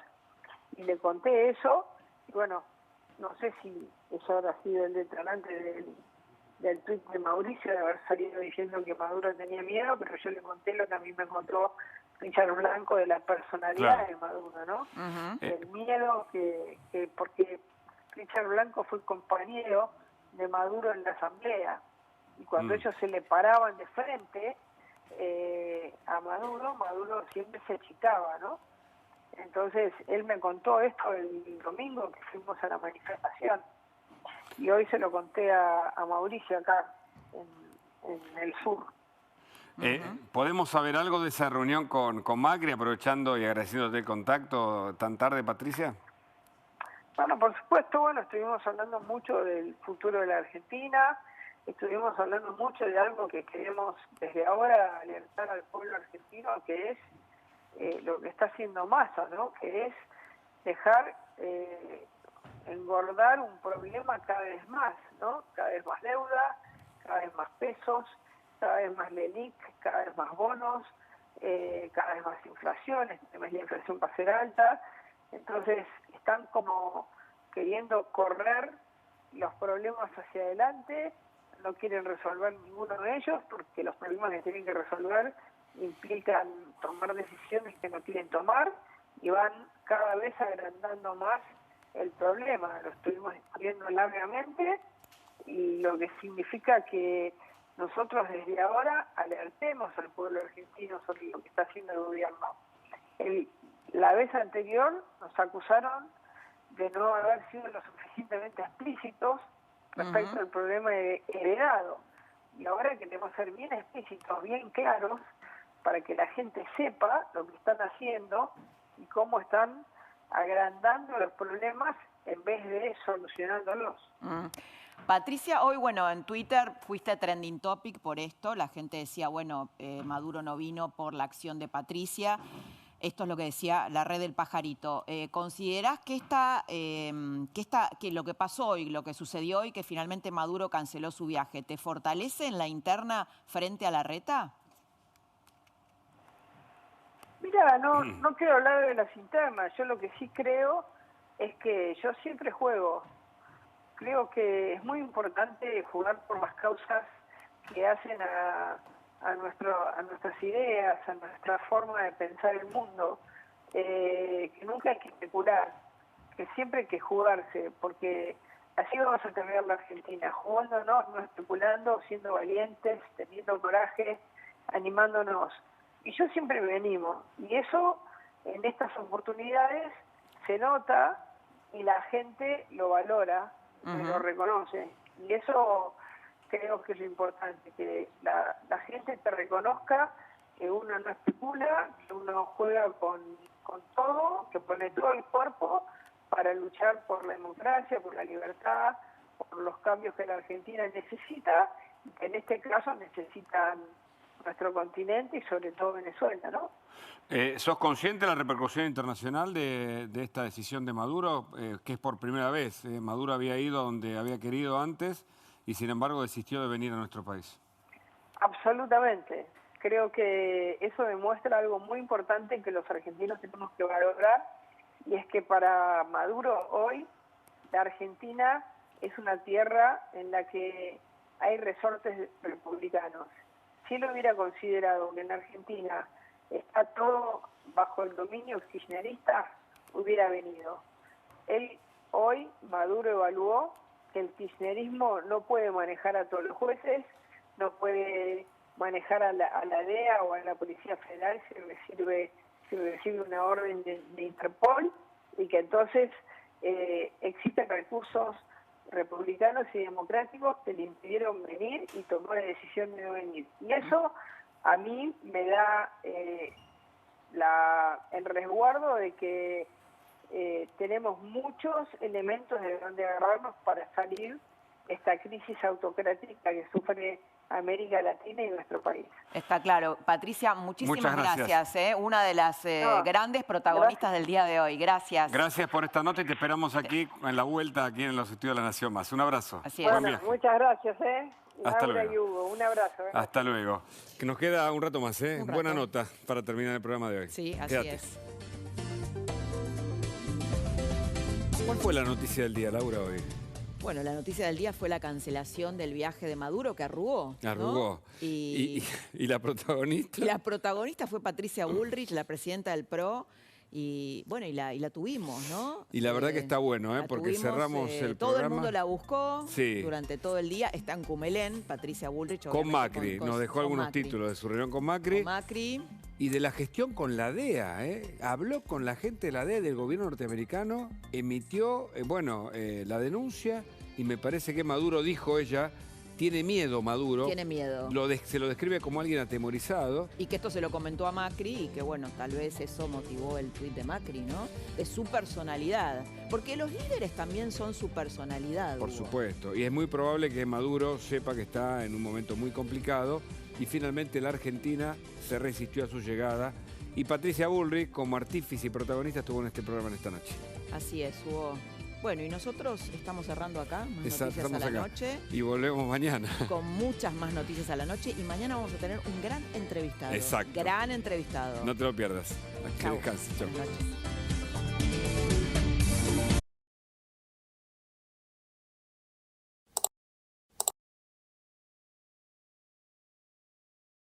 y le conté eso, y bueno, no sé si eso habrá sido el detonante del tuit de Mauricio, de haber salido diciendo que Maduro tenía miedo, pero yo le conté lo que a mí me contó Richard Blanco de la personalidad de Maduro, ¿no? El miedo porque Richard Blanco fue compañero de Maduro en la Asamblea, y cuando ellos se le paraban de frente a Maduro siempre se achicaba, ¿no? Entonces él me contó esto el domingo que fuimos a la manifestación, y hoy se lo conté a Mauricio acá en el sur.
¿Podemos saber algo de esa reunión con Macri, aprovechando y agradeciéndote el contacto tan tarde, Patricia?
Bueno, por supuesto, estuvimos hablando mucho del futuro de la Argentina, estuvimos hablando mucho de algo que queremos desde ahora alertar al pueblo argentino, que es lo que está haciendo Massa, ¿no? Que es dejar engordar un problema cada vez más, ¿no? Cada vez más deuda, cada vez más pesos, cada vez más LELIC, cada vez más bonos, cada vez más inflación, la inflación va a ser alta. Entonces están como queriendo correr los problemas hacia adelante, no quieren resolver ninguno de ellos porque los problemas que tienen que resolver implican tomar decisiones que no quieren tomar, y van cada vez agrandando más el problema. Lo estuvimos discutiendo largamente y lo que significa que nosotros desde ahora alertemos al pueblo argentino sobre lo que está haciendo el gobierno. La vez anterior nos acusaron de no haber sido lo suficientemente explícitos respecto al problema heredado. Y ahora queremos ser bien explícitos, bien claros, para que la gente sepa lo que están haciendo y cómo están agrandando los problemas en vez de solucionándolos.
Patricia, hoy, bueno, en Twitter fuiste trending topic por esto. La gente decía, bueno, Maduro no vino por la acción de Patricia. Esto es lo que decía la red del pajarito. ¿Considerás que que lo que pasó hoy, lo que sucedió hoy, que finalmente Maduro canceló su viaje, te fortalece en la interna frente a la reta?
Mira, no quiero hablar de las internas. Yo lo que sí creo es que yo siempre juego. Creo que es muy importante jugar por las causas que hacen a nuestras ideas, a nuestra forma de pensar el mundo, que nunca hay que especular, que siempre hay que jugarse, porque así vamos a cambiar la Argentina, jugándonos, no especulando, siendo valientes, teniendo coraje, animándonos. Y yo siempre me animo, y eso en estas oportunidades se nota y la gente lo valora, lo reconoce, y eso creo que es lo importante, que la gente te reconozca que uno no especula, que uno juega con todo, que pone todo el cuerpo para luchar por la democracia, por la libertad, por los cambios que la Argentina necesita, y que en este caso necesitan nuestro continente y sobre todo Venezuela, ¿no?
¿Sos consciente de la repercusión internacional de esta decisión de Maduro? Que es por primera vez. Maduro había ido donde había querido antes y sin embargo desistió de venir a nuestro país.
Absolutamente. Creo que eso demuestra algo muy importante que los argentinos tenemos que valorar, y es que para Maduro hoy la Argentina es una tierra en la que hay resortes republicanos. Si él hubiera considerado que en Argentina está todo bajo el dominio kirchnerista, hubiera venido. Él hoy, Maduro, evaluó que el kirchnerismo no puede manejar a todos los jueces, no puede manejar a la DEA o a la Policía Federal si recibe una orden de Interpol, y que entonces existen recursos republicanos y democráticos que le impidieron venir y tomó la decisión de no venir. Y eso a mí me da el resguardo de que tenemos muchos elementos de donde agarrarnos para salir de esta crisis autocrática que sufre América Latina y nuestro país.
Está claro. Patricia, muchísimas gracias. Una de las grandes protagonistas del día de hoy. Gracias.
Gracias por esta nota y te esperamos aquí en la vuelta, aquí en los estudios de La Nación Más. Un abrazo.
Así es.
Bueno, muchas gracias.
Hasta
Laura
luego.
y Hugo, un abrazo.
Hasta luego. Que nos queda un rato más, ¿eh? Buena nota para terminar el programa de hoy.
Sí, así
Quédate.
es.
¿Cuál fue la noticia del día, Laura, hoy?
Bueno, la noticia del día fue la cancelación del viaje de Maduro, que arrugó. ¿no?
Arrugó. ¿Y la protagonista?
Y la protagonista fue Patricia Bullrich, la presidenta del PRO. Y bueno, y la tuvimos, ¿no?
Y la verdad que está bueno, porque
tuvimos,
cerramos el
todo
programa.
el mundo la buscó
Sí.
durante todo el día. Está en Cumelén, Patricia Bullrich.
Con Macri. Nos dejó algunos títulos de su reunión con Macri.
Con Macri.
Y de la gestión con la DEA, habló con la gente de la DEA, del gobierno norteamericano, emitió, la denuncia, y me parece que Maduro, dijo ella, tiene miedo Maduro.
Tiene miedo.
Se lo describe como alguien atemorizado.
Y que esto se lo comentó a Macri y que, bueno, tal vez eso motivó el tuit de Macri, ¿no? De su personalidad. Porque los líderes también son su personalidad.
Por
Hugo.
supuesto. Y es muy probable que Maduro sepa que está en un momento muy complicado y finalmente la Argentina se resistió a su llegada. Y Patricia Bullrich, como artífice y protagonista, estuvo en este programa en esta noche.
Así es, Hugo. Bueno, y nosotros estamos cerrando acá, más noticias
Estamos
a la
acá.
noche.
Y volvemos mañana.
Con muchas más noticias a la noche. Y mañana vamos a tener un gran entrevistado.
Exacto.
Gran entrevistado.
No te lo pierdas. Que
Chau.
descanses. Chau.
Buenas noches.